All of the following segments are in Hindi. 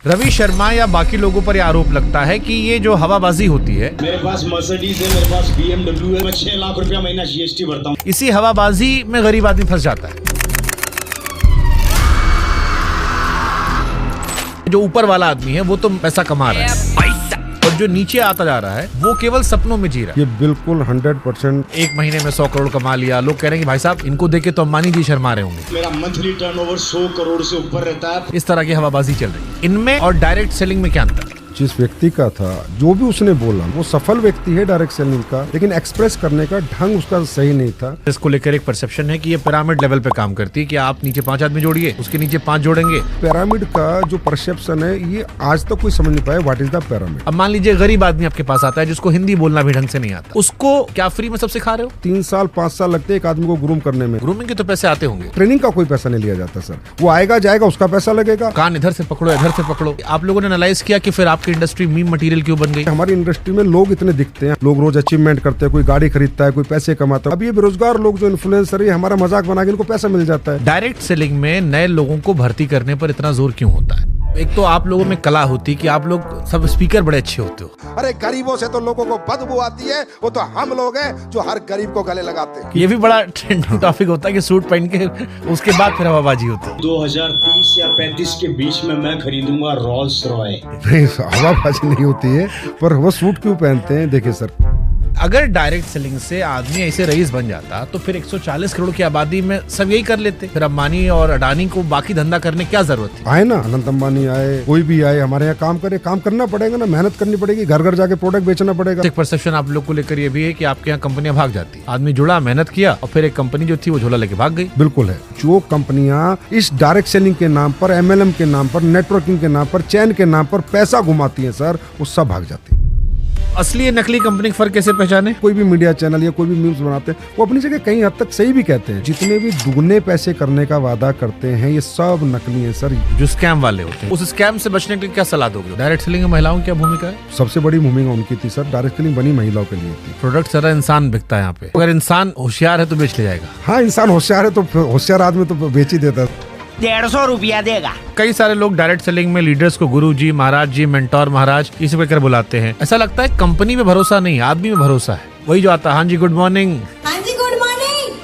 रवि शर्मा या बाकी लोगों पर यह आरोप लगता है कि ये जो हवाबाजी होती है, मेरे पास मर्सिडीज है, मेरे पास BMW है, मैं 6 लाख रुपया महीना GST भरता हूँ। इसी हवाबाजी में गरीब आदमी फंस जाता है। जो ऊपर वाला आदमी है वो तो पैसा कमा रहा है और जो नीचे आता जा रहा है वो केवल सपनों में जी रहा है। ये बिल्कुल 100%। एक महीने में 100 करोड़ कमा लिया। लोग कह रहे हैं कि भाई साहब इनको देख के तो अंबानी जी शर्मा रहे होंगे। मेरा मंथली टर्नओवर 100 करोड़ से ऊपर रहता है। इस तरह की हवाबाजी चल रही है। इनमें और डायरेक्ट सेलिंग में क्या अंतर है? जिस व्यक्ति का था, जो भी उसने बोला, वो सफल व्यक्ति है डायरेक्ट सेलिंग का, लेकिन एक्सप्रेस करने का ढंग उसका सही नहीं था। इसको लेकर एक परसेप्शन है कि ये पिरामिड लेवल पे काम करती है कि आप नीचे 5 आदमी जोड़िए, उसके नीचे 5 जोड़ेंगे। पिरामिड का जो परसेप्शन है, ये आज तक कोई समझ नहीं पाया व्हाट इज द पिरामिड। अब मान लीजिए गरीब आदमी आपके पास आता है जिसको हिंदी बोलना भी ढंग से नहीं आता, उसको क्या फ्री में सब सिखा रहे हो? 3 साल 5 साल लगते हैं एक आदमी को ग्रूम करने में। ग्रूमिंग के तो पैसे आते होंगे। ट्रेनिंग का कोई पैसा नहीं लिया जाता सर। वो आएगा जाएगा, उसका पैसा लगेगा। कान इधर से पकड़ो इधर से पकड़ो। आप लोगों ने एनालाइज किया कि फिर आपकी इंडस्ट्री मीम मटेरियल क्यों बन गई? हमारी इंडस्ट्री में लोग इतने दिखते हैं, लोग रोज अचीवमेंट करते हैं, कोई गाड़ी खरीदता है, कोई पैसे कमाता है। अब ये बेरोजगार लोग जो इन्फ्लुएंसर है, हमारा मजाक बना के इनको पैसा मिल जाता है। डायरेक्ट सेलिंग में नए लोगों को भर्ती करने पर इतना जोर क्यों होता है? एक तो आप लोगों में कला होती कि आप लोग सब स्पीकर बड़े अच्छे होते हो। अरे गरीबों से तो लोगों को बदबू आती है, वो तो हम लोग हैं जो हर गरीब को गले लगाते हैं। ये भी बड़ा ट्रेंडिंग टॉपिक होता है कि सूट पहन के उसके बाद फिर हवाबाजी होती है। 2030 या 35 के बीच में मैं खरीदूंगा रॉल्स रॉय। नहीं, हवाबाजी नहीं होती है, पर वो सूट क्यों पहनते हैं? देखिए सर, अगर डायरेक्ट सेलिंग से आदमी ऐसे रईस बन जाता तो फिर 140 करोड़ की आबादी में सब यही कर लेते। फिर अंबानी और अडानी को बाकी धंधा करने क्या जरूरत थी? आए ना, अनंत अंबानी आए, कोई भी आए, हमारे यहाँ काम करे, काम करना पड़ेगा ना, मेहनत करनी पड़ेगी, घर घर जाके प्रोडक्ट बेचना पड़ेगा। एक परसेप्शन आप लोग को लेकर ये भी है कि आपके यहाँ कंपनियां भाग जाती है। आदमी जुड़ा, मेहनत किया और फिर एक कंपनी जो थी वो झोला लेके भाग गई। बिल्कुल है। जो कंपनियां इस डायरेक्ट सेलिंग के नाम पर, MLM के नाम पर, नेटवर्किंग के नाम पर, चैन के नाम पर पैसा घुमाती है सर, वो सब भाग जाती है। असली नकली कंपनी का फर्क कैसे पहचाने? कोई भी मीडिया चैनल या कोई भी मीम्स बनाते हैं, वो अपनी जगह कहीं हद तक सही भी कहते हैं। जितने भी दुगने पैसे करने का वादा करते हैं, ये सब नकली है सर। जो स्कैम वाले होते हैं, उस स्कैम से बचने के लिए क्या सलाह दोगे? डायरेक्ट सेलिंग में महिलाओं की क्या भूमिका है? सबसे बड़ी भूमिका उनकी थी सर। डायरेक्ट सेलिंग बनी महिलाओं के लिए थी। प्रोडक्ट सारा इंसान बिकता है यहाँ पे। अगर इंसान होशियार है तो बेच ले जाएगा। हाँ, इंसान होशियार है तो होशियार आदमी तो बेच ही देता है। 150 रुपया देगा। कई सारे लोग डायरेक्ट सेलिंग में लीडर्स को गुरु जी, महाराज जी, मेंटोर महाराज इसे कहकर बुलाते हैं। ऐसा लगता है कंपनी में भरोसा नहीं, आदमी में भरोसा है। वही जो आता है, हाँ जी गुड मॉर्निंग।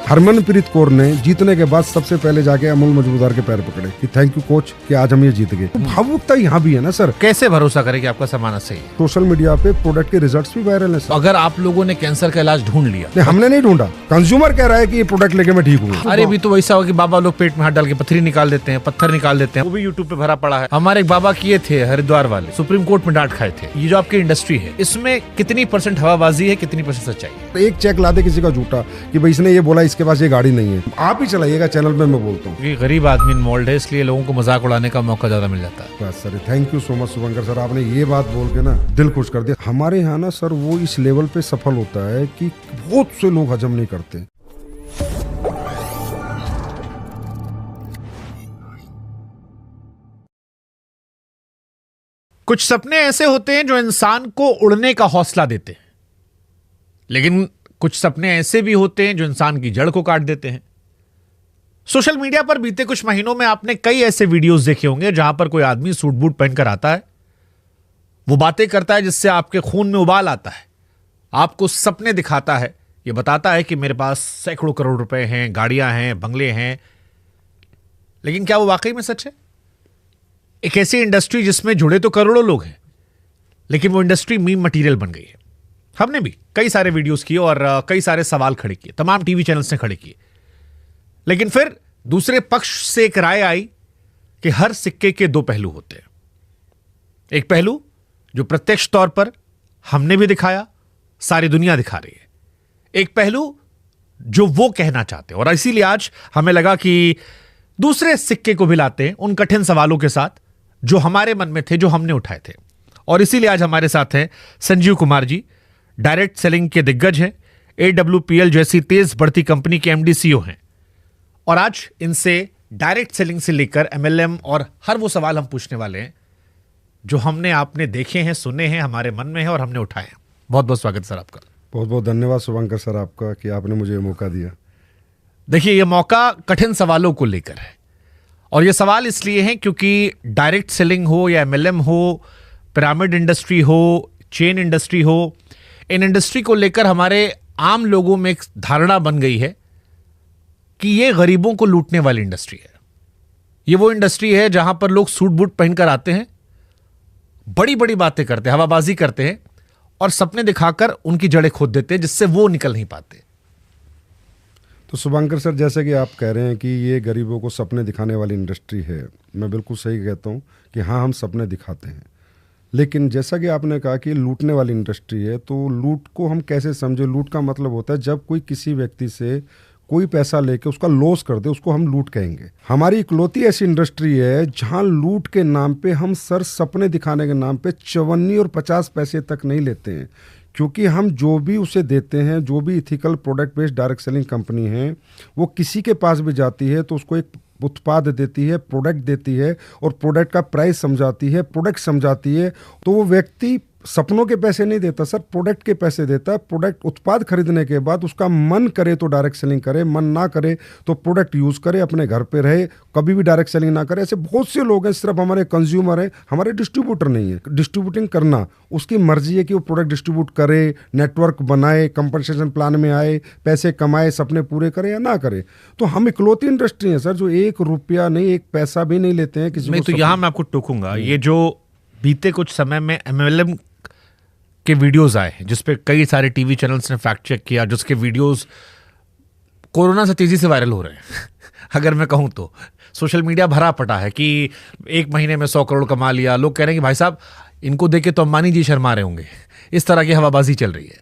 हरमनप्रीत कौर ने जीतने के बाद सबसे पहले जाके अमूल मजूमदार के पैर पकड़े कि थैंक यू कोच कि आज हम ये जीत गए। भावुकता यहाँ भी है ना सर। कैसे भरोसा करे कि आपका सामान सही है? सोशल मीडिया पे प्रोडक्ट के रिजल्ट्स भी वायरल है सर। अगर आप लोगों ने कैंसर का इलाज ढूंढ लिया? नहीं, हमने नहीं ढूंढा, कंज्यूमर कह रहा है कि ये प्रोडक्ट लेके मैं ठीक हूँ। अरे भी तो वैसा हो कि बाबा लोग पेट में हाथ डाल के पत्थरी निकाल देते हैं, पत्थर निकाल देते हैं, वो भी यूट्यूब पे भरा पड़ा है। हमारे एक बाबा किए थे हरिद्वार वाले, सुप्रीम कोर्ट में डांट खाए थे। ये जो आपकी इंडस्ट्री है, इसमें कितनी % हवाबाजी है, कितनी % सच्चाई है? एक चेक ला दे किसी का झूठा कि भाई इसने ये बोला, इसके पास ये गाड़ी नहीं है, आप ही चलाइएगा चैनल पे, मैं बोलता हूँ। क्योंकि गरीब आदमी इन्वॉल्व है, इसलिए लोगों को मजाक उड़ाने का मौका ज्यादा मिल जाता है। बस sir, thank you so much Shubhankar sir, आपने ये बात बोल के ना दिल खुश कर दिया। हमारे यहाँ ना सर वो इस लेवल पे सफल होता है कि बहुत से लोग हजम नहीं करते। कुछ सपने ऐसे होते हैं जो इंसान को उड़ने का हौसला देते हैं, लेकिन कुछ सपने ऐसे भी होते हैं जो इंसान की जड़ को काट देते हैं। सोशल मीडिया पर बीते कुछ महीनों में आपने कई ऐसे वीडियोस देखे होंगे जहां पर कोई आदमी सूट बूट पहनकर आता है, वो बातें करता है जिससे आपके खून में उबाल आता है, आपको सपने दिखाता है, ये बताता है कि मेरे पास सैकड़ों करोड़ रुपए हैं, गाड़ियां हैं, बंगले हैं। लेकिन क्या वो वाकई में सच है? एक ऐसी इंडस्ट्री जिसमें जुड़े तो करोड़ों लोग हैं, लेकिन वो इंडस्ट्री मीम मटेरियल बन गई है। हमने भी कई सारे वीडियोस किए और कई सारे सवाल खड़े किए, तमाम टीवी चैनल्स ने खड़े किए। लेकिन फिर दूसरे पक्ष से एक राय आई कि हर सिक्के के 2 पहलू होते हैं। एक पहलू जो प्रत्यक्ष तौर पर हमने भी दिखाया, सारी दुनिया दिखा रही है। एक पहलू जो वो कहना चाहते हैं, और इसीलिए आज हमें लगा कि दूसरे सिक्के को भी लाते हैं उन कठिन सवालों के साथ जो हमारे मन में थे, जो हमने उठाए थे। और इसीलिए आज हमारे साथ हैं संजीव कुमार जी, डायरेक्ट सेलिंग के दिग्गज हैं, AWPL जैसी तेज बढ़ती कंपनी के MD CEO हैं। और आज इनसे डायरेक्ट सेलिंग से लेकर MLM और हर वो सवाल हम पूछने वाले हैं जो हमने आपने देखे हैं, सुने हैं, हमारे मन में है और हमने उठाए हैं। बहुत बहुत स्वागत सर आपका। बहुत बहुत धन्यवाद शुभंकर सर आपका कि आपने मुझे ये मौका दिया। देखिए, ये मौका कठिन सवालों को लेकर है और ये सवाल इसलिए है क्योंकि डायरेक्ट सेलिंग हो या एमएलएम हो, पिरामिड इंडस्ट्री हो, चेन इंडस्ट्री हो, इन इंडस्ट्री को लेकर हमारे आम लोगों में एक धारणा बन गई है कि ये गरीबों को लूटने वाली इंडस्ट्री है। ये वो इंडस्ट्री है जहां पर लोग सूट बूट पहनकर आते हैं, बड़ी बड़ी बातें करते हैं, हवाबाजी करते हैं और सपने दिखाकर उनकी जड़ें खोद देते हैं, जिससे वो निकल नहीं पाते। तो शुभंकर सर, जैसे कि आप कह रहे हैं कि ये गरीबों को सपने दिखाने वाली इंडस्ट्री है, मैं बिल्कुल सही कहता हूँ कि हाँ, हम सपने दिखाते हैं। लेकिन जैसा कि आपने कहा कि लूटने वाली इंडस्ट्री है, तो लूट को हम कैसे समझे? लूट का मतलब होता है जब कोई किसी व्यक्ति से कोई पैसा लेके उसका लॉस कर दे, उसको हम लूट कहेंगे। हमारी इकलौती ऐसी इंडस्ट्री है जहां लूट के नाम पे हम सर सपने दिखाने के नाम पे 54 और 50 पैसे तक नहीं लेते हैं, क्योंकि हम जो भी उसे देते हैं, जो भी ethical product based direct selling company है, वो किसी के पास भी जाती है तो उसको एक उत्पाद देती है, प्रोडक्ट देती है और प्रोडक्ट का प्राइस समझाती है, प्रोडक्ट समझाती है। तो वो व्यक्ति सपनों के पैसे नहीं देता सर, प्रोडक्ट के पैसे देता है। प्रोडक्ट उत्पाद खरीदने के बाद उसका मन करे तो डायरेक्ट सेलिंग करे, मन ना करे तो प्रोडक्ट यूज करे, अपने घर पे रहे, कभी भी डायरेक्ट सेलिंग ना करे। ऐसे बहुत से लोग हैं, सिर्फ हमारे कंज्यूमर है, हमारे डिस्ट्रीब्यूटर नहीं है। डिस्ट्रीब्यूटिंग करना उसकी मर्जी है कि वो प्रोडक्ट डिस्ट्रीब्यूट करे, नेटवर्क बनाए, कंपनसेशन प्लान में आए, पैसे कमाए, सपने पूरे करे या ना करे। तो हम इकलौती इंडस्ट्री है सर जो 1 रुपया नहीं, 1 पैसा भी नहीं लेते हैं किसी नहीं। तो यहां मैं आपको टोकूंगा, ये जो बीते कुछ समय में एमएलएम के वीडियोस आए हैं जिसपे कई सारे टीवी चैनल्स ने फैक्ट चेक किया, जिसके वीडियोस कोरोना से तेजी से वायरल हो रहे हैं अगर मैं कहूं तो सोशल मीडिया भरा पटा है कि 1 महीने में 100 करोड़ कमा लिया। लोग कह रहे हैं कि भाई साहब, इनको देख के तो अंबानी जी शर्मा रहे होंगे। इस तरह की हवाबाजी चल रही है।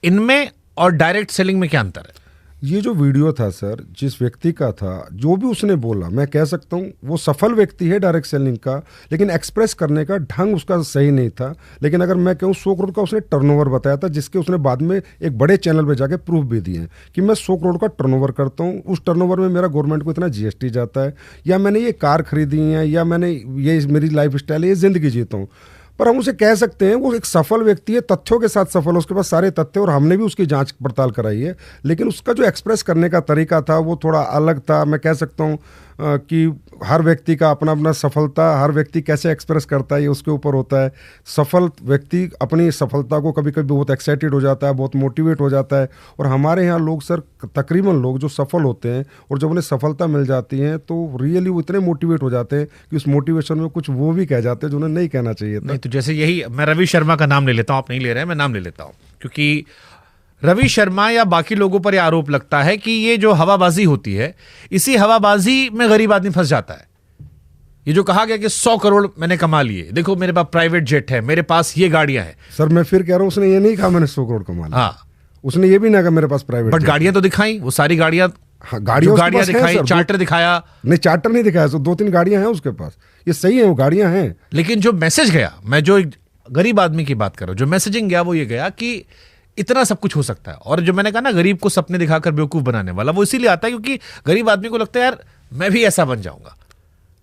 इनमें और डायरेक्ट सेलिंग में क्या अंतर है? ये जो वीडियो था सर, जिस व्यक्ति का था, जो भी उसने बोला, मैं कह सकता हूँ वो सफल व्यक्ति है डायरेक्ट सेलिंग का, लेकिन एक्सप्रेस करने का ढंग उसका सही नहीं था। लेकिन अगर मैं कहूँ 100 करोड़ का उसने टर्नओवर बताया था, जिसके उसने बाद में एक बड़े चैनल पे जाके प्रूफ भी दिए हैं कि मैं 100 करोड़ का टर्नओवर करता हूँ, उस टर्नओवर में मेरा गवर्नमेंट को इतना जीएसटी जाता है, या मैंने ये कार खरीदी है, या मैंने ये मेरी लाइफ स्टाइल है, ये जिंदगी जीता हूँ। पर हम उसे कह सकते हैं वो एक सफल व्यक्ति है, तथ्यों के साथ सफल है, उसके पास सारे तथ्य, और हमने भी उसकी जांच पड़ताल कराई है। लेकिन उसका जो एक्सप्रेस करने का तरीका था वो थोड़ा अलग था। मैं कह सकता हूँ कि हर व्यक्ति का अपना अपना सफलता, हर व्यक्ति कैसे एक्सप्रेस करता है ये उसके ऊपर होता है। सफल व्यक्ति अपनी सफलता को कभी कभी बहुत एक्साइटेड हो जाता है, बहुत मोटिवेट हो जाता है। और हमारे यहाँ लोग सर, तकरीबन लोग जो सफल होते हैं और जब उन्हें सफलता मिल जाती है तो रियली वो इतने मोटिवेट हो जाते हैं कि उस मोटिवेशन में कुछ वो भी कह जाते हैं जो उन्हें नहीं कहना चाहिए था। नहीं, तो जैसे यही मैं रवि शर्मा का नाम ले लेता हूँ, आप नहीं ले रहे हैं, मैं नाम ले लेता हूँ, क्योंकि रवि शर्मा या बाकी लोगों पर यह आरोप लगता है कि ये जो हवाबाजी होती है, इसी हवाबाजी में गरीब आदमी फंस जाता है। ये जो कहा गया कि 100 करोड़ मैंने कमा लिए, देखो मेरे पास प्राइवेट जेट है, मेरे पास ये गाड़ियां हैं। सर मैं फिर कह रहा हूं, उसने ये नहीं कहा मैंने 100 करोड़ कमा लिया। हाँ, उसने ये भी ना कहा मेरे पास प्राइवेट, बट गाड़ियां तो दिखाई, वो सारी गाड़ियां, हाँ, गाड़ियां दिखाई, चार्टर दिखाया। नहीं, चार्टर नहीं दिखाया, 2-3 गाड़ियां हैं उसके पास, ये सही है, वो गाड़ियां हैं। लेकिन जो मैसेज गया, मैं जो गरीब आदमी की बात कर रहा हूं, जो मैसेजिंग गया वो ये गया कि इतना सब कुछ हो सकता है। और जो मैंने कहा ना, गरीब को सपने दिखाकर बेवकूफ बनाने वाला, वो इसीलिए आता है क्योंकि गरीब आदमी को लगता है यार मैं भी ऐसा बन जाऊंगा।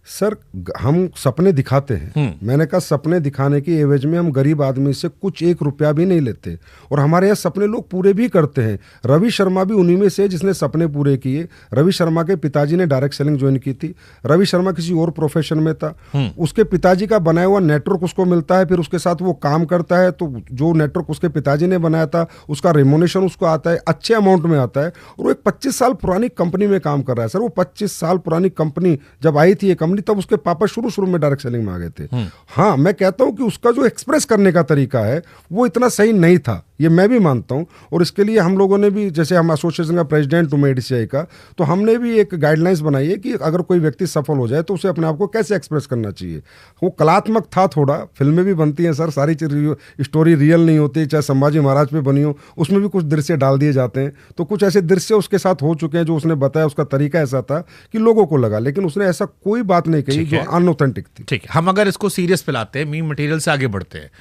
सर हम सपने दिखाते हैं, मैंने कहा सपने दिखाने की एवज में हम गरीब आदमी से कुछ 1 रुपया भी नहीं लेते, और हमारे यहाँ सपने लोग पूरे भी करते हैं। रवि शर्मा भी उन्हीं में से जिसने सपने पूरे किए। रवि शर्मा के पिताजी ने डायरेक्ट सेलिंग ज्वाइन की थी। रवि शर्मा किसी और प्रोफेशन में था, उसके पिताजी का बनाया हुआ नेटवर्क उसको मिलता है, फिर उसके साथ वो काम करता है, तो जो नेटवर्क उसके पिताजी ने बनाया था उसका रेमोनेशन उसको आता है, अच्छे अमाउंट में आता है, और वो एक 25 साल पुरानी कंपनी में काम कर रहा है। सर वो 25 साल पुरानी कंपनी जब आई थी ये कंपनी, तब उसके पापा शुरू में डायरेक्ट सेलिंग में आ गए थे। हाँ, मैं कहता हूं कि उसका जो एक्सप्रेस करने का तरीका है वो इतना सही नहीं था, ये मैं भी मानता हूं। और इसके लिए हम लोगों ने भी, जैसे हम एसोसिएशन का प्रेसिडेंट हूं एडीसीआई का, तो हमने भी एक गाइडलाइंस बनाई है कि अगर कोई व्यक्ति सफल हो जाए तो उसे अपने आप को कैसे एक्सप्रेस करना चाहिए। वो कलात्मक था थोड़ा, फिल्में भी बनती हैं सर, सारी स्टोरी रियल नहीं होती, चाहे संभाजी महाराज पे बनी हो, उसमें भी कुछ दृश्य डाल दिए जाते हैं। तो कुछ ऐसे दृश्य उसके साथ हो चुके हैं जो उसने बताया, उसका तरीका ऐसा था कि लोगों को लगा, लेकिन उसने ऐसा कोई बात नहीं कही जो अनऑथेंटिक थी। ठीक है, हम अगर इसको सीरियस पे लाते हैं, मीम मटेरियल से आगे बढ़ते हैं।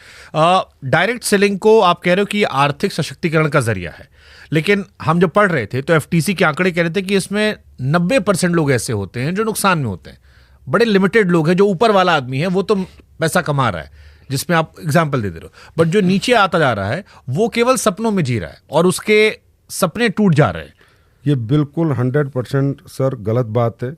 डायरेक्ट सेलिंग को आप कह रहे हो कि आर्थिक सशक्तिकरण का जरिया है, लेकिन हम जब पढ़ रहे थे तो एफटीसी के आंकड़े कह रहे थे कि इसमें 90% लोग ऐसे होते हैं जो नुकसान में होते हैं। बड़े लिमिटेड लोग हैं, जो ऊपर वाला आदमी है वो तो पैसा कमा रहा है, जिसमें आप एग्जाम्पल दे रहे हो, बट जो नीचे आता जा रहा है वो केवल सपनों में जी रहा है और उसके सपने टूट जा रहे हैं। ये बिल्कुल 100% सर गलत बात है।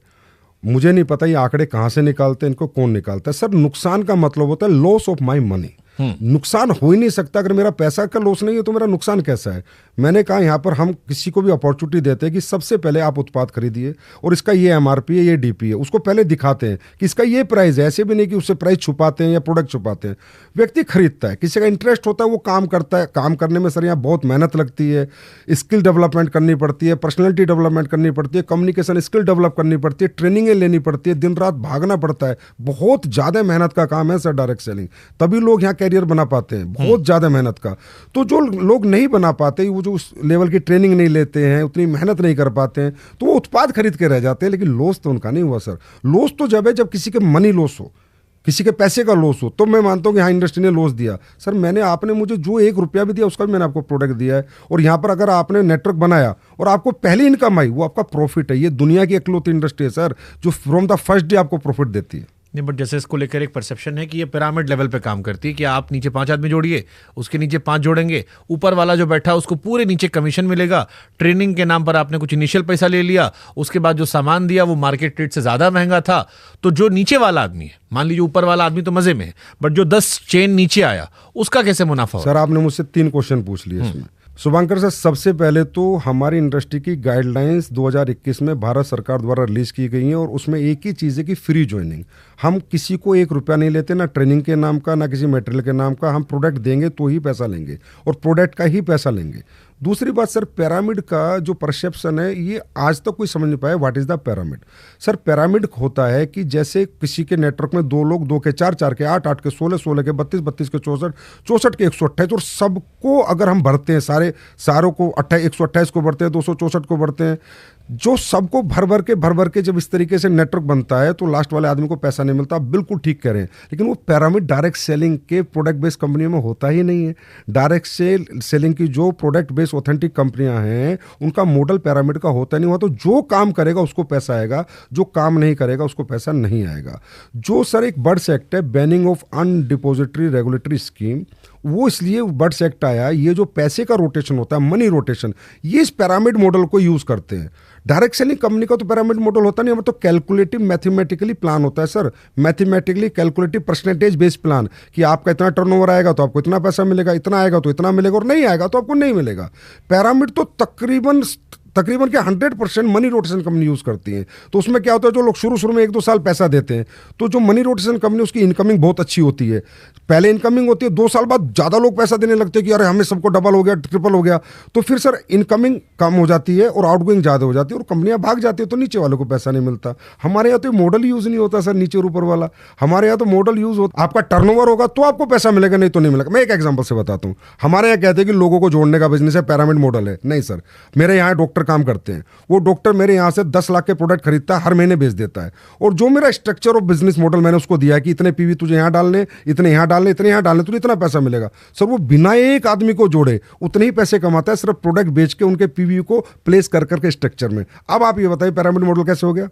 मुझे नहीं पता ये आंकड़े कहाँ से निकालते हैं, इनको कौन निकालता है। सर नुकसान का मतलब होता है लॉस ऑफ माई मनी। नुकसान हो ही नहीं सकता। अगर मेरा पैसा का लॉस नहीं है तो मेरा नुकसान कैसा है। मैंने कहा यहाँ पर हम किसी को भी अपॉर्चुनिटी देते हैं कि सबसे पहले आप उत्पाद खरीदिए और इसका ये एमआरपी है, ये डीपी है, उसको पहले दिखाते हैं कि इसका ये प्राइस है। ऐसे भी नहीं कि उससे प्राइस छुपाते हैं या प्रोडक्ट छुपाते हैं। व्यक्ति खरीदता है, किसी का इंटरेस्ट होता है, वो काम करता है। काम करने में सर यहाँ बहुत मेहनत लगती है, स्किल डेवलपमेंट करनी पड़ती है, पर्सनैलिटी डेवलपमेंट करनी पड़ती है, कम्युनिकेशन स्किल डेवलप करनी पड़ती है, ट्रेनिंगें लेनी पड़ती है, दिन रात भागना पड़ता है। बहुत ज़्यादा मेहनत का काम है सर डायरेक्ट सेलिंग, तभी लोग यहाँ कैरियर बना पाते हैं। बहुत ज़्यादा मेहनत का। तो जो लोग नहीं बना पाते, वो जो उस लेवल की ट्रेनिंग नहीं लेते हैं, उतनी मेहनत नहीं कर पाते हैं, तो वो उत्पाद खरीद के रह जाते हैं। लेकिन लॉस तो उनका नहीं हुआ सर। लॉस तो जब है जब किसी के मनी लॉस हो, किसी के पैसे का लॉस हो, तो मैं मानता हूँ कि हाँ इंडस्ट्री ने लॉस दिया। सर आपने मुझे जो 1 रुपया भी दिया उसका भी मैंने आपको प्रोडक्ट दिया है। और यहाँ पर अगर आपने नेटवर्क बनाया और आपको पहली इनकम आई, वो आपका प्रॉफिट है। ये दुनिया की इकलौती इंडस्ट्री है सर जो फ्रॉम द फर्स्ट डे आपको प्रॉफिट देती है। नहीं, बट जैसे इसको लेकर एक परसेप्शन है कि ये पिरामिड लेवल पे काम करती है कि आप नीचे 5 आदमी जोड़िए, उसके नीचे 5 जोड़ेंगे, ऊपर वाला जो बैठा है उसको पूरे नीचे कमीशन मिलेगा। ट्रेनिंग के नाम पर आपने कुछ इनिशियल पैसा ले लिया, उसके बाद जो सामान दिया वो मार्केट रेट से ज़्यादा महंगा था। तो जो नीचे वाला आदमी है, मान लीजिए ऊपर वाला आदमी तो मजे में है, बट जो 10 चेन नीचे आया उसका कैसे मुनाफा हो? सर आपने मुझसे 3 क्वेश्चन पूछ लिए इसमें। शुभांकर सर, सबसे पहले तो हमारी इंडस्ट्री की गाइडलाइंस 2021 में भारत सरकार द्वारा रिलीज की गई हैं और उसमें एक ही चीज़ है कि फ्री ज्वाइनिंग। हम किसी को 1 रुपया नहीं लेते, ना ट्रेनिंग के नाम का, ना किसी मटेरियल के नाम का। हम प्रोडक्ट देंगे तो ही पैसा लेंगे और प्रोडक्ट का ही पैसा लेंगे। दूसरी बात सर, पिरामिड का जो परसेप्शन है ये आज तक कोई समझ नहीं पाया। What is the pyramid? Sir pyramid होता है कि जैसे किसी के नेटवर्क में 2 लोग, 2 के 4, 4 के 8, 8 के 16, 16 के 32, 32 के 64, 64 के 128, और सबको अगर हम भरते हैं, सारों को 128 को भरते हैं, 264 को भरते हैं, जो सबको भर भर के जब इस तरीके से नेटवर्क बनता है तो लास्ट वाले आदमी को पैसा नहीं मिलता। आप बिल्कुल ठीक कह रहे हैं, लेकिन वो पिरामिड डायरेक्ट सेलिंग के प्रोडक्ट बेस्ड कंपनियों में होता ही नहीं है। डायरेक्ट सेलिंग की जो प्रोडक्ट बेस्ड ऑथेंटिक कंपनियां हैं उनका मॉडल पिरामिड का होता नहीं हुआ। तो जो काम करेगा उसको पैसा आएगा, जो काम नहीं करेगा उसको पैसा नहीं आएगा। जो सर एक बर्ड्स एक्ट है, बैनिंग ऑफ अनडिपोजिटरी रेगुलेटरी स्कीम, वो इसलिए बर्ड्स एक्ट आया। ये जो पैसे का रोटेशन होता है, मनी रोटेशन, ये इस पिरामिड मॉडल को यूज करते हैं। डायरेक्ट सेलिंग कंपनी का तो पिरामिड मॉडल होता नहीं, हमें तो कैलकुलेटिव मैथमेटिकली प्लान होता है sir. Mathematically calculative percentage based plan कि आपका इतना टर्नओवर आएगा तो आपको इतना पैसा मिलेगा, इतना आएगा तो इतना मिलेगा, और नहीं आएगा तो आपको नहीं मिलेगा। पिरामिड तो तकरीबन के 100% मनी रोटेशन कंपनी यूज करती है। तो उसमें क्या होता है, जो लोग शुरू में 1-2 साल पैसा देते हैं, तो जो मनी रोटेशन कंपनी उसकी इनकमिंग बहुत अच्छी होती है। पहले इनकमिंग होती है, 2 साल बाद ज़्यादा लोग पैसा देने लगते हैं कि अरे हमें सबको डबल हो गया, ट्रिपल हो गया। तो फिर सर इनकमिंग कम हो जाती है और आउटगोइंग ज़्यादा हो जाती है और कंपनियां भाग जाती है, तो नीचे वालों को पैसा नहीं मिलता। हमारे यहाँ तो मॉडल यूज नहीं होता सर, नीचे और ऊपर वाला। हमारे यहाँ तो मॉडल यूज होता, आपका टर्नओवर होगा तो आपको पैसा मिलेगा, नहीं तो नहीं मिलेगा। मैं एक एग्जाम्पल से बताता हूँ। हमारे यहाँ कहते हैं कि लोगों को जोड़ने का बिजनेस है, पिरामिड मॉडल है। नहीं सर, मेरे यहाँ डॉक्टर काम करते हैं, वो डॉक्टर मेरे यहाँ से 10 लाख के प्रोडक्ट खरीदता है, हर महीने बेच देता है। और जो मेरा स्ट्रक्चर ऑफ बिजनेस मॉडल मैंने उसको दिया है कि इतने पीवी तुझे यहाँ डालने, इतने यहाँ डालने, इतने यहाँ डालने, तुझे इतना पैसा मिलेगा। सर वो बिना एक आदमी को जोड़े उतने ही पैसे कमाता है, सिर्फ प्रोडक्ट बेच के उनके पीवी को प्लेस कर करके स्ट्रक्चर में। अब आप ये बताइए पिरामिड मॉडल कैसे हो गया?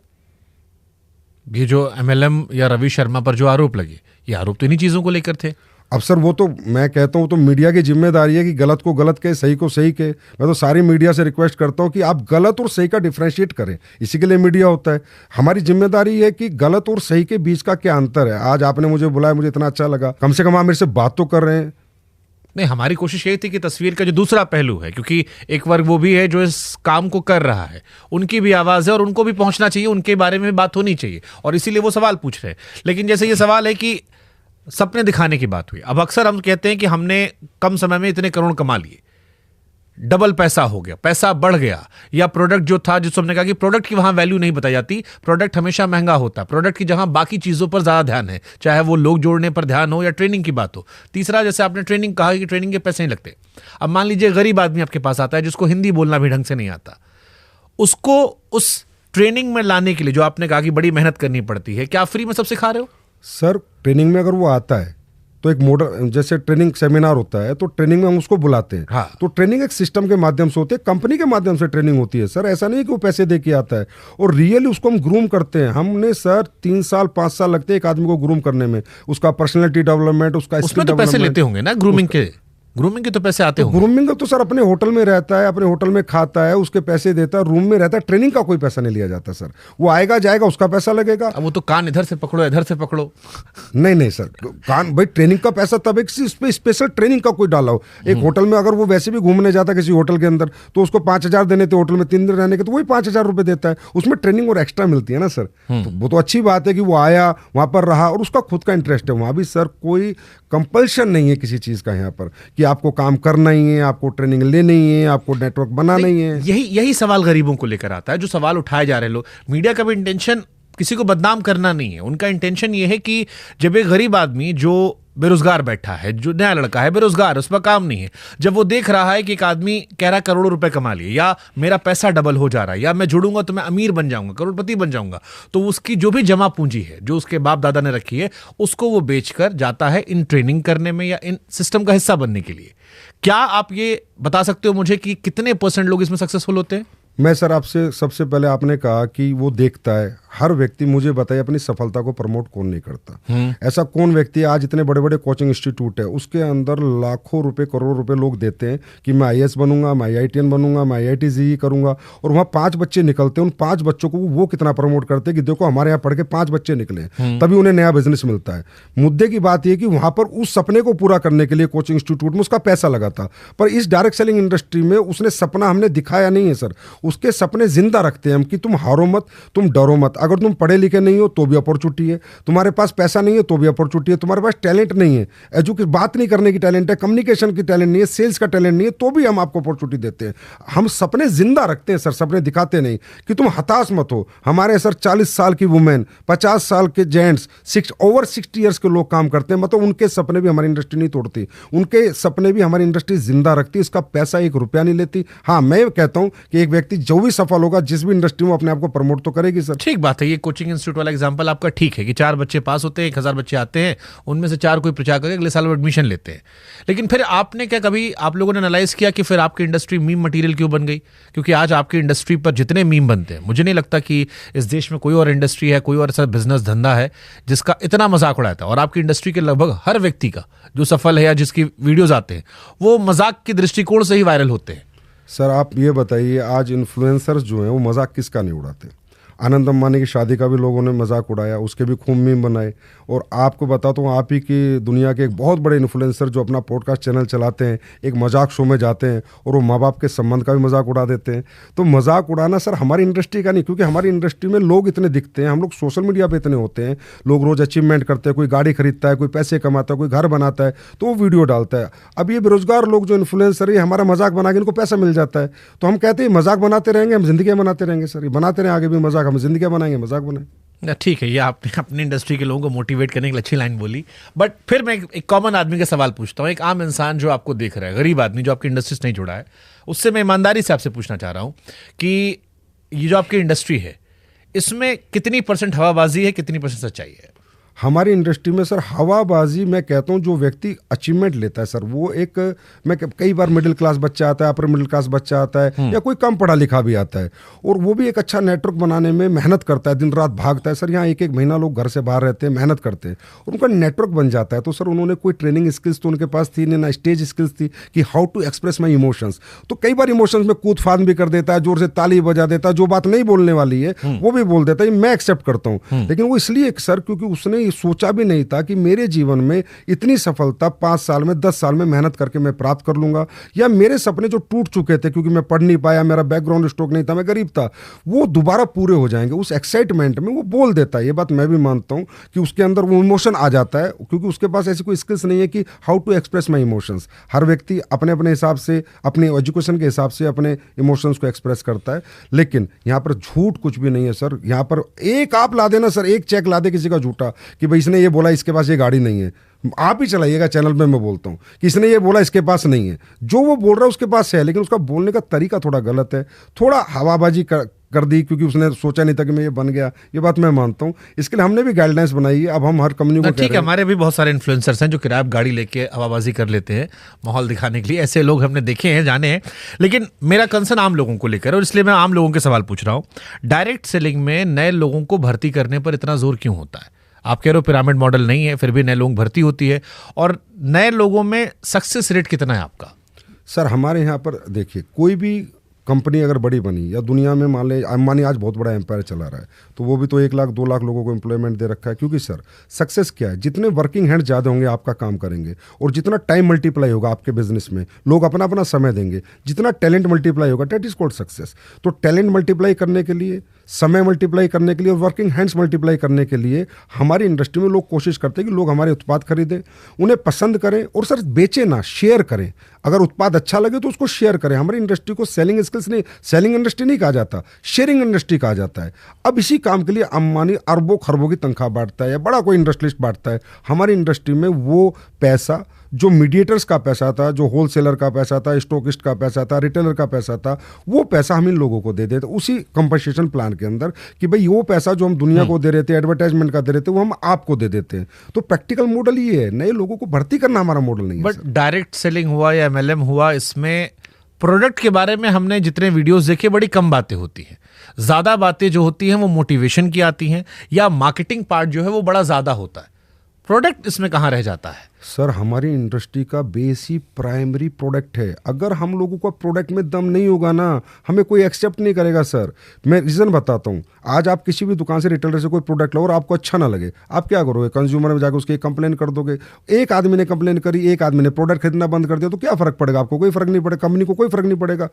ये जो MLM या रवि शर्मा पर जो आरोप लगे, ये आरोप तो इन्हीं चीजों को लेकर थे। अब सर वो तो मैं कहता हूँ तो मीडिया की जिम्मेदारी है कि गलत को गलत कहे, सही को सही कहे। मैं तो सारी मीडिया से रिक्वेस्ट करता हूँ कि आप गलत और सही का डिफरेंशिएट करें, इसी के लिए मीडिया होता है। हमारी जिम्मेदारी है कि गलत और सही के बीच का क्या अंतर है। आज आपने मुझे बुलाया, मुझे इतना अच्छा लगा, कम से कम आप मेरे से बात तो कर रहे हैं। नहीं, हमारी कोशिश यही थी कि तस्वीर का जो दूसरा पहलू है, क्योंकि एक वर्ग वो भी है जो इस काम को कर रहा है, उनकी भी आवाज़ है और उनको भी पहुंचना चाहिए, उनके बारे में बात होनी चाहिए, और इसीलिए वो सवाल पूछ रहे हैं। लेकिन जैसे ये सवाल है कि सपने दिखाने की बात हुई, अब अक्सर हम कहते हैं कि हमने कम समय में इतने करोड़ कमा लिए, डबल पैसा हो गया, पैसा बढ़ गया, या प्रोडक्ट जो था, जिसको हमने कहा कि प्रोडक्ट की वहां वैल्यू नहीं बताई जाती, प्रोडक्ट हमेशा महंगा होता है, प्रोडक्ट की जहां बाकी चीजों पर ज्यादा ध्यान है, चाहे वो लोग जोड़ने पर ध्यान हो या ट्रेनिंग की बात हो। तीसरा, जैसे आपने ट्रेनिंग कहा कि ट्रेनिंग के पैसे नहीं लगते। अब मान लीजिए गरीब आदमी आपके पास आता है जिसको हिंदी बोलना भी ढंग से नहीं आता, उसको उस ट्रेनिंग में लाने के लिए जो आपने कहा कि बड़ी मेहनत करनी पड़ती है, क्या फ्री में सब सिखा रहे हो? सर ट्रेनिंग में अगर वो आता है तो एक मॉडल, जैसे ट्रेनिंग सेमिनार होता है तो ट्रेनिंग में हम उसको बुलाते हैं। हाँ। तो ट्रेनिंग एक सिस्टम के माध्यम से होती है, कंपनी के माध्यम से ट्रेनिंग होती है सर। ऐसा नहीं कि वो पैसे दे के आता है, और रियली उसको हम ग्रूम करते हैं। हमने सर 3 साल 5 साल लगते हैं एक आदमी को ग्रूम करने में, उसका पर्सनैलिटी डेवलपमेंट, उसका उसमें तो पैसे लेते होंगे ना ग्रूमिंग के? ग्रूमिंग के तो पैसे आते होंगे। ग्रूमिंग का तो सर अपने होटल में रहता है, अपने होटल में खाता है, उसके पैसे देता है, रूम में रहता है, ट्रेनिंग का कोई पैसा नहीं लिया जाता सर। वो आएगा जाएगा, उसका पैसा लगेगा। अब वो तो कान इधर से पकड़ो इधर से पकड़ो। नहीं सर, कान भाई ट्रेनिंग का पैसा तब एक स्पेशल ट्रेनिंग का कोई डाला हो। एक होटल में अगर वो वैसे भी घूमने जाता किसी होटल के अंदर तो उसको 5,000 देने थे होटल में 3 दिन रहने के, तो वही 5,000 रुपए देता है, उसमें ट्रेनिंग और एक्स्ट्रा मिलती है ना सर। तो वो तो अच्छी बात है कि वो आया, वहां पर रहा और उसका खुद का इंटरेस्ट है। वहां भी सर कोई कंपल्शन नहीं है किसी चीज का यहाँ पर कि आपको काम करना ही है, आपको ट्रेनिंग लेनी ही है, आपको नेटवर्क बनाना ही है। यही सवाल गरीबों को लेकर आता है, जो सवाल उठाए जा रहे हैं लोग। मीडिया का भी इंटेंशन किसी को बदनाम करना नहीं है, उनका इंटेंशन ये है कि जब एक गरीब आदमी जो बेरोजगार बैठा है, जो नया लड़का है बेरोजगार, उस पर काम नहीं है, जब वो देख रहा है कि एक आदमी कह रहा है करोड़ों रुपए कमा लिए, या मेरा पैसा डबल हो जा रहा है, या मैं जुड़ूंगा तो मैं अमीर बन जाऊंगा, करोड़पति बन जाऊंगा, तो उसकी जो भी जमा पूंजी है जो उसके बाप दादा ने रखी है, उसको वो बेचकर जाता है इन ट्रेनिंग करने में या इन सिस्टम का हिस्सा बनने के लिए। क्या आप ये बता सकते हो मुझे कि कितने % लोग इसमें सक्सेसफुल होते हैं? मैं सर आपसे सबसे पहले आपने कहा कि वो देखता है, हर व्यक्ति मुझे बताइए अपनी सफलता को प्रमोट कौन नहीं करता। ऐसा कौन व्यक्ति है आज इतने बड़े बड़े कोचिंग इंस्टीट्यूट है, उसके अंदर लाखों रुपए करोड़ों रुपए लोग देते हैं कि मैं IAS बनूंगा, मैं IITN बनूंगा, मैं IIT JEE करूंगा, और वहाँ 5 बच्चे निकलते हैं। उन 5 बच्चों को वो कितना प्रमोट करते हैं कि देखो हमारे यहाँ पढ़ के 5 बच्चे निकले, तभी उन्हें नया बिजनेस मिलता है। मुद्दे की बात यह कि वहां पर उस सपने को पूरा करने के लिए कोचिंग इंस्टीट्यूट में उसका पैसा लगा था, पर इस डायरेक्ट सेलिंग इंडस्ट्री में उसने सपना हमने दिखाया नहीं है सर। उसके सपने जिंदा रखते हैं हम कि तुम हारो मत, तुम डरो मत। अगर तुम पढ़े लिखे नहीं हो तो भी अपॉर्चुनिटी है, तुम्हारे पास पैसा नहीं है तो भी अपॉर्चुनिटी है, तुम्हारे पास टैलेंट नहीं है, एजुकेशन बात नहीं करने की टैलेंट है, कम्युनिकेशन की टैलेंट नहीं है, सेल्स का टैलेंट नहीं है, तो भी हम आपको अपॉर्चुनिटी देते हैं। हम सपने जिंदा रखते हैं सर, सपने दिखाते नहीं कि तुम हताश मत हो। हमारे सर 40 साल की वुमेन, 50 साल के जेंट्स, ओवर 60 ईयर्स के लोग काम करते हैं, मतलब उनके सपने भी हमारी इंडस्ट्री नहीं तोड़ती, उनके सपने भी हमारी इंडस्ट्री जिंदा रखती है। इसका पैसा 1 रुपया नहीं लेती। हाँ, मैं कहता हूं कि एक व्यक्ति जो भी सफल होगा जिस भी इंडस्ट्री में, अपने आप को प्रमोट तो करेगी सर। ठीक बात है, ये कोचिंग इंस्टीट्यूट वाला एग्जांपल आपका ठीक है कि 4 बच्चे पास होते हैं, 1000 बच्चे आते हैं, उनमें से 4 कोई प्रचार करके अगले साल वो एडमिशन लेते हैं। लेकिन फिर आपने क्या कभी आप लोगों ने एनालाइज किया कि फिर आपकी इंडस्ट्री मीम मटेरियल क्यों बन गई? क्योंकि आज आपकी इंडस्ट्री पर जितने मीम बनते हैं, मुझे नहीं लगता कि इस देश में कोई और इंडस्ट्री है, कोई और ऐसा बिजनेस धंधा है जिसका इतना मजाक उड़ाता है। और आपकी इंडस्ट्री के लगभग हर व्यक्ति का जो सफल है या जिसकी वीडियोज आते हैं वो मजाक के दृष्टिकोण से ही वायरल होते हैं। सर आप ये बताइए, आज इन्फ्लुएंसर्स जो हैं वो मजाक किसका नहीं उड़ाते? आनंद अंबानी की शादी का भी लोगों ने मजाक उड़ाया, उसके भी खूब मीम बनाए। और आपको बताता हूँ, आप ही की दुनिया के एक बहुत बड़े इन्फ्लुएंसर जो अपना पॉडकास्ट चैनल चलाते हैं, एक मजाक शो में जाते हैं और वो माँ बाप के संबंध का भी मजाक उड़ा देते हैं। तो मजाक उड़ाना सर हमारी इंडस्ट्री का नहीं, क्योंकि हमारी इंडस्ट्री में लोग इतने दिखते हैं, हम लोग सोशल मीडिया पे इतने होते हैं, लोग रोज अचीवमेंट करते हैं, कोई गाड़ी खरीदता है, कोई पैसे कमाता है, कोई घर बनाता है तो वो वीडियो डालता है। अब ये बेरोजगार लोग जो इन्फ्लुएंसर है, हमारा मजाक बना के इनको पैसा मिल जाता है, तो हम कहते हैं मजाक बनाते रहेंगे, हम जिंदगी बनाते रहेंगे सर, ये बनाते रहें आगे भी मजाक, हम जिंदगी बनाएंगे, मजाक बनाए। ठीक है, ये आपने अपनी इंडस्ट्री के लोगों को मोटिवेट करने की अच्छी लाइन बोली। बट फिर मैं एक कॉमन आदमी का सवाल पूछता हूँ, एक आम इंसान जो आपको देख रहा है, गरीब आदमी जो आपकी इंडस्ट्री से नहीं जुड़ा है, उससे मैं ईमानदारी से आपसे पूछना चाह रहा हूँ कि ये जो आपकी इंडस्ट्री है इसमें कितनी % हवाबाजी है, कितनी % सच्चाई है? हमारी इंडस्ट्री में सर हवाबाजी, मैं कहता हूं जो व्यक्ति अचीवमेंट लेता है सर, वो एक, मैं कई बार मिडिल क्लास बच्चा आता है, अपर मिडिल क्लास बच्चा आता है, या कोई कम पढ़ा लिखा भी आता है, और वो भी एक अच्छा नेटवर्क बनाने में मेहनत करता है, दिन रात भागता है। सर यहाँ 1-1 महीना लोग घर से बाहर रहते हैं, मेहनत करते हैं, और उनका नेटवर्क बन जाता है। तो सर उन्होंने कोई ट्रेनिंग स्किल्स तो उनके पास थी नहीं, ना स्टेज स्किल्स थी कि how to express my emotions. तो कई बार इमोशंस में कूद फाद भी कर देता है, जोर से ताली बजा देता है, जो बात नहीं बोलने वाली है वो भी बोल देता है, मैं एक्सेप्ट करता हूँ। लेकिन वो इसलिए सर क्योंकि उसने सोचा भी नहीं था कि मेरे जीवन में इतनी सफलता 5 साल में, 10 साल में मेहनत करके मैं प्राप्त कर लूंगा, या मेरे सपने जो टूट चुके थे क्योंकि मैं पढ़ नहीं पाया, मेरा बैकग्राउंड स्ट्रोक नहीं था, मैं गरीब था, वो दोबारा पूरे हो जाएंगे। उस एक्साइटमेंट में वो बोल देता है। ये बात मैं भी मानता हूं कि उसके अंदर वो इमोशन आ जाता है, क्योंकि उसके पास ऐसी कोई स्किल्स नहीं है कि how to express my emotions. हर व्यक्ति अपने अपने हिसाब से, अपने एजुकेशन के हिसाब से अपने इमोशंस को एक्सप्रेस करता है। लेकिन यहाँ पर झूठ कुछ भी नहीं है सर। यहाँ पर एक आप ला देना सर, एक चेक ला दे किसी का झूठा कि भाई इसने ये बोला इसके पास ये गाड़ी नहीं है, आप ही चलाइएगा चैनल पे, मैं बोलता हूँ कि इसने ये बोला इसके पास नहीं है, जो वो बोल रहा है उसके पास है, लेकिन उसका बोलने का तरीका थोड़ा गलत है, थोड़ा हवाबाजी कर दी क्योंकि उसने सोचा नहीं था कि मैं ये बन गया। ये बात मैं मानता हूँ, इसके लिए हमने भी गाइडलाइंस बनाई है। अब हम हर कंपनी को ठीक है, हमारे भी बहुत सारे इन्फ्लुएंसर्स हैं जो किराया गाड़ी लेके हवाबाजी कर लेते हैं माहौल दिखाने के लिए, ऐसे लोग हमने देखे हैं, जाने हैं। लेकिन मेरा कंसर्न आम लोगों को लेकर, और इसलिए मैं आम लोगों के सवाल पूछ रहा हूँ। डायरेक्ट सेलिंग में नए लोगों को भर्ती करने पर इतना जोर क्यों होता है? आप कह रहे हो पिरामिड मॉडल नहीं है, फिर भी नए लोग भर्ती होती है, और नए लोगों में सक्सेस रेट कितना है आपका? सर हमारे यहाँ पर देखिए, कोई भी कंपनी अगर बड़ी बनी या दुनिया में मान ले अंबानी आज बहुत बड़ा एम्पायर चला रहा है, तो वो भी तो 1 लाख 2 लाख लोगों को एम्प्लॉयमेंट दे रखा है। क्योंकि सर सक्सेस क्या है, जितने वर्किंग हैंड ज़्यादा होंगे आपका काम करेंगे, और जितना टाइम मल्टीप्लाई होगा आपके बिजनेस में, लोग अपना अपना समय देंगे, जितना टैलेंट मल्टीप्लाई होगा, डेट इज कॉल्ड सक्सेस। तो टैलेंट मल्टीप्लाई करने के लिए, समय मल्टीप्लाई करने के लिए और वर्किंग हैंड्स मल्टीप्लाई करने के लिए हमारी इंडस्ट्री में लोग कोशिश करते हैं कि लोग हमारे उत्पाद खरीदें, उन्हें पसंद करें, और सर बेचे ना, शेयर करें। अगर उत्पाद अच्छा लगे तो उसको शेयर करें। हमारी इंडस्ट्री को सेलिंग स्किल्स नहीं, सेलिंग इंडस्ट्री नहीं कहा जाता, शेयरिंग इंडस्ट्री कहा जाता है। अब इसी काम के लिए अंबानी अरबों खरबों की तनख्वाह बांटता है या बड़ा कोई इंडस्ट्रियलिस्ट बांटता है। हमारी इंडस्ट्री में वो पैसा जो मीडिएटर्स का पैसा था, जो होलसेलर का पैसा था, स्टॉकिस्ट का पैसा था, रिटेलर का पैसा था, वो पैसा हम इन लोगों को दे देते उसी कंपनसेशन प्लान के अंदर, कि भाई वो पैसा जो हम दुनिया को दे रहे थे, एडवर्टाइजमेंट का दे रहे थे, वो हम आपको दे देते हैं। तो प्रैक्टिकल मॉडल ये है, नए लोगों को भर्ती करना हमारा मॉडल नहीं है। बट डायरेक्ट सेलिंग हुआ या MLM हुआ, इसमें प्रोडक्ट के बारे में हमने जितने वीडियोस देखे बड़ी कम बातें होती हैं। ज्यादा बातें जो होती हैं वो मोटिवेशन की आती हैं, या मार्केटिंग पार्ट जो है वो बड़ा ज्यादा होता है। प्रोडक्ट इसमें कहाँ रह जाता है? सर हमारी इंडस्ट्री का बेस ही प्राइमरी प्रोडक्ट है। अगर हम लोगों का प्रोडक्ट में दम नहीं होगा ना, हमें कोई एक्सेप्ट नहीं करेगा। सर मैं रीज़न बताता हूँ। आज आप किसी भी दुकान से, रिटेलर से कोई प्रोडक्ट लो और आपको अच्छा ना लगे, आप क्या करोगे? कंज्यूमर में जाकर उसकी कंप्लेन कर दोगे। एक आदमी ने कंप्लेन करी, एक आदमी ने प्रोडक्ट खरीदना बंद कर दिया, तो क्या फ़र्क पड़ेगा? आपको कोई फ़र्क नहीं पड़ेगा, कंपनी को कोई फ़र्क नहीं पड़ेगा।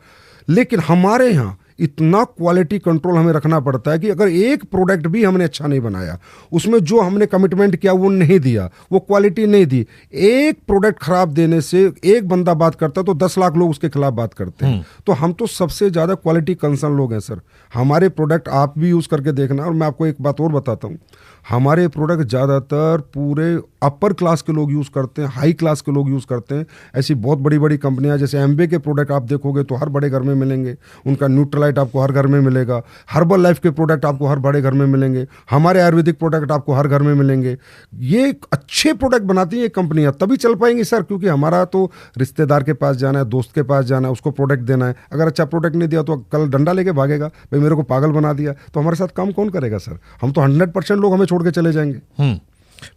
लेकिन हमारे यहाँ इतना क्वालिटी कंट्रोल हमें रखना पड़ता है कि अगर एक प्रोडक्ट भी हमने अच्छा नहीं बनाया, उसमें जो हमने कमिटमेंट किया वो नहीं दिया, वो क्वालिटी नहीं दी, एक प्रोडक्ट खराब देने से एक बंदा बात करता है तो 10 लाख लोग उसके खिलाफ बात करते हैं। तो हम तो सबसे ज़्यादा क्वालिटी कंसर्न लोग हैं सर। हमारे प्रोडक्ट आप भी यूज़ करके देखना। और मैं आपको एक बात और बताता हूँ, हमारे प्रोडक्ट ज़्यादातर पूरे अपर क्लास के लोग यूज़ करते हैं, हाई क्लास के लोग यूज़ करते हैं। ऐसी बहुत बड़ी बड़ी कंपनियां, जैसे एम्बे के प्रोडक्ट आप देखोगे तो हर बड़े घर में मिलेंगे, उनका न्यूट्रलाइट आपको हर घर में मिलेगा। हर्बल लाइफ के प्रोडक्ट आपको हर बड़े घर में मिलेंगे, हमारे आयुर्वेदिक प्रोडक्ट आपको हर घर में मिलेंगे। ये अच्छे प्रोडक्ट बनाती हैं ये कंपनियां, तभी चल पाएंगी सर। क्योंकि हमारा तो रिश्तेदार के पास जाना है, दोस्त के पास जाना है, उसको प्रोडक्ट देना है। अगर अच्छा प्रोडक्ट नहीं दिया तो कल डंडा लेके भागेगा, भाई मेरे को पागल बना दिया, तो हमारे साथ काम कौन करेगा सर? हम तो 100% लोग हमें छोड़ के चले जाएंगे।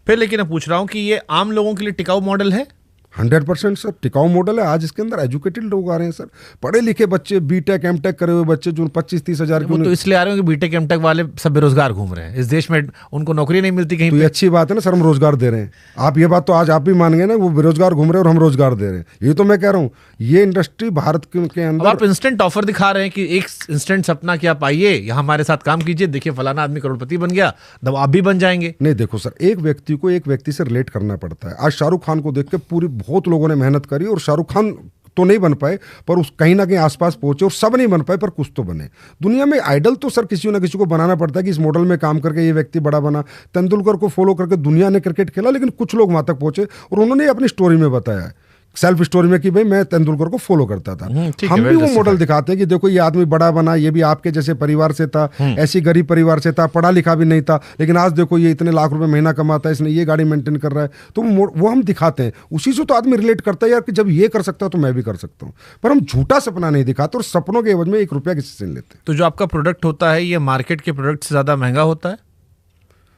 फिर लेकिन मैं पूछ रहा हूं कि ये आम लोगों के लिए टिकाऊ मॉडल है? 100% सर टिकाऊ मॉडल है। आज इसके अंदर एजुकेटेड लोग आ रहे हैं सर, पढ़े लिखे बच्चे, बीटेक एमटेक करे हुए बच्चे, जो 25-30 हज़ार वो तो इसलिए आ रहे हो कि बीटेक एमटेक वाले सब बेरोजगार घूम रहे हैं इस देश में, उनको नौकरी नहीं मिलती कहीं तो ये अच्छी बात है ना सर, हम रोजगार दे रहे हैं। आप ये बात तो आज आप भी मान गए ना, वो बेरोजगार घूम रहे हैं और हम रोजगार दे रहे हैं। ये तो मैं कह रहा हूँ, ये इंडस्ट्री भारत के अंदर। आप इंस्टेंट ऑफर दिखा रहे हैं कि एक इंस्टेंट सपना कि आप आइए यहाँ हमारे साथ काम कीजिए, देखिए फलाना आदमी करोड़पति बन गया, तब आप भी बन जाएंगे। नहीं देखो सर, एक व्यक्ति को एक व्यक्ति से रिलेट करना पड़ता है। आज शाहरुख खान को देख के पूरी बहुत लोगों ने मेहनत करी, और शाहरुख खान तो नहीं बन पाए, पर उस कहीं ना कहीं आसपास पहुंचे, और सब नहीं बन पाए पर कुछ तो बने। दुनिया में आइडल तो सर किसी ना किसी को बनाना पड़ता है कि इस मॉडल में काम करके ये व्यक्ति बड़ा बना। तेंदुलकर को फॉलो करके दुनिया ने क्रिकेट खेला, लेकिन कुछ लोग वहां तक पहुंचे और उन्होंने अपनी स्टोरी में बताया है, सेल्फ स्टोरी में, कि भाई मैं तेंदुलकर को फॉलो करता था। हम भी वो मॉडल दिखाते हैं कि देखो ये आदमी बड़ा बना, ये भी आपके जैसे परिवार से था, ऐसी गरीब परिवार से था, पढ़ा लिखा भी नहीं था, लेकिन आज देखो ये इतने लाख रुपए महीना कमाता है, इसने ये गाड़ी मेंटेन कर रहा है। तो वो हम दिखाते हैं, उसी से तो आदमी रिलेट करता है यार, कि जब ये कर सकता है तो मैं भी कर सकता हूँ। पर हम झूठा सपना नहीं दिखाते, और सपनों के एवज में 1 रुपया किसी से नहीं लेते। तो जो आपका प्रोडक्ट होता है ये मार्केट के प्रोडक्ट से ज्यादा महंगा होता है?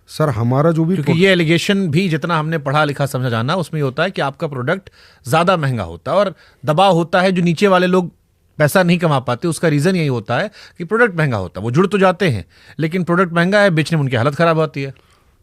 सर हमारा जो भी, क्योंकि ये एलिगेशन भी जितना हमने पढ़ा लिखा समझा जाना, उसमें ये होता है कि आपका प्रोडक्ट ज्यादा महंगा होता है और दबाव होता है, जो नीचे वाले लोग पैसा नहीं कमा पाते, उसका रीजन यही होता है कि प्रोडक्ट महंगा होता है। वो जुड़ तो जाते हैं, लेकिन प्रोडक्ट महंगा है, बेचने में उनकी हालत खराब होती है।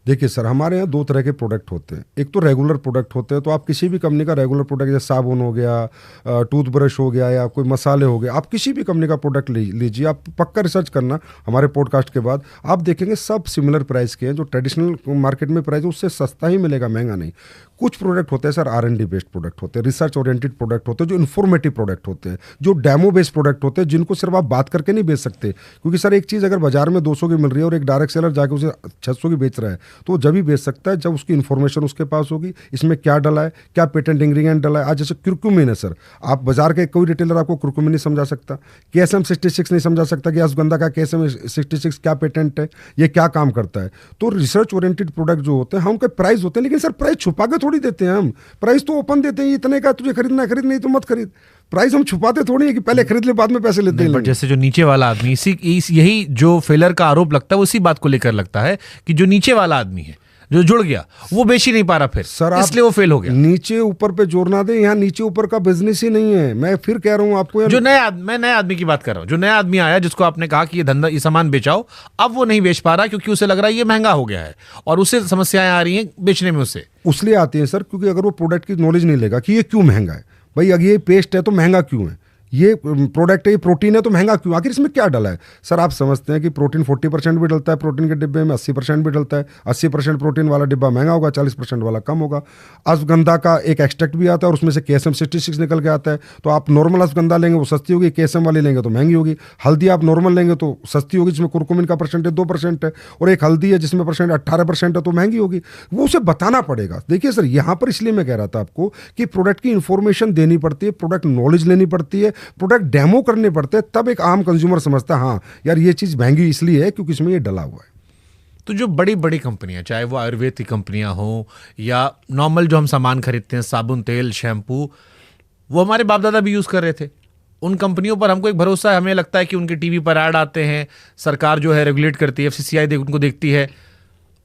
देखिए सर, हमारे यहाँ 2 तरह के प्रोडक्ट होते हैं। एक तो रेगुलर प्रोडक्ट होते हैं, तो आप किसी भी कंपनी का रेगुलर प्रोडक्ट, जैसे साबुन हो गया, टूथब्रश हो गया, या कोई मसाले हो गए, आप किसी भी कंपनी का प्रोडक्ट लीजिए। आप पक्का रिसर्च करना हमारे पॉडकास्ट के बाद, आप देखेंगे सब सिमिलर प्राइस के हैं। जो ट्रेडिशनल मार्केट में प्राइस है उससे सस्ता ही मिलेगा, महंगा नहीं। कुछ प्रोडक्ट होते हैं सर R&D बेस्ड प्रोडक्ट होते हैं, रिसर्च ओरिएंटेड प्रोडक्ट होते हैं, जो इन्फॉर्मेटिव प्रोडक्ट होते हैं, जो डेमो बेस्ड प्रोडक्ट होते हैं, जिनको सिर्फ आप बात करके नहीं बेच सकते। क्योंकि सर एक चीज़ अगर बाजार में 200 की मिल रही है और एक डायरेक्ट सेलर जाकर उसे 600 की बेच रहा है, तो वो जब भी बेच सकता है जब उसकी इन्फॉर्मेशन उसके पास होगी, इसमें क्या डला है, क्या पेटेंट इंग्रेडिएंट डला है। आज जैसे कुरकुमिन है सर, आप बाजार के कोई रिटेलर आपको कुरकुमिन नहीं समझा सकता, KSM 66 नहीं समझा सकता कि अश्वगंधा का KSM 66 क्या पेटेंट है, ये क्या काम करता है। तो रिसर्च ओरिएंटेड प्रोडक्ट जो होते हैं, हम उनके प्राइस होते हैं, लेकिन सर प्राइस छुपा के थोड़ी देते हैं। हम प्राइस तो ओपन देते हैं, इतने का तुझे खरीदना खरीद, नहीं तो मत खरीद। प्राइस हम छुपाते थोड़ी है कि पहले खरीद ले बाद में पैसे लेते हैं। बट जैसे जो नीचे वाला आदमी, यही जो फेलर का आरोप लगता है वो इसी बात को लेकर लगता है कि जो नीचे वाला आदमी है, जो जुड़ गया वो बेच ही नहीं पा रहा फिर सर, आप इसलिए वो फेल हो गया। नीचे ऊपर पे जोर ना दे, यहाँ नीचे ऊपर का बिजनेस ही नहीं है। मैं फिर कह रहा हूँ आपको, जो मैं नए आदमी की बात कर रहा हूँ, जो नया आदमी आया जिसको आपने कहा कि ये धंधा, ये सामान बेचाओ, अब वो नहीं बेच पा रहा क्योंकि उसे लग रहा है ये महंगा हो गया है और उसे समस्याएं आ रही हैं बेचने में उसे। उसलिए आती है सर, क्योंकि अगर वो प्रोडक्ट की नॉलेज नहीं लेगा कि ये क्यों महंगा है, भाई अगर ये पेस्ट है तो महंगा क्यों है, ये प्रोडक्ट है, ये प्रोटीन है तो महंगा क्यों, आखिर इसमें क्या डला है। सर आप समझते हैं कि प्रोटीन 40% भी डलता है प्रोटीन के डिब्बे में, 80% भी डलता है। 80% प्रोटीन वाला डिब्बा महंगा होगा, 40% वाला कम होगा। अश्वगंधा का एक एक्सट्रैक्ट भी आता है और उसमें से KSM 66 निकल के आता है। तो आप नॉर्मल अश्वगंधा लेंगे वो सस्ती होगी, KSM वाली लेंगे तो महंगी होगी। हल्दी आप नॉर्मल लेंगे तो सस्ती होगी, जिसमें कुरकुमिन का परसेंटेज 2% है, और एक हल्दी है जिसमें परसेंट 18% है तो महंगी होगी। वो उसे बताना पड़ेगा। देखिए सर, यहाँ पर इसलिए मैं कह रहा था आपको कि प्रोडक्ट की इंफॉर्मेशन देनी पड़ती है, प्रोडक्ट नॉलेज लेनी पड़ती है, प्रोडक्ट डेमो करने पड़ते हैं, तब एक आम कंज्यूमर समझता है हाँ यार ये चीज महंगी इसलिए है क्योंकि इसमें ये डला हुआ है। तो जो बड़ी बड़ी कंपनियां, चाहे वो आयुर्वेद की कंपनियां हो या नॉर्मल जो हम सामान खरीदते हैं, साबुन, तेल, शैम्पू, वो हमारे बाप दादा भी यूज कर रहे थे। उन कंपनियों पर हमको एक भरोसा है, हमें लगता है कि उनके टीवी पर ऐड आते हैं, सरकार जो है रेगुलेट करती है, FCCI उनको देखती है,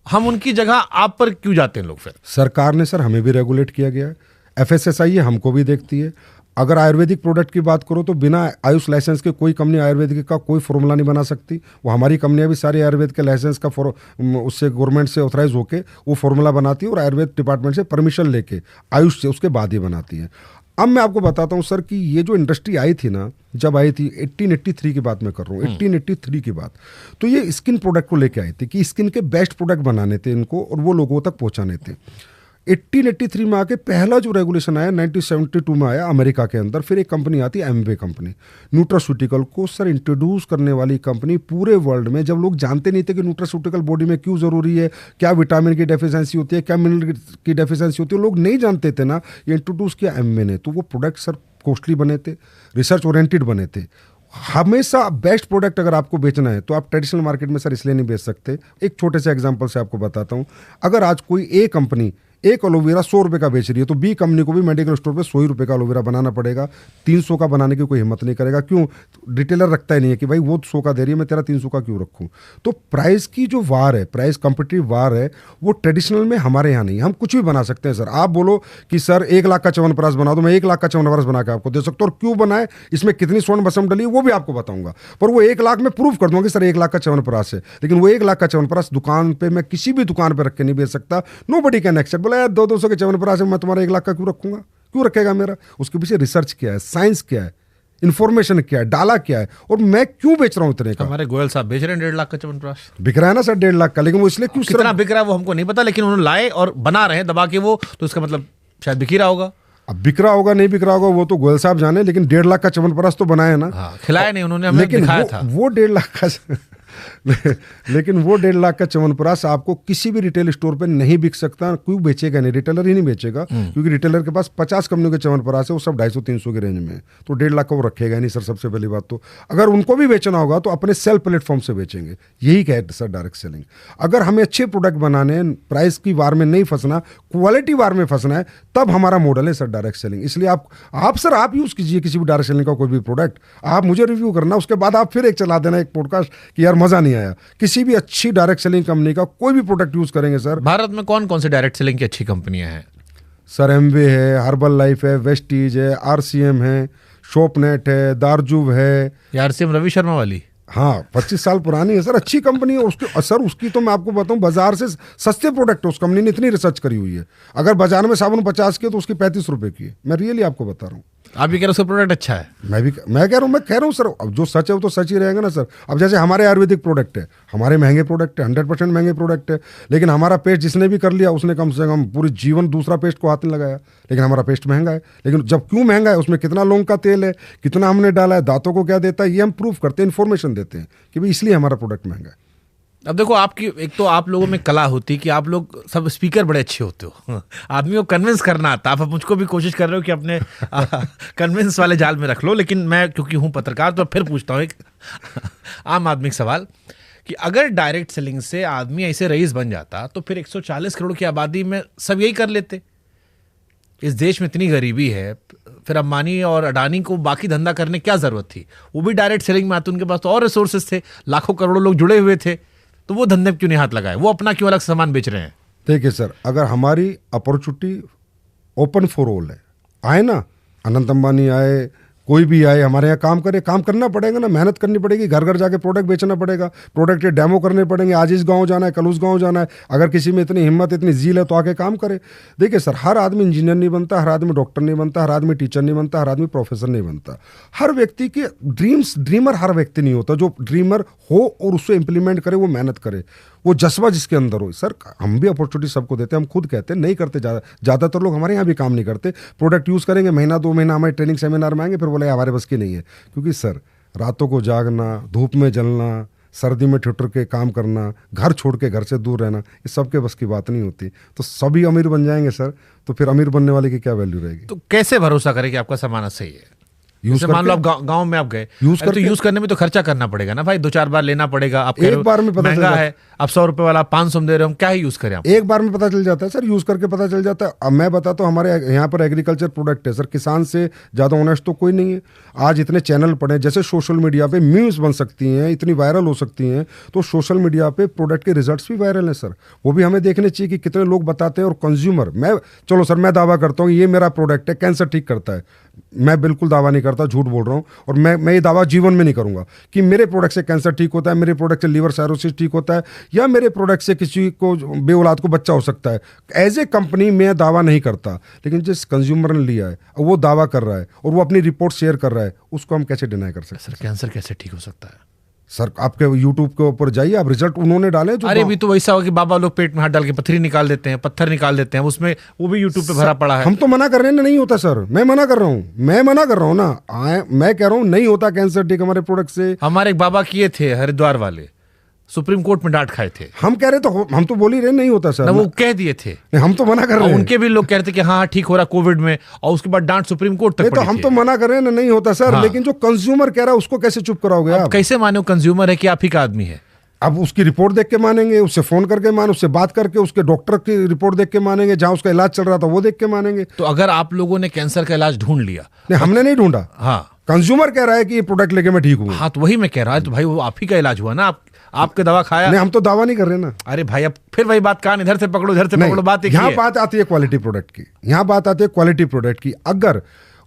हम उनकी जगह आप पर क्यों जाते हैं लोग फिर? सरकार ने सर हमें भी रेगुलेट किया गया है, FSSAI हमको भी देखती है। अगर आयुर्वेदिक प्रोडक्ट की बात करो तो बिना आयुष लाइसेंस के कोई कंपनी आयुर्वेदिक का कोई फॉर्मूला नहीं बना सकती। वो हमारी कंपनियां भी सारी आयुर्वेद के लाइसेंस का उससे गवर्नमेंट से ऑथराइज होके वो फॉर्मूला बनाती है और आयुर्वेद डिपार्टमेंट से परमिशन लेके आयुष से उसके बाद ही बनाती है। अब मैं आपको बताता हूँ सर कि ये जो इंडस्ट्री आई थी ना, जब आई थी 1883 की बात मैं कर रहा हूँ, 1883 की बात, तो ये स्किन प्रोडक्ट को लेके आई थी कि स्किन के बेस्ट प्रोडक्ट बनाने थे इनको और वो लोगों तक पहुँचाने थे। 1883 में आके पहला जो रेगुलेशन आया 1972 में आया अमेरिका के अंदर। फिर एक कंपनी आती है एम्बे कंपनी, न्यूट्रास्यूटिकल को सर इंट्रोड्यूस करने वाली कंपनी पूरे वर्ल्ड में। जब लोग जानते नहीं थे कि न्यूट्रास्यूटिकल बॉडी में क्यों ज़रूरी है, क्या विटामिन की डेफिशिएंसी होती है, क्या मिनरल की डेफिशिएंसी होती है, लोग नहीं जानते थे ना, ये इंट्रोड्यूस किया एम्बे ने। तो वो प्रोडक्ट सर कॉस्टली बने थे, रिसर्च ओरिएंटेड बने थे। हमेशा बेस्ट प्रोडक्ट अगर आपको बेचना है तो आप ट्रेडिशनल मार्केट में सर इसलिए नहीं बेच सकते। एक छोटे से एग्जांपल से आपको बताता हूं, अगर आज कोई ए कंपनी एक एलोवेरा 100 रुपये का बेच रही है तो बी कंपनी को भी मेडिकल स्टोर पे 100 रुपये का एलोवेरा बनाना पड़ेगा। 300 का बनाने की कोई हिम्मत नहीं करेगा। क्यों? रिटेलर रखता ही नहीं है कि भाई वो 100 का दे रही है, मैं तेरा 300 का क्यों रखूँ। तो प्राइस की जो वार है, प्राइस कॉम्पिटिटिव वार है, वो ट्रेडिशनल में हमारे यहाँ नहीं। हम कुछ भी बना सकते हैं सर। आप बोलो कि सर 1 लाख का च्यवनप्राश बना दो, मैं 1 लाख का च्यवनप्राश बना के आपको दे सकता हूँ, और क्यों बनाए, इसमें कितनी स्वर्ण भस्म डली है वो भी आपको बताऊंगा। पर वो 1 लाख में प्रूव कर दूंगा कि सर 1 लाख का च्यवनप्राश है, लेकिन वो 1 लाख का च्यवनप्राश दुकान पे मैं किसी भी दुकान पे रख के नहीं बेच सकता। Nobody can accept. बोला यार 200 के च्यवनप्राश मैं तुम्हारा 1 लाख का क्यों रखूंगा, क्यों रखेगा मेरा? उसके पीछे रिसर्च क्या है, साइंस क्या है, इन्फॉर्मेशन क्या है, डाला क्या है, और मैं क्यों बेच रहा हूं इतने का। हमारे गोयल साहब बेच रहे हैं 1.5 लाख का च्यवनप्राश। बिक रहा है ना सर 1.5 लाख का, लेकिन वो इसलिए क्यों कितना बिक रहा है वो हमको नहीं पता, लेकिन उन्होंने लाए और बना रहे हैं दबा के वो, तो इसका मतलब शायद बिक ही रहा होगा। अब बिक रहा होगा नहीं बिक रहा होगा वो तो गोयल साहब जाने, लेकिन 1.5 लाख का च्यवनप्राश तो बनाया ना। हाँ, खिलाया नहीं उन्होंने, हमें दिखाया था। वो 1.5 लाख का लेकिन वो 1.5 लाख का च्यवनप्राश आपको किसी भी रिटेल स्टोर पे नहीं बिक सकता। क्यों बेचेगा? नहीं, रिटेलर ही नहीं बेचेगा, क्योंकि रिटेलर के पास 50 कंपनियों के च्यवनप्राश है, वो सब 250-300 के रेंज में है, तो 1.5 लाख का वो रखेगा नहीं सर। सबसे पहली बात तो अगर उनको भी बेचना होगा तो अपने सेल प्लेटफॉर्म से बेचेंगे। यही है सर डायरेक्ट सेलिंग। अगर हमें अच्छे प्रोडक्ट बनाने, प्राइस की वार में नहीं फंसना, क्वालिटी वार में फंसना है, तब हमारा मॉडल है सर डायरेक्ट सेलिंग। इसलिए आप यूज कीजिए किसी भी डायरेक्ट सेलिंग का कोई भी प्रोडक्ट, आप मुझे रिव्यू करना, उसके बाद आप फिर एक चला देना एक पॉडकास्ट कि यार मजा नहीं आया। किसी भी अच्छी डायरेक्ट सेलिंग कंपनी का कोई भी प्रोडक्ट यूज करेंगे सर। भारत में कौन कौन से डायरेक्ट सेलिंग की अच्छी कंपनियां हैं? सर एमवे है, हर्बल लाइफ है, वेस्टीज है, RCM है, शॉपनेट है, दारजुब है। RCM रवि शर्मा वाली? हाँ, 25 साल पुरानी है सर, अच्छी कंपनी है। उसकी सर उसकी तो मैं आपको बताऊं बाजार से सस्ते प्रोडक्ट है। उस कंपनी ने इतनी रिसर्च करी हुई है। अगर बाजार में साबुन 50 की है तो उसकी 35 रुपए की है। मैं रियली आपको बता रहा हूँ। आप भी कह रहे हो उसका प्रोडक्ट अच्छा है? मैं कह रहा हूँ सर, अब जो सच है वो तो सच ही रहेगा ना सर। अब जैसे हमारे आयुर्वेदिक प्रोडक्ट है, हमारे महंगे प्रोडक्ट है, 100% महंगे प्रोडक्ट है, लेकिन हमारा पेस्ट जिसने भी कर लिया उसने कम से कम पूरी जीवन दूसरा पेस्ट को हाथ नहीं लगाया, लेकिन हमारा पेस्ट महंगा है। लेकिन जब क्यों महंगा है, उसमें कितना लौंग का तेल है, कितना हमने डाला है, दांतों को क्या देता है, ये हम प्रूफ करते हैं, इन्फॉर्मेशन देते हैं कि भाई इसलिए हमारा प्रोडक्ट महंगा है। अब देखो, आपकी एक तो आप लोगों में कला होती कि आप लोग सब स्पीकर बड़े अच्छे होते हो, आदमी को कन्विंस करना आता। आप मुझको भी कोशिश कर रहे हो कि अपने कन्विंस वाले जाल में रख लो, लेकिन मैं क्योंकि हूं पत्रकार तो फिर पूछता हूं एक आम आदमी सवाल कि अगर डायरेक्ट सेलिंग से आदमी ऐसे रईस बन जाता तो फिर 140 करोड़ की आबादी में सब यही कर लेते। इस देश में इतनी गरीबी है, फिर अंबानी और अडानी को बाकी धंधा करने क्या जरूरत थी? वो भी डायरेक्ट सेलिंग में आते, उनके पास तो और रिसोर्सेज थे, लाखों करोड़ों लोग जुड़े हुए थे, तो वो धंधे में क्यों नहीं हाथ लगाए? वो अपना क्यों अलग सामान बेच रहे हैं? देखिए सर, अगर हमारी अपॉर्चुनिटी ओपन फॉर ऑल है, आए ना, अनंत अंबानी आए, कोई भी आए हमारे यहाँ काम करे, काम करना पड़ेगा ना, मेहनत करनी पड़ेगी, घर घर जाके प्रोडक्ट बेचना पड़ेगा, प्रोडक्ट के डेमो करने पड़ेंगे, आज इस गांव जाना है, कल उस गांव जाना है। अगर किसी में इतनी हिम्मत, इतनी जील है तो आके काम करे। देखिए सर, हर आदमी इंजीनियर नहीं बनता, हर आदमी डॉक्टर नहीं बनता, हर आदमी टीचर नहीं बनता, हर आदमी प्रोफेसर नहीं बनता। हर व्यक्ति के ड्रीमर हर व्यक्ति नहीं होता। जो ड्रीमर हो और उसको इम्प्लीमेंट करे, वो मेहनत करे, वो जज्बा जिसके अंदर हो। सर, हम भी अपॉर्चुनिटी सबको देते हैं, हम खुद कहते हैं नहीं करते, ज़्यादातर लोग हमारे यहाँ भी काम नहीं करते। प्रोडक्ट यूज़ करेंगे, महीना 2 महीना हमारे ट्रेनिंग सेमिनार में आएंगे, फिर बोले हमारे बस की नहीं है। क्योंकि सर, रातों को जागना, धूप में जलना, सर्दी में ठिठुर के काम करना, घर छोड़ के घर से दूर रहना, ये सबके बस की बात नहीं होती। तो सभी अमीर बन जाएंगे सर, तो फिर अमीर बनने वाले की क्या वैल्यू रहेगी? तो कैसे भरोसा करें कि आपका सामान सही है? जैसे मान लो आप गांव में आप गए, तो यूज करने में तो खर्चा करना पड़ेगा ना भाई, 2-4 बार लेना पड़ेगा। आप एक बार में पता महंगा है, आप 100 रुपए वाला 500 में दे रहे हो, हम क्या ही यूज करें? एक बार में पता चल जाता है सर, यूज करके पता चल जाता है। अब मैं बताता हूँ, हमारे यहाँ पर एग्रीकल्चर प्रोडक्ट है सर, किसान से ज़्यादा ऑनेस्ट तो कोई नहीं है। आज इतने चैनल पड़े, जैसे सोशल मीडिया पे मीम्स बन सकती हैं, इतनी वायरल हो सकती हैं, तो सोशल मीडिया पे प्रोडक्ट के रिजल्ट्स भी वायरल हैं सर। वो भी हमें देखने चाहिए कि कितने लोग बताते हैं। और कंज्यूमर, चलो सर, मैं दावा करता हूँ ये मेरा प्रोडक्ट है, कैंसर ठीक करता है। मैं बिल्कुल दावा नहीं करता, झूठ बोल रहा हूँ। और मैं ये दावा जीवन में नहीं करूंगा कि मेरे प्रोडक्ट से कैंसर ठीक होता है, मेरे प्रोडक्ट से लीवर साइरोसिस ठीक होता है, या मेरे प्रोडक्ट से किसी को बेऔलाद को बच्चा हो सकता है। एज ए कंपनी मैं दावा नहीं करता, लेकिन जिस कंज्यूमर ने लिया है वो दावा कर रहा है और वो अपनी रिपोर्ट शेयर कर रहा है, उसको हम कैसे डिनाई कर सकते हैं? सर, कैंसर कैसे ठीक हो सकता है? सर, आपके यूट्यूब के ऊपर जाइए, आप रिजल्ट उन्होंने डाले जो। अरे भी तो वैसा हो कि बाबा लोग पेट में हाथ डाल के पत्थरी निकाल देते हैं, पत्थर निकाल देते हैं, उसमें वो भी यूट्यूब पे भरा पड़ा है। हम तो मना कर रहे हैं ना, नहीं होता सर, मैं मना कर रहा हूँ ना, मैं कह रहा हूँ नहीं होता कैंसर ठीक हमारे प्रोडक्ट से। हमारे एक बाबा किए थे हरिद्वार वाले, सुप्रीम कोर्ट में डांट खाए थे। हम कह रहे तो हम तो बोल ही रहे नहीं होता सर, वो कह दिए थे, हम तो मना कर रहे हैं। उनके भी लोग कह रहे थे कि हाँ ठीक हो रहा कोविड में, और उसके बाद डांट सुप्रीम कोर्ट तक पड़ी। तो हम तो मना कर रहे हैं ना, नहीं होता सर। हाँ। लेकिन जो कंज्यूमर कह रहा है उसको कैसे चुप कराओगे आप? कैसे मानो कंज्यूमर है कि आप ही का आदमी है? अब उसकी रिपोर्ट देख के मानेंगे, उससे फोन करके मान, उससे बात करके, उसके डॉक्टर की रिपोर्ट देख के मानेंगे, जहां उसका इलाज चल रहा था वो देख के मानेंगे। तो अगर आप लोगों ने कैंसर का इलाज ढूंढ लिया? नहीं, हमने नहीं ढूंढा। हाँ, कंज्यूमर कह रहा है कि ये प्रोडक्ट लेके मैं ठीक हूँ। हाँ, तो वही मैं कह रहा हूँ, तो भाई वो आप ही का इलाज हुआ ना, आपके दवा खाया। नहीं, हम तो दावा नहीं कर रहे ना। अरे भाई, अब फिर वही बात, कान इधर से पकड़ो इधर से पकड़ो, बात एक ही है। यहाँ बात आती है क्वालिटी प्रोडक्ट की, यहाँ बात आती है क्वालिटी प्रोडक्ट की। अगर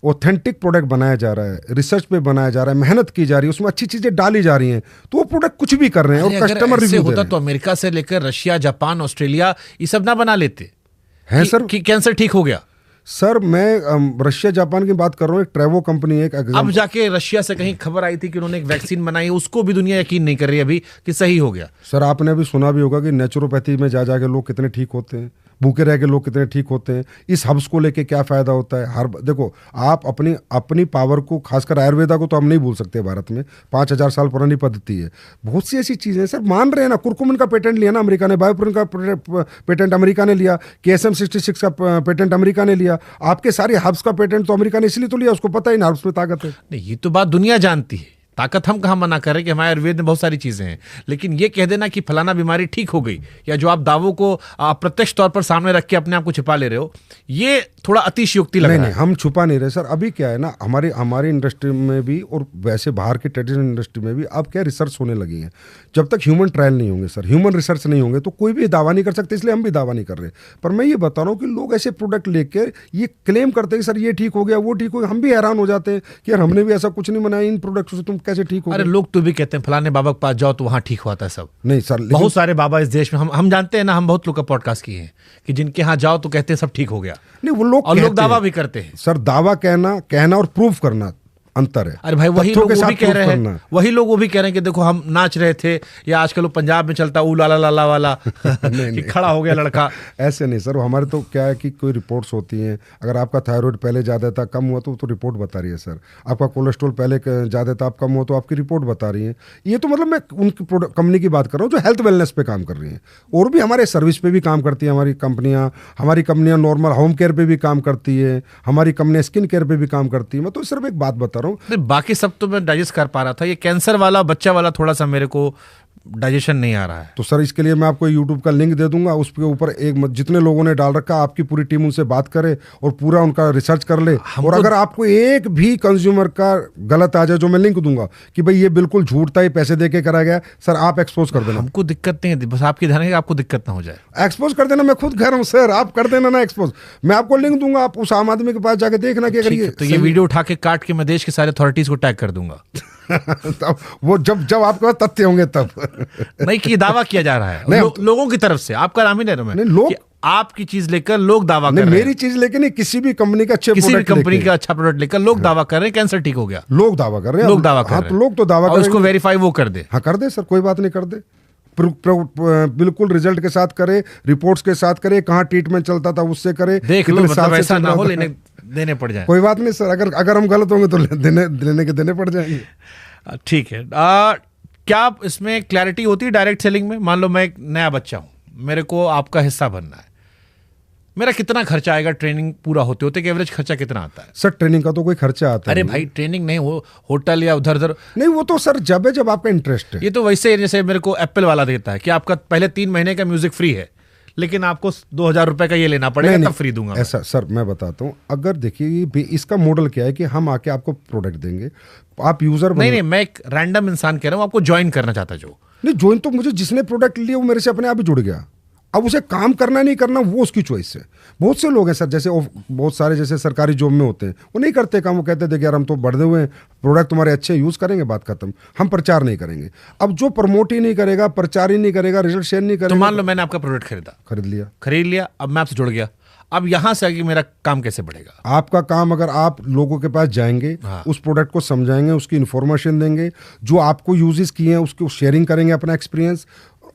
ऑथेंटिक प्रोडक्ट बनाया जा रहा है, रिसर्च पे बनाया जा रहा है, मेहनत की जा रही है, उसमें अच्छी चीजें डाली जा रही हैं, तो वो प्रोडक्ट कुछ भी कर रहे हैं और कस्टमर रिव्यू होता तो अमेरिका से लेकर रशिया, जापान, ऑस्ट्रेलिया ये सब ना बना लेते हैं सर कि कैंसर ठीक हो गया। सर, मैं रशिया जापान की बात कर रहा हूँ। एक ट्रेवो कंपनी है, अब जाके रशिया से कहीं खबर आई थी कि उन्होंने एक वैक्सीन बनाई, उसको भी दुनिया यकीन नहीं कर रही अभी कि सही हो गया। सर, आपने अभी सुना भी होगा कि नेचुरोपैथी में जा जाके लोग कितने ठीक होते हैं, भूखे रह के लोग कितने ठीक होते हैं। इस हब्स को लेके क्या फायदा होता है? हर देखो, आप अपनी पावर को, खासकर आयुर्वेदा को तो हम नहीं भूल सकते। भारत में 5000 साल पुरानी पद्धति है, बहुत सी ऐसी चीजें सर मान रहे हैं ना। कुरकुमिन का पेटेंट लिया ना अमेरिका ने, बायोपुरिन का पेटेंट अमेरिका ने लिया, KSM 66 का पेटेंट अमेरिका ने लिया। आपके सारे हब्स का पेटेंट तो अमेरिका ने इसलिए तो लिया, उसको पता ही ना हब्स में ताकत है। नहीं, ये तो बात दुनिया जानती है, ताकत हम कहाँ मना कर रहे हैं कि हमारे आयुर्वेद में बहुत सारी चीजें हैं। लेकिन ये कह देना कि फलाना बीमारी ठीक हो गई, या जो आप दावों को प्रत्यक्ष तौर पर सामने रख के अपने आप को छिपा ले रहे हो, ये थोड़ा अतिशयोक्ति लग रहा है। नहीं, हम छुपा नहीं रहे सर। अभी क्या है ना, हमारी इंडस्ट्री में भी और वैसे बाहर की ट्रेडिशनल इंडस्ट्री में भी अब क्या रिसर्च होने लगी है। जब तक ह्यूमन ट्रायल नहीं होंगे सर, ह्यूमन रिसर्च नहीं होंगे, तो कोई भी दावा नहीं कर सकते। इसलिए हम भी दावा नहीं कर रहे। पर मैं ये बता रहा हूँ कि लोग ऐसे प्रोडक्ट लेके ये क्लेम करते हैं कि सर ये ठीक हो गया, वो ठीक हो गया। हम भी हैरान हो जाते हैं कि यार हमने भी ऐसा कुछ नहीं बनाया, इन प्रोडक्ट से तुम कैसे ठीक हो? अरे लोग तो भी कहते हैं फलाने बाबा के पास जाओ तो वहां ठीक होता है सब। नहीं सर, बहुत सारे बाबा इस देश में हम जानते हैं ना, हम बहुत लोग का पॉडकास्ट किए हैं कि जिनके यहाँ जाओ तो कहते हैं सब ठीक हो गया। नहीं, वो लोग दावा भी करते हैं सर। दावा कहना और प्रूफ करना अंतर है। अरे भाई, वही लोग वो भी कह रहे हैं, वो भी कह रहे हैं कि देखो हम नाच रहे थे, या आजकल पंजाब में चलता ऊ लाला लाला वाला कि खड़ा हो गया लड़का। ऐसे नहीं सर, हमारे तो क्या है कि कोई रिपोर्ट्स होती हैं। अगर आपका थायराइड पहले ज़्यादा था, कम हुआ तो रिपोर्ट बता रही है सर। आपका कोलेस्ट्रॉल पहले ज़्यादा था, आप कम हुआ तो आपकी रिपोर्ट बता रही है। ये तो मतलब मैं उनकी कंपनी की बात कर रहा हूँ जो हेल्थ वेलनेस पे काम कर रही हैं। और भी हमारे सर्विस पे भी काम करती है हमारी कंपनियाँ नॉर्मल होम केयर पे भी काम करती है, हमारी कंपनियाँ स्किन केयर पे भी काम करती है। मैं तो सिर्फ एक बात बता रहा हूँ, बाकी सब तो मैं डाइजेस्ट कर पा रहा था। ये कैंसर वाला, बच्चा वाला थोड़ा सा मेरे को डाइजेशन नहीं आ रहा है। तो सर इसके लिए मैं आपको यूट्यूब का लिंक दे दूंगा, उसके ऊपर जितने लोगों ने डाल रखा, आपकी पूरी टीम उनसे बात करे और पूरा उनका रिसर्च कर ले। और अगर आपको एक भी कंज्यूमर का गलत आ जाए, जो मैं लिंक दूंगा कि भाई ये बिल्कुल झूठ था, ये पैसे दे के करा गया, सर आप एक्सपोज कर देना। हमको दिक्कत नहीं है, बस आपकी ध्यान है कि आपको दिक्कत ना हो जाए। एक्सपोज कर देना, मैं खुद कह रहा हूँ सर, आप कर देना ना एक्सपोज। मैं आपको लिंक दूंगा, आप उस आम आदमी के पास जाके देखना कि अगर तो ये वीडियो उठा के काट के मैं देश के सारे अथॉरिटीज को टैग कर दूंगा। तब वो जब आपके पास तथ्य होंगे तब। नहीं कि दावा किया जा रहा है लोगों की तरफ से, आपका नाम ही ले रहा हूं मैं। लोग आपकी चीज लेकर लोग दावा कर रहे हैं, मेरी चीज लेकर नहीं, किसी भी कंपनी का अच्छे किसी भी कंपनी का अच्छा प्रोडक्ट लेकर लोग दावा कर रहे हैं कैंसर ठीक हो गया। लोग दावा कर रहे हैं, लोग दावा कर रहे हैं। लोग तो दावा कर रहे हैं, उसको वेरीफाई वो कर दे। हाँ कर दे सर, कोई बात नहीं, कर दे, बिल्कुल रिजल्ट के साथ करे, रिपोर्ट्स के साथ करे, कहाँ ट्रीटमेंट चलता था उससे करे, देख लो, मतलब ऐसा ना हो लेने देने पड़ जाए। कोई बात नहीं सर, अगर हम गलत होंगे तो देने पड़ जाएंगे। ठीक है। क्या इसमें क्लैरिटी होती है डायरेक्ट सेलिंग में? मान लो मैं एक नया बच्चा हूं, मेरे को आपका हिस्सा बनना है, मेरा कितना खर्चा आएगा ट्रेनिंग पूरा होते होते? एवरेज खर्चा कितना आता है? सर ट्रेनिंग का तो कोई खर्चा आता है? अरे भाई ट्रेनिंग नहीं, हो होटल या उधर उधर नहीं, वो तो सर जब आपका इंटरेस्ट है। ये तो वैसे जैसे मेरे को एप्पल वाला देता है कि आपका पहले 3 महीने का म्यूजिक फ्री है, लेकिन आपको 2000 रुपए का ये लेना पड़ेगा, तब फ्री दूंगा। ऐसा सर मैं बताता हूँ, अगर देखिए इसका मॉडल क्या है कि हम आके आपको प्रोडक्ट देंगे, आप यूजर नहीं, मैं एक रैंडम इंसान कह रहा हूँ, आपको ज्वाइन करना चाहता जो। नहीं, ज्वाइन तो मुझे जिसने प्रोडक्ट लिया वो मेरे से अपने आप ही जुड़ गया। अब उसे काम करना नहीं करना वो उसकी चॉइस है। बहुत से लोग हैं सर, जैसे बहुत सारे जैसे सरकारी जॉब में होते हैं, वो नहीं करते काम, वो कहते हैं देखिए यार हम तो बढ़े हुए हैं, प्रोडक्ट तुम्हारे अच्छे यूज़ करेंगे, बात खत्म, हम प्रचार नहीं करेंगे। अब जो प्रमोट ही नहीं करेगा, प्रचार ही नहीं करेगा, रिजल्ट शेयर नहीं करेगा। तो मान लो मैंने आपका प्रोडक्ट खरीद लिया, अब मैं आपसे जुड़ गया, अब यहां से आगे मेरा काम कैसे बढ़ेगा? आपका काम, अगर आप लोगों के पास जाएंगे, उस प्रोडक्ट को समझाएंगे, उसकी इन्फॉर्मेशन देंगे, जो आपको यूजेस किए हैं उसको शेयरिंग करेंगे अपना एक्सपीरियंस,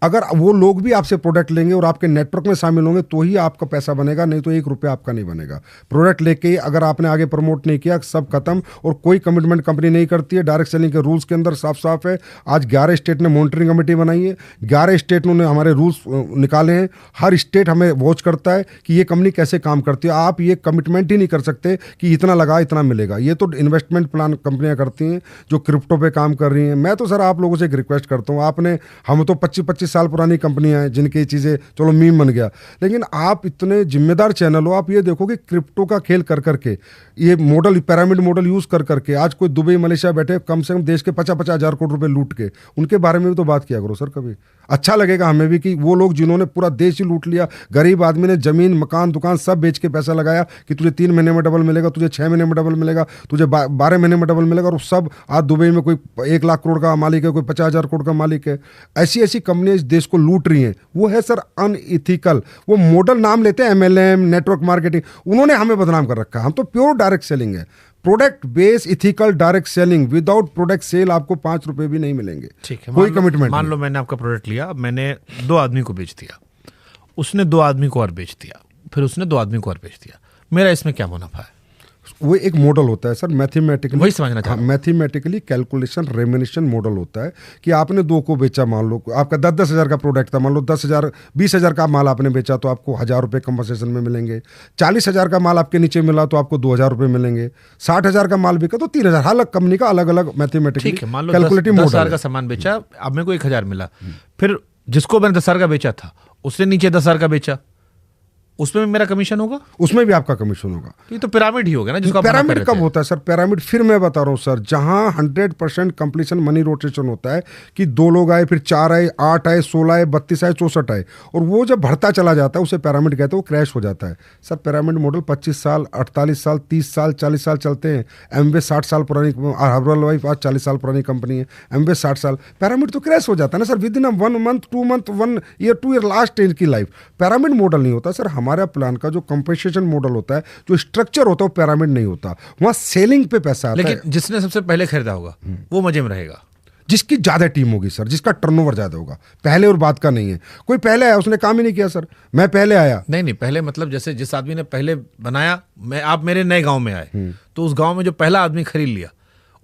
अगर वो लोग भी आपसे प्रोडक्ट लेंगे और आपके नेटवर्क में शामिल होंगे तो ही आपका पैसा बनेगा, नहीं तो 1 रुपया आपका नहीं बनेगा। प्रोडक्ट लेके ही अगर आपने आगे प्रमोट नहीं किया, सब खत्म। और कोई कमिटमेंट कंपनी नहीं करती है। डायरेक्ट सेलिंग के रूल्स के अंदर साफ साफ है। आज 11 स्टेट ने मॉनिटरिंग कमेटी बनाई है, 11 स्टेट ने हमारे रूल्स निकाले हैं। हर स्टेट हमें वॉच करता है कि ये कंपनी कैसे काम करती है। आप ये कमिटमेंट ही नहीं कर सकते कि इतना लगा इतना मिलेगा। ये तो इन्वेस्टमेंट प्लान कंपनियां करती हैं जो क्रिप्टो पे काम कर रही हैं। मैं तो सर आप लोगों से एक रिक्वेस्ट करता हूँ, हम तो 25-25 साल पुरानी कंपनियां हैं जिनकी चीज़ें चलो मीम बन गया, लेकिन आप इतने जिम्मेदार चैनल हो, आप ये देखो कि क्रिप्टो का खेल कर करके, ये मॉडल पिरामिड मॉडल यूज़ कर करके आज कोई दुबई मलेशिया बैठे कम से कम देश के 50-50 हज़ार करोड़ रुपए लूट के, उनके बारे में भी तो बात किया करो सर। कभी अच्छा लगेगा हमें भी कि वो लोग जिन्होंने पूरा देश ही लूट लिया, गरीब आदमी ने जमीन मकान दुकान सब बेच के पैसा लगाया कि तुझे 3 महीने में डबल मिलेगा, तुझे 6 महीने में डबल मिलेगा, तुझे 12 महीने में डबल मिलेगा, और सब आज दुबई में कोई 1 लाख करोड़ का मालिक है, कोई 50,000 करोड़ का मालिक है। ऐसी ऐसी कंपनियां इस देश को लूट रही हैं। वो है सर अनइथिकल। वो मॉडल नाम लेते हैं MLM, नेटवर्क मार्केटिंग, उन्होंने हमें बदनाम कर रखा है। हम तो प्योर डायरेक्ट सेलिंग है, product base ethical direct selling. Without product sale आपको 5 रुपए भी नहीं मिलेंगे। ठीक है, कोई कमिटमेंट। मान लो मैंने आपका प्रोडक्ट लिया, मैंने 2 आदमी को बेच दिया, उसने 2 आदमी को और बेच दिया, फिर उसने 2 आदमी को और बेच दिया, मेरा इसमें क्या मुनाफा है? वो एक मॉडल होता है सर, मैथमेटिकली, वही समझना चाहता हूं। मैथमेटिकली कैलकुलेशन रेमिनेशन मॉडल होता है कि आपने 2 को बेचा, मान लो आपका 10-10 हज़ार का प्रोडक्ट था, मान लो 10,000 20,000 का माल आपने बेचा तो आपको 1,000 रुपये कंपनसेशन में मिलेंगे। 40,000 का माल आपके नीचे मिला तो आपको 2,000 रुपये मिलेंगे। 60,000 का माल बिका तो 3,000। हर कंपनी का अलग अलग मैथमेटिकली कैलकुलेटिव मॉडल। 10,000 का सामान बेचा, अब मेरे को 1,000 मिला, फिर जिसको मैंने 10,000 का बेचा था उसने नीचे 10,000 का बेचा, उसमें भी मेरा कमीशन होगा? उसमें भी आपका कमीशन होगा। ये तो पिरामिड ही होगा ना, जिसको पिरामिड कब होता है सर? पिरामिड फिर मैं बता रहा हूँ सर, जहां 100% कंप्लीशन मनी रोटेशन होता है कि 2 लोग आए, फिर 4 आए, 8 आए, 16 आए, 32 आए, 64 आए, और वो जब बढ़ता चला जाता है उसे पिरामिड कहते हैं, वो क्रैश हो जाता है। सर पिरामिड मॉडल 25 साल, 48 साल, 30 साल, 40 साल चलते हैं। एमवे 60 साल पुरानी, हर्बल लाइफ आज 40 साल पुरानी कंपनी है, एमवे 60 साल। पिरामिड तो क्रैश हो जाता है ना sir, with in 1 month, 2 month, 1 year, 2 year, last stage की लाइफ। पिरामिड मॉडल नहीं होता सर। हमारा प्लान का जो कंपनसेशन मॉडल होता है, जो स्ट्रक्चर होता है, वो पिरामिड नहीं होता। वहां सेलिंग पे पैसा आता है। लेकिन जिसने सबसे पहले खरीदा होगा वो मजे में रहेगा, जिसकी ज्यादा टीम होगी सर, जिसका टर्नओवर ज्यादा होगा। पहले और बात का नहीं है। कोई पहले आया, उसने काम ही नहीं किया सर, मैं पहले आया। नहीं पहले मतलब जैसे जिस आदमी ने पहले बनाया, आप मेरे नए गांव में आए तो उस गांव में जो पहला आदमी खरीद लिया,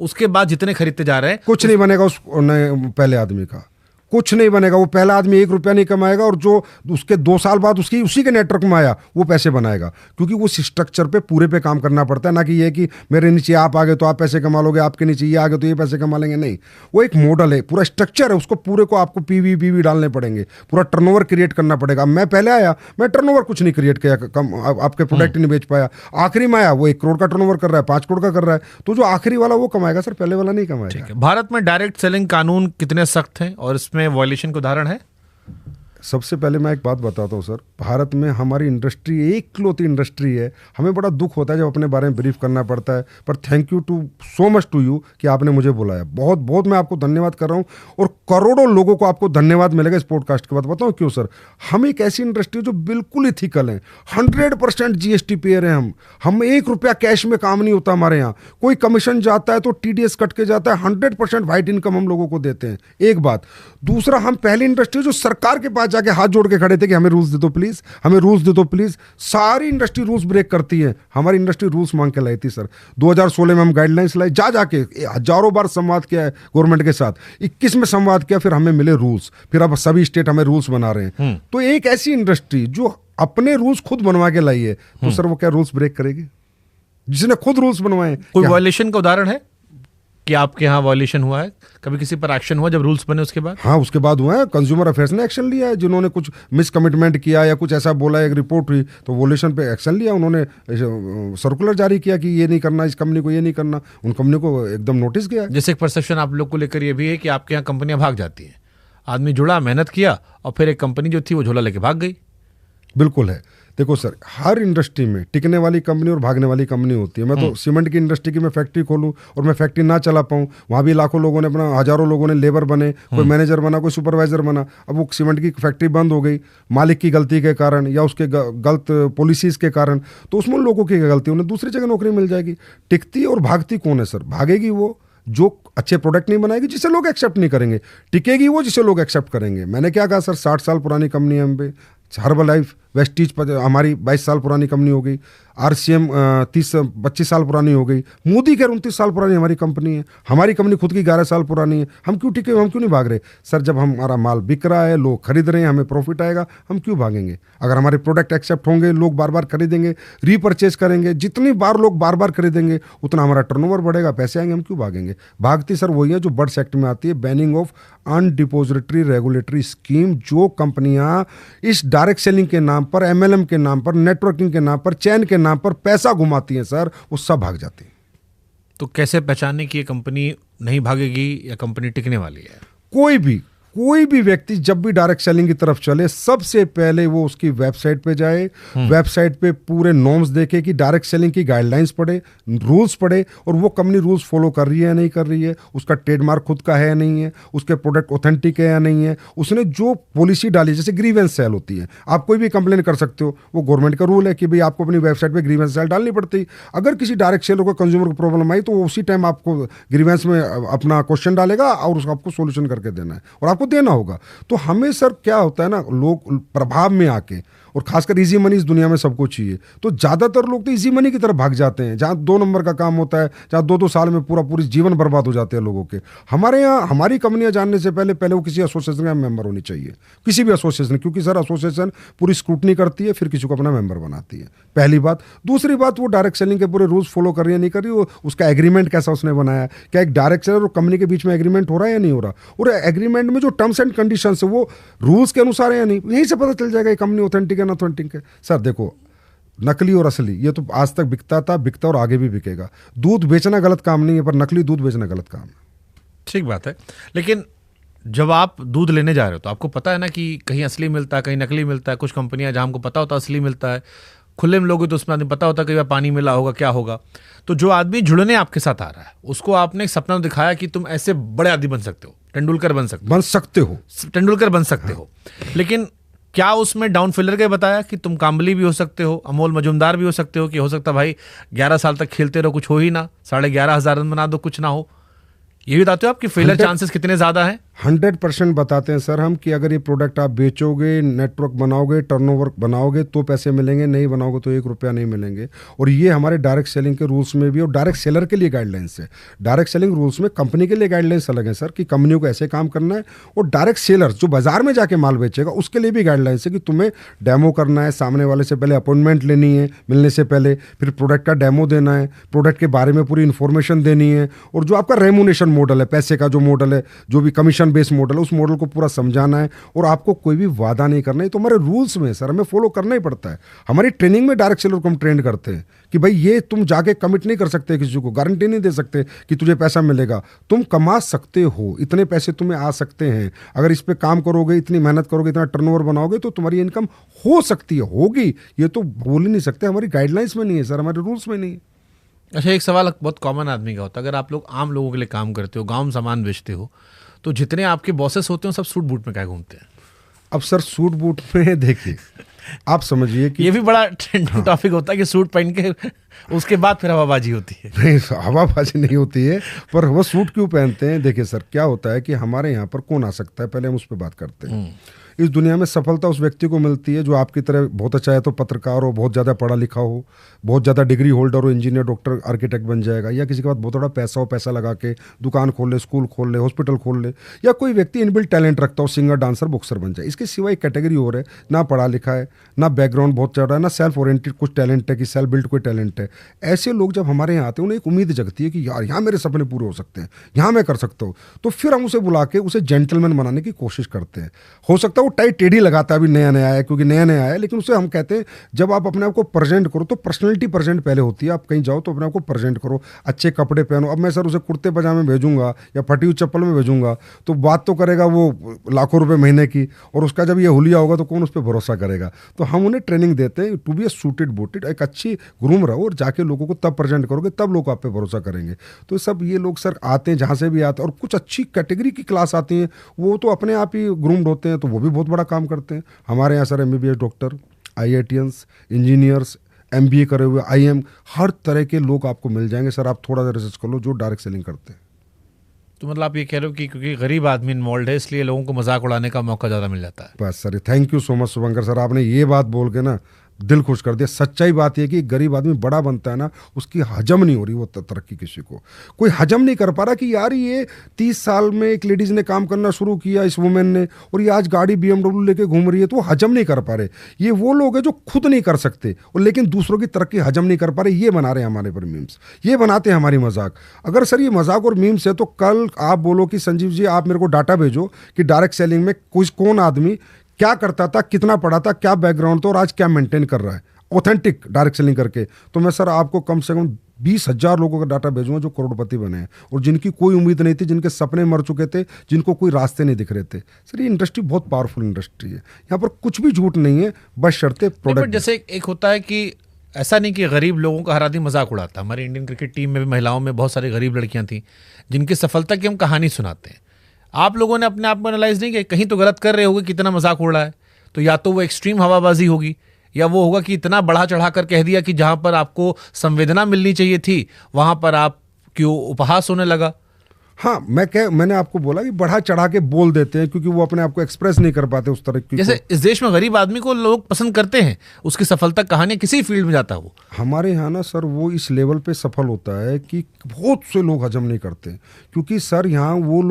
उसके बाद जितने खरीदते जा रहे हैं कुछ नहीं बनेगा उस पहले आदमी का, कुछ नहीं बनेगा। वो पहला आदमी 1 रुपया नहीं कमाएगा और जो उसके 2 साल बाद उसी के नेटवर्क में आया वो पैसे बनाएगा, क्योंकि वो स्ट्रक्चर पे पूरे पे काम करना पड़ता है। ना कि ये कि मेरे नीचे आप आ गए तो आप पैसे कमा लोगे, आपके नीचे ये आ गए तो ये पैसे कमा लेंगे, नहीं। वो एक मॉडल है, पूरा स्ट्रक्चर है, उसको पूरे को आपको पीवी डालने पड़ेंगे, पूरा टर्नओवर क्रिएट करना पड़ेगा। मैं पहले आया, मैं टर्नओवर कुछ नहीं क्रिएट किया, कम आपके प्रोडक्ट नहीं बेच पाया। आखिरी में आया, वो 1 करोड़ का टर्नओवर कर रहा है, 5 करोड़ का कर रहा है, तो जो आखिरी वाला वो कमाएगा सर, पहले वाला नहीं कमाएगा। भारत में डायरेक्ट सेलिंग कानून कितने सख्त हैं और इसमें वायलेशन का उदाहरण है? सबसे पहले मैं एक बात बताता हूँ सर, भारत में हमारी इंडस्ट्री एकलौती इंडस्ट्री है। हमें बड़ा दुख होता है जब अपने बारे में ब्रीफ करना पड़ता है, पर thank you so much to you कि आपने मुझे बुलाया। बहुत बहुत मैं आपको धन्यवाद कर रहा हूँ, और करोड़ों लोगों को आपको धन्यवाद मिलेगा इस पॉडकास्ट के बाद। बताओ क्यों सर? हम एक ऐसी इंडस्ट्री है जो बिल्कुल इथिकल है, 100% GST पेयर है। हम 1 रुपया कैश में काम नहीं होता हमारे यहाँ। कोई कमीशन जाता है तो TDS कट के जाता है, 100% वाइट इनकम हम लोगों को देते हैं, एक बात। दूसरा, हम पहली इंडस्ट्री जो सरकार के पास जाके हाथ जोड़ के खड़े थे कि हमें रूल्स दे दो प्लीज, हमें रूल्स दे दो प्लीज। सारी इंडस्ट्री रूल्स ब्रेक करती है, हमारी इंडस्ट्री रूल्स मांग के लाई थी सर। 2016 में हम गाइडलाइंस लाई, जाके हजारों बार संवाद किया है गवर्नमेंट के साथ, 21 में संवाद किया, फिर हमें मिले रूल्स, फिर अब सभी स्टेट हमें रूल्स बना रहे हैं। तो एक ऐसी इंडस्ट्री जो अपने रूल्स खुद बनवा के लाई है, तो सर वो क्या रूल्स ब्रेक करेगी? जिसने खुद रूल्स बनवाए। कोई वायलेशन का उदाहरण है कि आपके यहाँ वायलेशन हुआ है? कभी किसी पर एक्शन हुआ जब रूल्स बने उसके बाद? हाँ, उसके बाद हुआ है। कंज्यूमर अफेयर्स ने एक्शन लिया है, जिन्होंने कुछ मिसकमिटमेंट किया या कुछ ऐसा बोला, एक रिपोर्ट हुई तो वॉयलेशन पे एक्शन लिया। उन्होंने सर्कुलर जारी किया कि ये नहीं करना, इस कंपनी को ये नहीं करना, उन कंपनी को एकदम नोटिस किया। जैसे एक परसेप्शन आप लोग को लेकर ये भी है कि आपके यहाँ कंपनियां भाग जाती हैं, आदमी जुड़ा, मेहनत किया और फिर एक कंपनी जो थी वो झोला लेके भाग गई। बिल्कुल है। देखो सर, हर इंडस्ट्री में टिकने वाली कंपनी और भागने वाली कंपनी होती है। मैं तो सीमेंट की इंडस्ट्री की मैं फैक्ट्री खोलूं और मैं फैक्ट्री ना चला पाऊं, वहाँ भी लाखों लोगों ने अपना, हजारों लोगों ने लेबर बने, कोई मैनेजर बना, कोई सुपरवाइजर बना। अब वो सीमेंट की फैक्ट्री बंद हो गई मालिक की गलती के कारण या उसके गलत पॉलिसीज के कारण, तो उसमें लोगों की गलती, उन्हें दूसरी जगह नौकरी मिल जाएगी। टिकती और भागती कौन है सर? भागेगी वो जो अच्छे प्रोडक्ट नहीं बनाएगी, जिसे लोग एक्सेप्ट नहीं करेंगे। टिकेगी वो जिसे लोग एक्सेप्ट करेंगे। मैंने क्या कहा सर, 60 साल पुरानी कंपनी है हम पे, हर्बल लाइफ, वेस्टीज हमारी 22 साल पुरानी कंपनी हो गई, RCM 25 साल पुरानी हो गई, मोदी केयर 29 साल पुरानी हमारी कंपनी है, हमारी कंपनी खुद की 11 साल पुरानी है। हम क्यों टिके, हम क्यों नहीं भाग रहे सर? जब हमारा माल बिक रहा है, लोग खरीद रहे हैं, हमें प्रॉफिट आएगा, हम क्यों भागेंगे? अगर हमारे प्रोडक्ट एक्सेप्ट होंगे, लोग बार बार खरीदेंगे, रीपरचेज करेंगे, जितनी बार लोग बार बार खरीदेंगे उतना हमारा टर्नओवर बढ़ेगा, पैसे आएंगे, हम क्यों भागेंगे? भागती सर वही है जो बर्ड्स एक्ट में आती है, बैनिंग ऑफ अनडिपोजिटरी रेगुलेटरी स्कीम। जो कंपनियां इस डायरेक्ट सेलिंग के नाम पर, MLM के नाम पर, नेटवर्किंग के नाम पर, चैन के नाम पर पैसा घुमाती हैं सर, वो सब भाग जाती हैं। तो कैसे पहचानने की ये कंपनी नहीं भागेगी या कंपनी टिकने वाली है? कोई भी व्यक्ति जब भी डायरेक्ट सेलिंग की तरफ चले, सबसे पहले वो उसकी वेबसाइट पे जाए, वेबसाइट पे पूरे नॉर्म्स देखे कि डायरेक्ट सेलिंग की गाइडलाइंस पढ़े, रूल्स पढ़े, और वो कंपनी रूल्स फॉलो कर रही है या नहीं कर रही है, उसका ट्रेडमार्क खुद का है या नहीं है, उसके प्रोडक्ट ऑथेंटिक है या नहीं है, उसने जो पॉलिसी डाली, जैसे ग्रीवेंस सेल होती है, आप कोई भी कंप्लेन कर सकते हो, वो गवर्नमेंट का रूल है कि भाई आपको अपनी वेबसाइट पर ग्रीवेंस सेल डालनी पड़ती। अगर किसी डायरेक्ट सेलर को कंज्यूमर को प्रॉब्लम आई तो वो उसी टाइम आपको ग्रीवेंस में अपना क्वेश्चन डालेगा और उसको आपको सोल्यूशन करके देना है और आपको देना होगा। तो हमें सर क्या होता है ना, लोग प्रभाव में आके, और खासकर इजी मनी इस दुनिया में सबको चाहिए, तो ज्यादातर लोग तो इजी मनी की तरफ भाग जाते हैं, जहां 2 नंबर का काम होता है, जहां 2-2 साल में पूरी जीवन बर्बाद हो जाते हैं लोगों के। हमारे यहाँ हमारी कंपनियां जानने से पहले वो किसी एसोसिएशन का मेंबर होनी चाहिए, किसी भी एसोसिएशन, क्योंकि सर एसोसिएशन पूरी स्क्रूटनी करती है, फिर किसी को अपना मेंबर बनाती है, पहली बात। दूसरी बात, वो डायरेक्ट सेलिंग के पूरे रूल्स फॉलो कर रही है नहीं कर रही, उसका एग्रीमेंट कैसा उसने बनाया, क्या एक डायरेक्ट सेलर और कंपनी के बीच में एग्रीमेंट हो रहा है या नहीं हो रहा, और एग्रीमेंट में जो टर्म्स एंड कंडीशन है वो रूल्स के अनुसार है या नहीं, यहीं से पता चल जाएगा ये कंपनी ऑथेंटिक है ना ऑथेंटिक है। सर देखो, नकली और असली ये तो आज तक बिकता और आगे भी बिकेगा। दूध बेचना गलत काम नहीं है, पर नकली दूध बेचना गलत काम है। ठीक बात है, लेकिन जब आप दूध लेने जा रहे हो तो आपको पता है ना कि कहीं असली मिलता है, कहीं नकली मिलता है। कुछ कंपनियां जहां हमको पता होता है असली मिलता है, खुले में लोगे तो उसमें आदमी पता होता है कि पानी मिला होगा, क्या होगा। तो जो आदमी जुड़ने आपके साथ आ रहा है, उसको आपने एक सपना दिखाया कि तुम ऐसे बड़े आदमी बन सकते हो, तेंदुलकर बन सकते हो, लेकिन क्या उसमें डाउन फिलर के बताया कि तुम काम्बली भी हो सकते हो, अमोल मजुमदार भी हो सकते हो, कि हो सकता भाई 11 साल तक खेलते रहो, कुछ हो ही ना, 11,500 रन बना दो, कुछ ना हो। ये भी बताते हो आप कि फेलर चांसेस कितने ज्यादा हैं? 100% बताते हैं सर हम कि अगर ये प्रोडक्ट आप बेचोगे, नेटवर्क बनाओगे, टर्नओवर बनाओगे तो पैसे मिलेंगे, नहीं बनाओगे तो 1 रुपया नहीं मिलेंगे। और ये हमारे डायरेक्ट सेलिंग के रूल्स में भी, और डायरेक्ट सेलर के लिए गाइडलाइंस है। डायरेक्ट सेलिंग रूल्स में कंपनी के लिए गाइडलाइंस अलग है सर कि कंपनियों को ऐसे काम करना है, और डायरेक्ट सेलर्स जो बाजार में जाके माल बेचेगा उसके लिए भी गाइडलाइंस है कि तुम्हें डेमो करना है, सामने वाले से पहले अपॉइंटमेंट लेनी है मिलने से पहले, फिर प्रोडक्ट का डेमो देना है, प्रोडक्ट के बारे में पूरी इन्फॉर्मेशन देनी है, और जो आपका रेमुनेशन मॉडल है, पैसे का जो मॉडल है, जो भी कमीशन बेस्ड मॉडल है, उस मॉडल को पूरा समझाना है। और आपको कोई भी वादा नहीं करना है, तो हमारे रूल्स में सर हमें फॉलो करना ही पड़ता है। हमारी ट्रेनिंग में डायरेक्ट सेलर को हम ट्रेन करते हैं कि भाई ये तुम जाके कमिट नहीं कर सकते, किसी को गारंटी नहीं दे सकते कि तुझे पैसा मिलेगा, तुम कमा सकते हो, इतने पैसे तुम्हें आ सकते हैं, अगर इस पे काम करोगे, इतनी मेहनत करोगे, इतना टर्नओवर बनाओगे तो तुम्हारी इनकम हो सकती है, होगी। ये तो बोल ही नहीं सकते, हमारी गाइडलाइंस में नहीं है सर, हमारे रूल्स में नहीं है। अच्छा, एक सवाल बहुत कॉमन आदमी का होता है, अगर आप लोग आम लोगों के लिए काम करते हो, गांव में सामान बेचते हो, तो जितने आपके बॉसेस होते हैं सब सूट बूट में क्या घूमते हैं? अब सर सूट बूट में देखिए, आप समझिए कि ये भी बड़ा ट्रेंडिंग टॉपिक होता है कि सूट पहन के उसके बाद फिर हवाबाजी होती है। नहीं, हवाबाजी नहीं होती है, पर वो सूट क्यों पहनते हैं? देखिए सर, क्या होता है कि हमारे यहाँ पर कौन आ सकता है, पहले हम उस पर बात करते हैं। इस दुनिया में सफलता उस व्यक्ति को मिलती है जो आपकी तरह बहुत अच्छा है तो पत्रकार हो, बहुत ज़्यादा पढ़ा लिखा हो, बहुत ज़्यादा डिग्री होल्डर हो, इंजीनियर, डॉक्टर, आर्किटेक्ट बन जाएगा, या किसी के पास बहुत बड़ा पैसा हो, पैसा लगा के दुकान खोल ले, स्कूल खोल ले, हॉस्पिटल खोल ले, या कोई व्यक्ति इनबिल्ट टैलेंट रखता हो, सिंगर, डांसर, बॉक्सर बन जाए। इसके सिवा एक कैटेगरी और है, ना पढ़ा लिखा है, ना बैकग्राउंड बहुत ज़्यादा है, ना सेल्फ ओरिएंटेड कुछ टैलेंट है कि सेल्फ बिल्ड कोई टैलेंट है। ऐसे लोग जब हमारे यहाँ आते हैं, उन्हें एक उम्मीद जगती है कि यार यहाँ मेरे सपने पूरे हो सकते हैं, यहाँ मैं कर सकता हूँ। तो फिर हम उसे बुला के उसे जेंटलमैन बनाने की कोशिश करते हैं। हो सकता है वो टाई टेढ़ी लगाता है, अभी नया नया है, क्योंकि नया नया है, लेकिन उसे हम कहते हैं जब आप अपने आप को प्रेजेंट करो तो पर्सनैलिटी प्रेजेंट पहले होती है। आप कहीं जाओ तो अपने आप को प्रेजेंट करो, अच्छे कपड़े पहनो। अब मैं सर उसे कुर्ते पजामे भेजूंगा या फटी हुई चप्पल में भेजूंगा तो बात तो करेगा वो लाखों रुपए महीने की, और उसका जब ये हुलिया होगा तो कौन उस पर भरोसा करेगा। तो हम उन्हें ट्रेनिंग देते हैं to be a suited booted, एक अच्छी ग्रूम रहो, और जाके लोगों को तब प्रेजेंट करोगे तब लोग आप पे भरोसा करेंगे। तो सब ये लोग सर आते हैं जहाँ से भी आते हैं, और कुछ अच्छी कैटेगरी की क्लास आती है, वो तो अपने आप ही ग्रूम्ड होते हैं, तो वो भी बहुत बड़ा काम करते हैं। हमारे यहाँ sir MBBS doctor, IITians, engineers, MBA करे हुए, IM, हर तरह के लोग आपको मिल जाएंगे सर। आप थोड़ा सा रिसर्च कर लो जो डायरेक्ट सेलिंग करते हैं। तो मतलब आप ये कह रहे हो कि क्योंकि गरीब आदमी इन्वॉल्व है इसलिए लोगों को मजाक उड़ाने का मौका ज़्यादा मिल जाता है। बस sir, thank you so much Shubhankar sir, आपने ये बात बोल के ना दिल खुश कर दिया। सच्चाई बात यह कि गरीब आदमी बड़ा बनता है ना, उसकी हजम नहीं हो रही वो तरक्की, किसी को कोई हजम नहीं कर पा रहा कि यार ये 30 साल में एक लेडीज़ ने काम करना शुरू किया, इस वुमेन ने, और ये आज गाड़ी BMW लेके घूम रही है, तो वो हजम नहीं कर पा रहे। ये वो लोग हैं जो खुद नहीं कर सकते और लेकिन दूसरों की तरक्की हजम नहीं कर पा रहे, ये बना रहे हैं हमारे पर मीम्स, ये बनाते हैं हमारी मजाक। अगर सर ये मजाक और मीम्स है तो कल आप बोलो कि संजीव जी आप मेरे को डाटा भेजो कि डायरेक्ट सेलिंग में कौन आदमी क्या करता था, कितना पढ़ा था, क्या बैकग्राउंड था, और आज क्या मेंटेन कर रहा है ऑथेंटिक डायरेक्ट सेलिंग करके। तो मैं सर आपको कम से कम 20,000 लोगों का डाटा भेजूंगा जो करोड़पति बने हैं और जिनकी कोई उम्मीद नहीं थी, जिनके सपने मर चुके थे, जिनको कोई रास्ते नहीं दिख रहे थे। सर ये इंडस्ट्री बहुत पावरफुल इंडस्ट्री है, यहाँ पर कुछ भी झूठ नहीं है, बस शर्तें प्रोडक्ट। जैसे एक होता है कि ऐसा नहीं कि गरीब लोगों का हर आदमी मजाक उड़ाता। हमारी इंडियन क्रिकेट टीम में भी महिलाओं में बहुत सारी गरीब लड़कियां थी जिनकी सफलता की हम कहानी सुनाते हैं। आप लोगों ने अपने आप को एनालाइज नहीं किया, कहीं तो गलत कर रहे होगे, कितना मजाक उड़ रहा है। तो या तो वो एक्सट्रीम हवाबाजी होगी या वो होगा कि इतना बढ़ा चढ़ा कर कह दिया कि जहां पर आपको संवेदना मिलनी चाहिए थी वहां पर आप क्यों उपहास होने लगा। हाँ, मैंने आपको बोला कि बढ़ा चढ़ा के बोल देते हैं क्योंकि वो अपने आप को एक्सप्रेस नहीं कर पाते उस तरह की। जैसे इस देश में गरीब आदमी को लोग पसंद करते हैं, उसकी सफलता कहानी किसी फील्ड में जाता हो। हमारे यहाँ ना सर वो इस लेवल पे सफल होता है कि बहुत से लोग हजम नहीं करते, क्योंकि सर यहाँ वो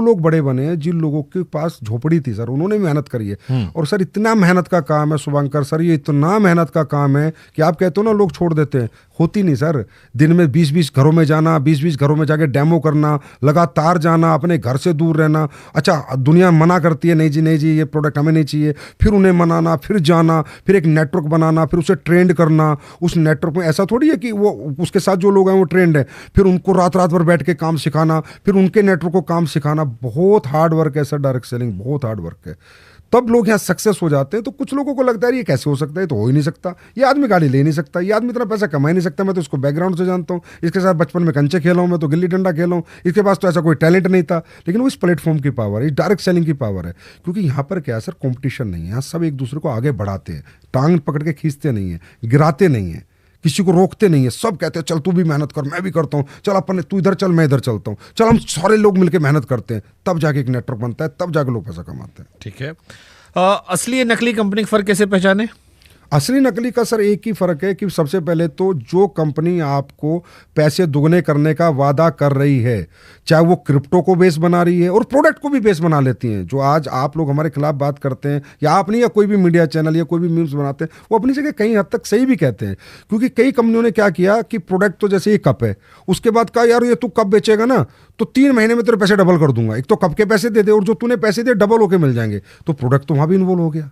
लोग बड़े बने हैं जिन लोगों के पास झोपड़ी थी सर, उन्होंने मेहनत करी है। और सर इतना मेहनत का काम है शुभंकर सर, ये इतना मेहनत का काम है कि आप कहते हो ना लोग छोड़ देते हैं, होती नहीं सर। दिन में 20-20 घरों में जाना, 20-20 घरों में जाके डेमो करना, लगातार जाना, अपने घर से दूर रहना। अच्छा, दुनिया मना करती है, नहीं जी ये प्रोडक्ट हमें नहीं चाहिए, फिर उन्हें मनाना, फिर जाना, फिर एक नेटवर्क बनाना, फिर उसे ट्रेंड करना। उस नेटवर्क में ऐसा थोड़ी है कि वो उसके साथ जो लोग हैं वो ट्रेंड है, फिर उनको रात भर बैठ के काम सिखाना, फिर उनके नेटवर्क को काम सिखाना। बहुत हार्ड वर्क है सर, डायरेक्ट सेलिंग बहुत हार्ड वर्क है। तब लोग यहाँ सक्सेस हो जाते हैं। तो कुछ लोगों को लगता है ये कैसे हो सकता है, तो हो ही नहीं सकता, ये आदमी गाड़ी ले नहीं सकता, ये आदमी इतना पैसा कमा ही नहीं सकता, मैं तो इसको बैकग्राउंड से जानता हूँ, इसके साथ बचपन में कंचे खेला हूँ, मैं तो गिल्ली डंडा खेला हूँ, इसके पास तो ऐसा कोई टैलेंट नहीं था। लेकिन वो इस प्लेटफॉर्म की पावर है, इस डायरेक्ट सेलिंग की पावर है, क्योंकि यहाँ पर क्या है सर, कॉम्पिटिशन नहीं है, यहाँ सब एक दूसरे को आगे बढ़ाते हैं, टांग पकड़ के खींचते नहीं है, गिराते नहीं है किसी को रोकते नहीं है, सब कहते हैं चल तू भी मेहनत कर, मैं भी करता हूँ, चल अपन तू इधर चल मैं इधर चलता हूँ, चल हम सारे लोग मिलकर मेहनत करते हैं, तब जाके एक नेटवर्क बनता है, तब जाके लोग पैसा कमाते हैं। ठीक है। असली या नकली कंपनी का फर्क कैसे पहचाने? असली नकली का सर एक ही फर्क है कि सबसे पहले तो जो कंपनी आपको पैसे दुगने करने का वादा कर रही है, चाहे वो क्रिप्टो को बेस बना रही है और प्रोडक्ट को भी बेस बना लेती हैं, जो आज आप लोग हमारे खिलाफ बात करते हैं या आप नहीं या कोई भी मीडिया चैनल या कोई भी मीम्स बनाते हैं, वो अपनी जगह कहीं हद तक सही भी कहते हैं। क्योंकि कई कंपनियों ने क्या किया कि प्रोडक्ट तो जैसे ये कप है, उसके बाद कहा यार ये तू कप बेचेगा ना तो 3 महीने में तेरे पैसे डबल कर दूंगा, एक तो कप के पैसे दे दे और जो तूने पैसे दे डबल होके मिल जाएंगे, तो प्रोडक्ट तो वहां भी इन्वॉल्व हो गया।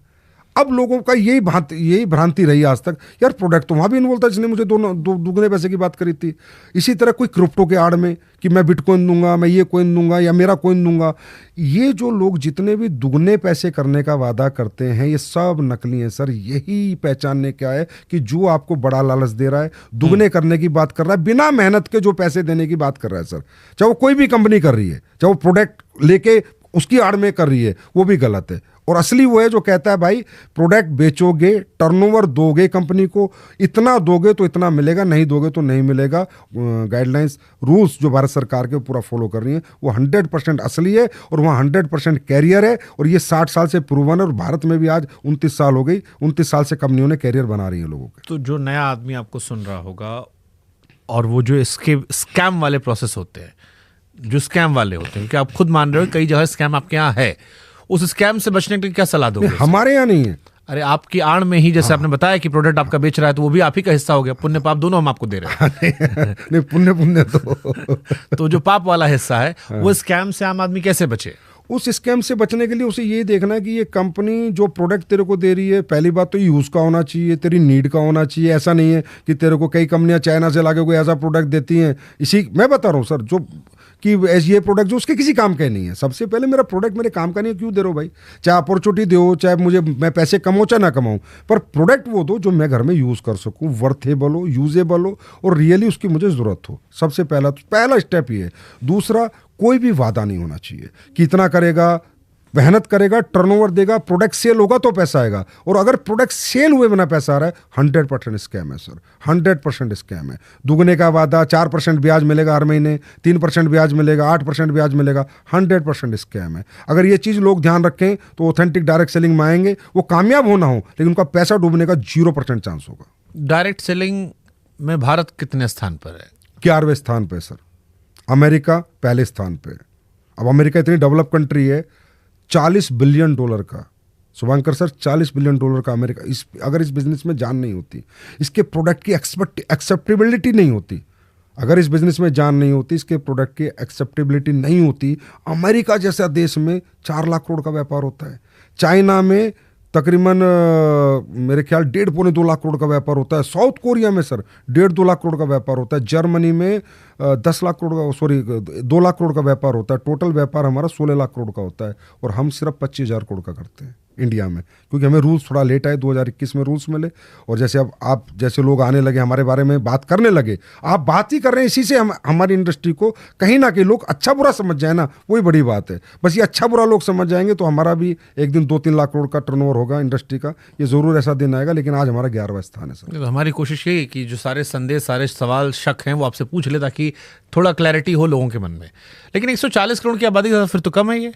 अब लोगों का यही भ्रांति रही आज तक, यार प्रोडक्ट तो वहां भी इन्वॉल्व था जिसने मुझे दुगने पैसे की बात करी थी। इसी तरह कोई क्रिप्टो के आड़ में कि मैं बिटकॉइन दूंगा, मैं ये कॉइन दूंगा या मेरा कॉइन दूंगा, ये जो लोग जितने भी दुगने पैसे करने का वादा करते हैं ये सब नकली हैं सर। यही पहचानने क्या है कि जो आपको बड़ा लालच दे रहा है, दुगने करने की बात कर रहा है, बिना मेहनत के जो पैसे देने की बात कर रहा है सर, चाहे वो कोई भी कंपनी कर रही है, चाहे वो प्रोडक्ट लेके उसकी आड़ में कर रही है, वो भी गलत है। और असली वो है जो कहता है भाई प्रोडक्ट बेचोगे, टर्नओवर दोगे कंपनी को, इतना दोगे तो इतना मिलेगा, नहीं दोगे तो नहीं मिलेगा। गाइडलाइंस रूल्स जो भारत सरकार के पूरा फॉलो कर रही है वो 100% असली है और वहाँ 100% कैरियर है और ये 60 साल से प्रूवन है। और भारत में भी आज 29 साल हो गई, 29 साल से कंपनियों ने कैरियर बना रही है लोगों के। तो जो नया आदमी आपको सुन रहा होगा और वो जो इसके स्कैम वाले प्रोसेस होते हैं, जो स्कैम वाले होते हैं, क्योंकि आप खुद मान रहे हो कई जगह स्कैम आपके यहाँ है, उस स्कैम से बचने के लिए क्या सलाह दोगे? हमारे यहाँ नहीं है। अरे आपकी आड़ में ही जैसे आपने बताया कि प्रोडक्ट आपका बेच रहा है तो वो भी आप ही का हिस्सा हो गया, पुण्य पाप दोनों हम आपको दे रहे हैं। नहीं, पुण्य तो जो पाप वाला हिस्सा है वो स्कैम से आम आदमी कैसे बचे? उस स्कैम से बचने के लिए उसे ये देखना है कि ये कंपनी जो प्रोडक्ट तेरे को दे रही है, पहली बात तो यूज़ का होना चाहिए, तेरी नीड का होना चाहिए। ऐसा नहीं है कि तेरे को कई कंपनियां चाइना से लाके कोई ऐसा प्रोडक्ट देती हैं, इसी मैं बता रहा हूँ सर, जो कि ये प्रोडक्ट जो उसके किसी काम का नहीं है। सबसे पहले मेरा प्रोडक्ट मेरे काम का नहीं है, क्यों दे रहे हो भाई? चाहे अपॉर्चुनिटी दो, चाहे मैं पैसे कमाऊँ चाहे ना कमाऊँ, पर प्रोडक्ट वो दो जो मैं घर में यूज़ कर सकूँ, वर्थेबल हो, यूजेबल हो और रियली उसकी मुझे ज़रूरत हो। सबसे पहला स्टेप ये है। दूसरा, कोई भी वादा नहीं होना चाहिए कि इतना करेगा, मेहनत करेगा, टर्नओवर देगा, प्रोडक्ट सेल होगा तो पैसा आएगा। और अगर प्रोडक्ट सेल हुए बिना पैसा आ रहा है, 100% स्कैम है सर, 100% स्कैम है। दुगने का वादा, 4% ब्याज मिलेगा हर महीने, 3% ब्याज मिलेगा, 8% ब्याज मिलेगा, 100% स्कैम है। अगर ये चीज़ लोग ध्यान रखें तो ऑथेंटिक डायरेक्ट सेलिंग में आएंगे, वो कामयाब होना हो लेकिन उनका पैसा डूबने का 0% चांस होगा। डायरेक्ट सेलिंग में भारत कितने स्थान पर है? 11वें स्थान पर सर। अमेरिका पहले स्थान पर। अब अमेरिका इतनी डेवलप कंट्री है, $40 बिलियन का, शुभंकर सर, $40 बिलियन का अमेरिका। अगर इस बिजनेस में जान नहीं होती, इसके प्रोडक्ट की एक्सेप्टेबिलिटी नहीं होती, अगर इस बिजनेस में जान नहीं होती, इसके प्रोडक्ट की एक्सेप्टेबिलिटी नहीं होती, अमेरिका जैसा देश में 4 लाख करोड़ का व्यापार होता है। चाइना में तकरीबन मेरे ख्याल 1.5-2 लाख करोड़ का व्यापार होता है। साउथ कोरिया में सर 1.5-2 लाख करोड़ का व्यापार होता है। जर्मनी में 2 लाख करोड़ का व्यापार होता है। टोटल व्यापार हमारा 16 लाख करोड़ का होता है और हम सिर्फ 25,000 करोड़ का करते हैं इंडिया में, क्योंकि हमें रूल्स थोड़ा लेट आए, 2021 में रूल्स मिले। और जैसे अब आप जैसे लोग आने लगे, हमारे बारे में बात करने लगे, आप बात ही कर रहे हैं, इसी से हमारी इंडस्ट्री को कहीं ना कहीं लोग अच्छा बुरा समझ जाए ना, वही बड़ी बात है। बस ये अच्छा बुरा लोग समझ जाएंगे तो हमारा भी एक दिन 2-3 लाख करोड़ का टर्नओवर होगा इंडस्ट्री का, ये जरूर ऐसा दिन आएगा। लेकिन आज हमारा 11वां स्थान है सर। तो हमारी कोशिश ये कि जो सारे संदेश, सारे सवाल, शक हैं वो आपसे पूछ ले ताकि थोड़ा क्लैरिटी हो लोगों के मन में। लेकिन 140 करोड़ की आबादी फिर तो कम है ये।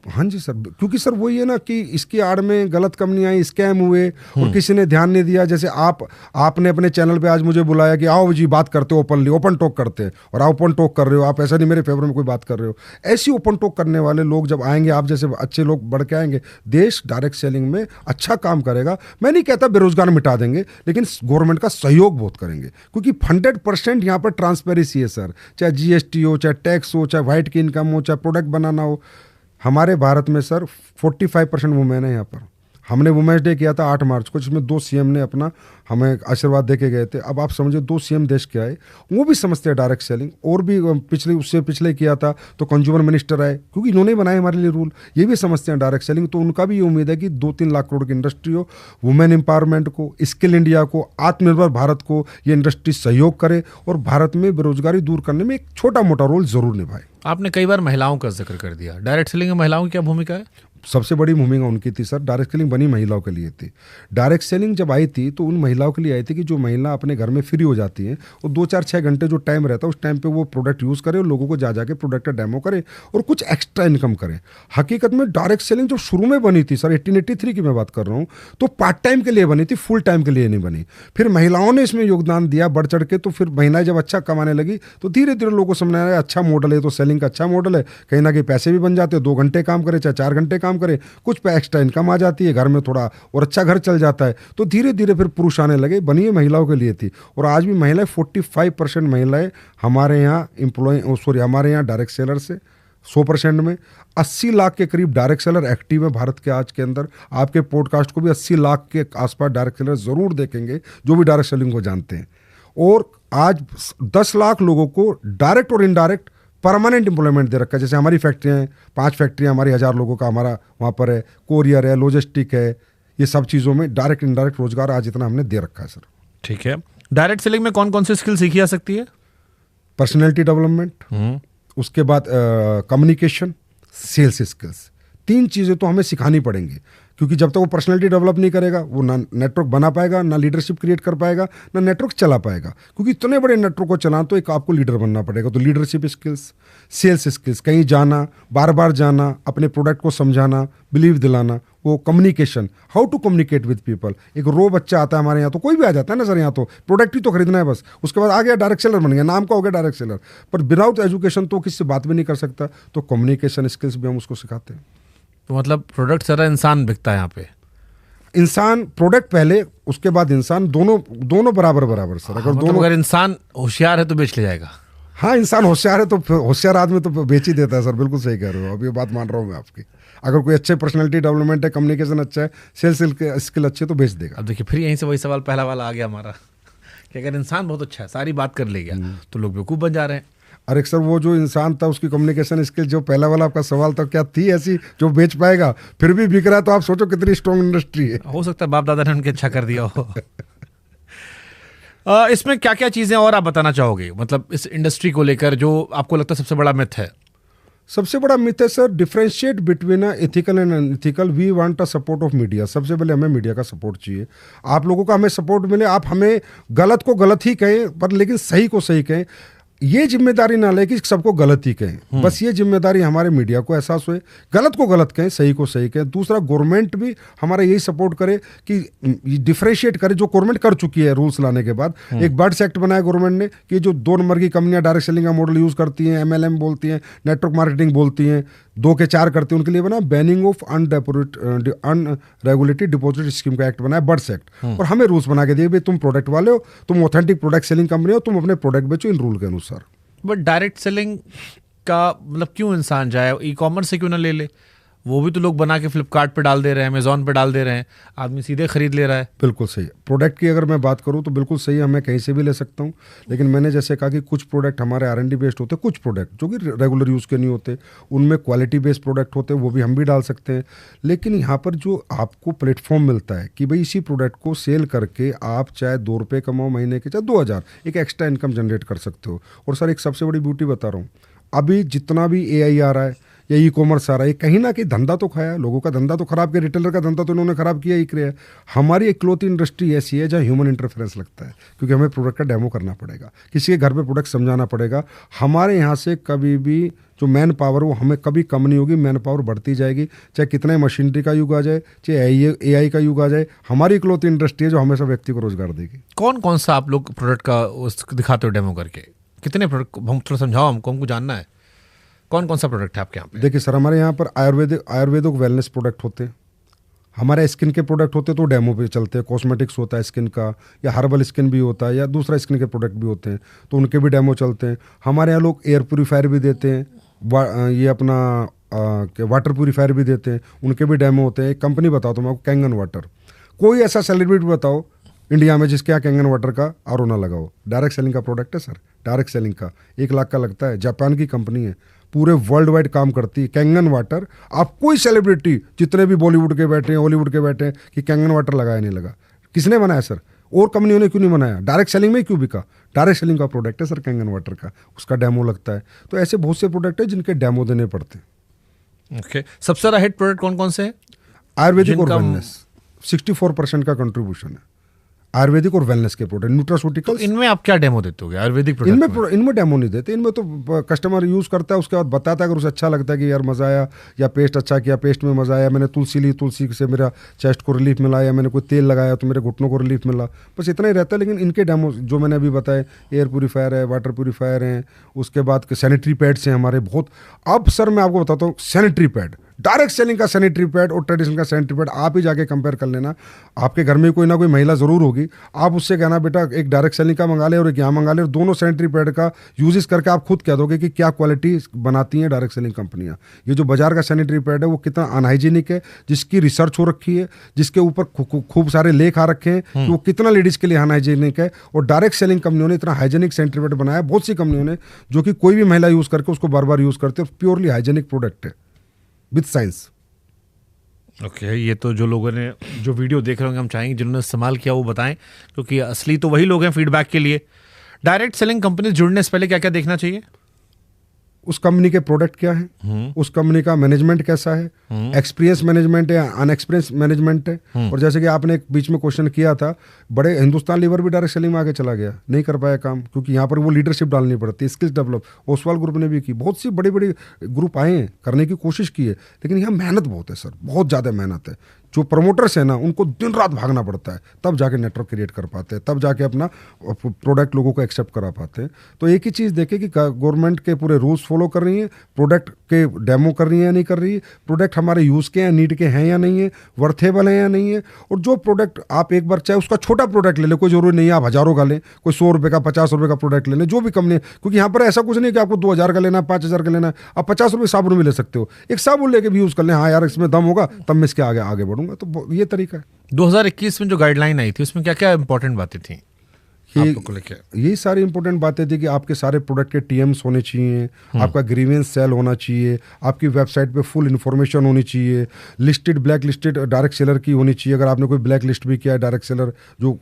हाँ जी सर, क्योंकि सर वही है ना कि इसकी आड़ में गलत कंपनियां आई, स्कैम हुए और किसी ने ध्यान नहीं दिया। जैसे आपने अपने चैनल पे आज मुझे बुलाया कि आओ जी बात करते हो, ओपन टॉक करते हैं, और आप ओपन टॉक कर रहे हो, आप ऐसा नहीं मेरे फेवर में कोई बात कर रहे हो। ऐसी ओपन टॉक करने वाले लोग जब आएंगे, आप जैसे अच्छे लोग बढ़ के आएंगे, देश डायरेक्ट सेलिंग में अच्छा काम करेगा। मैं नहीं कहता बेरोजगार मिटा देंगे, लेकिन गवर्नमेंट का सहयोग बहुत करेंगे, क्योंकि 100% यहाँ पर ट्रांसपेरेंसी है सर। चाहे GST हो, चाहे टैक्स हो, चाहे वाइट की इनकम हो, चाहे प्रोडक्ट बनाना हो। हमारे भारत में सर 45% वुमेन है यहाँ पर। हमने वुमेन्स डे किया था 8 मार्च को, जिसमें 2 CM ने अपना हमें आशीर्वाद दे के गए थे। अब आप समझो 2 CM देश के आए, वो भी समझते हैं डायरेक्ट सेलिंग। और भी उससे पिछले किया था तो कंज्यूमर मिनिस्टर आए, क्योंकि इन्होंने बनाए हमारे लिए रूल, ये भी समझते हैं डायरेक्ट सेलिंग। तो उनका भी ये उम्मीद है कि 2-3 लाख करोड़ की इंडस्ट्री हो, वुमेन एम्पावरमेंट को, स्किल इंडिया को, आत्मनिर्भर भारत को ये इंडस्ट्री सहयोग करे और भारत में बेरोजगारी दूर करने में एक छोटा मोटा रोल जरूर निभाए। आपने कई बार महिलाओं का जिक्र कर दिया, डायरेक्ट सेलिंग में महिलाओं की क्या भूमिका है? सबसे बड़ी भूमिका उनकी थी सर। डायरेक्ट सेलिंग बनी महिलाओं के लिए थी। डायरेक्ट सेलिंग जब आई थी तो उन महिलाओं के लिए आई थी कि जो महिला अपने घर में फ्री हो जाती हैं और 2-4-6 घंटे जो टाइम रहता है उस टाइम पे वो प्रोडक्ट यूज़ करे और लोगों को जा जाके प्रोडक्ट का डेमो करे और कुछ एक्स्ट्रा इनकम करे। हकीकत में डायरेक्ट सेलिंग जो शुरू में बनी थी सर, 1883 की मैं बात कर रहा हूँ, तो पार्ट टाइम के लिए बनी थी, फुल टाइम के लिए नहीं बनी। फिर महिलाओं ने इसमें योगदान दिया बढ़ चढ़ के, तो फिर महिलाएं जब अच्छा कमाने लगी तो धीरे धीरे लोगों को समझ आया अच्छा मॉडल है, तो सेलिंग का अच्छा मॉडल है, कहीं ना कहीं पैसे भी बन जाते हैं, 2 घंटे काम करे चाहे 4 घंटे काम करे, कुछ पे एक्स्ट्रा इनकम आ जाती है, घर में थोड़ा और अच्छा घर चल जाता है। तो धीरे धीरे फिर पुरुष आने लगे, बनी है महिलाओं के लिए थी। और आज भी महिलाएं 45% महिलाएं हमारे यहाँ हमारे यहाँ डायरेक्ट सेलर से 100% में 80 लाख के करीब डायरेक्ट सेलर एक्टिव है भारत के आज के अंदर। आपके पॉडकास्ट को भी 80 लाख के आसपास डायरेक्ट सेलर जरूर देखेंगे जो भी डायरेक्ट सेलिंग को जानते हैं। और आज 10 लाख लोगों को डायरेक्ट और इनडायरेक्ट परमानेंट एम्प्लॉयमेंट दे रखा है। जैसे हमारी फैक्ट्रियाँ हैं, 5 फैक्ट्रियाँ हमारी 1000 लोगों का हमारा वहाँ पर है, कोरियर है, लॉजिस्टिक है, ये सब चीज़ों में डायरेक्ट इनडायरेक्ट रोजगार आज इतना हमने दे रखा है सर। ठीक है, डायरेक्ट सेलिंग में कौन कौन सी स्किल सीखी जा सकती है? पर्सनैलिटी डेवलपमेंट, उसके बाद कम्युनिकेशन, सेल्स स्किल्स, 3 चीज़ें तो हमें सिखानी पड़ेंगी, क्योंकि जब तक वो पर्सनैलिटी डेवलप नहीं करेगा वो ना नेटवर्क बना पाएगा, ना लीडरशिप क्रिएट कर पाएगा, ना नेटवर्क चला पाएगा। क्योंकि इतने बड़े नेटवर्क को चलाना तो एक आपको लीडर बनना पड़ेगा। तो लीडरशिप स्किल्स, सेल्स स्किल्स, कहीं जाना, बार बार जाना, अपने प्रोडक्ट को समझाना, बिलीव दिलाना, वो communication, how to communicate with people. एक रो बच्चा आता है हमारे यहाँ, तो कोई भी आ जाता है ना सर, यहाँ तो प्रोडक्ट ही तो खरीदना है बस, उसके बाद आ गया डायरेक्ट सेलर बन गया, नाम का हो गया डायरेक्ट सेलर। पर विदाउट एजुकेशन तो किसी से बात भी नहीं कर सकता। तो कम्युनिकेशन स्किल्स भी हम उसको सिखाते हैं। तो मतलब प्रोडक्ट सारा इंसान बिकता है यहाँ पे? इंसान प्रोडक्ट पहले, उसके बाद इंसान, दोनों बराबर सर। अगर मतलब अगर इंसान होशियार है तो बेच ले जाएगा। हाँ, इंसान होशियार है तो होशियार आदमी तो बेच ही देता है सर। बिल्कुल सही कह रहे हो, अब ये बात मान रहा हूँ मैं आपकी। अगर कोई अच्छे पर्सनालिटी डेवलपमेंट है, कम्युनिकेशन अच्छा है, सेल्स स्किल अच्छी है तो बेच देगा। अब देखिए फिर यहीं से वही सवाल पहला वाला आ गया हमारा कि अगर इंसान बहुत अच्छा है, सारी बात कर ले गया, तो लोग बेवकूफ़ बन जा रहे हैं। अरे सर, वो जो इंसान था उसकी कम्युनिकेशन स्किल, जो पहला वाला आपका सवाल था, क्या थी ऐसी जो बेच पाएगा? फिर भी बिक रहा है, तो आप सोचो कितनी स्ट्रॉन्ग इंडस्ट्री है। हो सकता है बाप दादा ने उनके अच्छा कर दिया हो। इसमें क्या क्या चीज़ें और आप बताना चाहोगे, मतलब इस इंडस्ट्री को लेकर जो आपको लगता है सबसे बड़ा मिथ है? सबसे बड़ा मिथ है sir, differentiate between ethical and unethical. We want a support of media. सबसे पहले हमें मीडिया का सपोर्ट चाहिए। आप लोगों का हमें सपोर्ट मिले, आप हमें गलत को गलत ही कहें, पर लेकिन सही को सही कहें। ये जिम्मेदारी ना ले कि सबको गलत ही कहें, बस ये जिम्मेदारी हमारे मीडिया को एहसास हुए, गलत को गलत कहें, सही को सही कहें। दूसरा, गवर्नमेंट भी हमारा यही सपोर्ट करे कि डिफरेंशिएट करे, जो गवर्नमेंट कर चुकी है रूल्स लाने के बाद। एक बर्ड्स एक्ट बनाया गवर्नमेंट ने कि जो 2 नंबर की कंपनियां डायरेक्ट सेलिंग का मॉडल यूज करती हैं, MLM बोलती हैं, नेटवर्क मार्केटिंग बोलती हैं, 2 के 4 करती हैं, उनके लिए बना banning of unregulated deposit scheme का एक्ट बनाया, बर्ड्स एक्ट। और हमें रूल्स बना के दिए, भाई तुम प्रोडक्ट वाले हो, तुम ऑथेंटिक प्रोडक्ट सेलिंग कंपनी हो, तुम अपने प्रोडक्ट बेचो इन रूल के अनुसार। बट डायरेक्ट सेलिंग का मतलब क्यों इंसान जाए, ई कॉमर्स से क्यों ना ले ले? वो भी तो लोग बना के फ्लिपकार्ट पे डाल दे रहे हैं, अमेजोन पे डाल दे रहे हैं, आदमी सीधे खरीद ले रहा है। बिल्कुल सही। प्रोडक्ट की अगर मैं बात करूं तो बिल्कुल सही है, मैं कहीं से भी ले सकता हूं। लेकिन मैंने जैसे कहा कि कुछ प्रोडक्ट हमारे R&D बेस्ड होते हैं, कुछ प्रोडक्ट जो कि रेगुलर यूज़ के नहीं होते, उनमें क्वालिटी बेस्ड प्रोडक्ट होते हैं, वो भी हम भी डाल सकते हैं। लेकिन यहाँ पर जो आपको प्लेटफॉर्म मिलता है कि भाई इसी प्रोडक्ट को सेल करके आप चाहे 2 रुपये कमाओ महीने के, चाहे 2000, एक एक्स्ट्रा इनकम जनरेट कर सकते हो। और सर एक सबसे बड़ी ब्यूटी बता रहा हूँ, अभी जितना भी AI आ रहा है या ई कॉमर्स आ रहा है, कहीं ना कहीं धंधा तो खाया, लोगों का धंधा तो खराब किया, रिटेलर का धंधा तो इन्होंने खराब किया ही किया। हमारी एक क्लॉथ इंडस्ट्री ऐसी है जहाँ ह्यूमन इंटरफेरेंस लगता है, क्योंकि हमें प्रोडक्ट का डेमो करना पड़ेगा, किसी के घर पे प्रोडक्ट समझाना पड़ेगा। हमारे यहाँ से कभी भी जो मैन पावर वो हमें कभी कम नहीं होगी, मैन पावर बढ़ती जाएगी, चाहे कितना मशीनरी का युग आ जाए, चाहे AI का युग आ जाए। हमारी क्लॉथ इंडस्ट्री है जो हमेशा व्यक्ति को रोजगार देगी। कौन कौन सा आप लोग प्रोडक्ट का दिखाते हो डेमो करके? कितने प्रोडक्ट, हम थोड़ा समझाओ, हमको जानना है कौन कौन सा प्रोडक्ट है आपके यहाँ पे? देखिए सर, हमारे यहाँ पर आयुर्वेदिक वेलनेस प्रोडक्ट होते हैं, हमारे स्किन के प्रोडक्ट होते हैं तो डेमो पे चलते हैं। कॉस्मेटिक्स होता है स्किन का, या हर्बल स्किन भी होता है, या दूसरा स्किन के प्रोडक्ट भी होते हैं, तो उनके भी डेमो चलते हैं। हमारे यहाँ लोग एयर प्योरीफायर भी देते हैं, ये अपना वाटर प्योरीफायर भी देते हैं, उनके भी डेमो होते हैं। एक कंपनी बताओ तो मैं आपको, कैंगन वाटर। कोई ऐसा सेलिब्रिटी बताओ इंडिया में जिसके यहाँ कैंगन वाटर का RO ना लगाओ। डायरेक्ट सेलिंग का प्रोडक्ट है सर, डायरेक्ट सेलिंग का 1 लाख का लगता है। जापान की कंपनी है, पूरे वर्ल्ड वाइड काम करती है। कैंगन वाटर, आप कोई सेलिब्रिटी जितने भी बॉलीवुड के बैठे हैं, हॉलीवुड के बैठे हैं, कि कैंगन वाटर लगाया नहीं लगा। किसने बनाया सर? और कंपनियों ने क्यों नहीं बनाया? डायरेक्ट सेलिंग में क्यों बिका? डायरेक्ट सेलिंग का प्रोडक्ट है सर कैंगन वाटर का, उसका डेमो लगता है। तो ऐसे बहुत से प्रोडक्ट है जिनके डेमो देने पड़ते हैं। ओके, सबसे ज्यादा हिट प्रोडक्ट कौन कौन से हैं? आयुर्वेदिक और जिनका- वेलनेस 64% का कंट्रीब्यूशन है, आयुर्वेदिक और वेलनेस के प्रोडक्ट, तो न्यूट्रास्यूटिकल्स। इनमें आप क्या डेमो देते हो आयुर्वेदिक प्रोडक्ट में? इनमें डेमो नहीं देते, इनमें तो कस्टमर यूज करता है, उसके बाद बताता है, अगर उसे अच्छा लगता है कि यार मजा आया, या पेस्ट अच्छा किया, पेस्ट में मजा आया, मैंने तुलसी ली, तुलसी से मेरा चेस्ट को रिलीफ मिला, या मैंने कोई तेल लगाया तो मेरे घुटनों को रिलीफ मिला, बस इतना ही रहता है। लेकिन इनके डेमो जो मैंने अभी बताए, एयर प्यूरीफायर है, वाटर प्यूरीफायर है, उसके बाद सैनिटरी पैड्स हैं हमारे बहुत। अब सर मैं आपको बताता हूँ, सैनिटरी पैड, डायरेक्ट सेलिंग का सैनिटरी पैड और ट्रेडिशनल का सैनिटरी पैड आप ही जाके कंपेयर कर लेना। आपके घर में कोई ना कोई महिला जरूर होगी, आप उससे कहना बेटा एक डायरेक्ट सेलिंग का मंगा ले और एक यहाँ मंगा ले, और दोनों सैनिटरी पैड का यूजेस करके आप खुद कह दोगे कि क्या क्वालिटी बनाती हैं डायरेक्ट सेलिंग कंपनियां। ये जो बाजार का सैनिटरी पैड है वो कितना अनहाइजीनिक है, जिसकी रिसर्च हो रखी है, जिसके ऊपर खूब सारे लेख आ रखे हैं कि वो कितना लेडीज के लिए अनहाइजीनिक है, और डायरेक्ट सेलिंग कंपनियों ने इतना हाइजीनिक सैनिटरी पैड बनाया, बहुत सी कंपनियों ने, जो कि कोई भी महिला यूज करके उसको बार बार यूज करते हैं, प्योरली हाइजीनिक प्रोडक्ट है विद साइंस। ओके, ये तो जो लोगों ने जो वीडियो देख रहे होंगे, हम चाहेंगे जिन्होंने इस्तेमाल किया वो बताएं, क्योंकि असली तो वही लोग हैं फीडबैक के लिए। डायरेक्ट सेलिंग कंपनी जुड़ने से पहले क्या क्या देखना चाहिए? उस कंपनी के प्रोडक्ट क्या है, उस कंपनी का मैनेजमेंट कैसा है, एक्सपीरियंस मैनेजमेंट है, अनएक्सपीरियंस मैनेजमेंट है। और जैसे कि आपने एक बीच में क्वेश्चन किया था, बड़े हिंदुस्तान लीवर भी डायरेक्ट सेलिंग में आगे चला गया, नहीं कर पाया काम, क्योंकि यहाँ पर वो लीडरशिप डालनी पड़ती है, स्किल्स डेवलप। ओसवाल ग्रुप ने भी की, बहुत सी बड़ी बड़ी ग्रुप आए हैं, करने की कोशिश की है, लेकिन यहाँ मेहनत बहुत है सर, बहुत ज़्यादा मेहनत है। जो प्रमोटर्स है ना, उनको दिन रात भागना पड़ता है, तब जाके नेटवर्क क्रिएट कर पाते हैं, तब जाके अपना प्रोडक्ट लोगों को एक्सेप्ट करा पाते हैं। तो एक ही चीज़ देखें कि गवर्नमेंट के पूरे रूल्स फॉलो कर रही है, प्रोडक्ट के डेमो कर रही है या नहीं कर रही है, प्रोडक्ट हमारे यूज़ के हैं, नीड के हैं या नहीं है, वर्थेबल है या नहीं है। और जो प्रोडक्ट आप एक बार, चाहे उसका छोटा प्रोडक्ट ले ले, कोई जरूरी नहीं है आप हज़ारों का लें, कोई 100 रुपये का 50 रुपये का प्रोडक्ट ले लें, जो भी कंपनी, क्योंकि यहाँ पर ऐसा कुछ नहीं कि आपको 2000 का लेना है, 5000 का लेना है, आप 50 रुपये साबुन भी ले सकते हो, एक साबुन लेके भी यूज़ कर लें, हाँ यार इसमें दम होगा तब मैं इसके आगे बढ़ूंगा। तो ये तरीका है। 2021 में जो गाइडलाइन आई थी उसमें क्या क्या इंपॉर्टेंट बातें थी आपको लेके? यही सारी इंपॉर्टेंट बातें थी कि आपके सारे प्रोडक्ट के टीएम्स होने चाहिए, आपका ग्रीवेंस सेल होना चाहिए, आपकी वेबसाइट पे फुल इन्फॉर्मेशन होनी चाहिए, listed black listed direct seller की होनी चाहिए। अगर आपने कोई ब्लैक लिस्ट भी किया है डायरेक्ट सेलर जो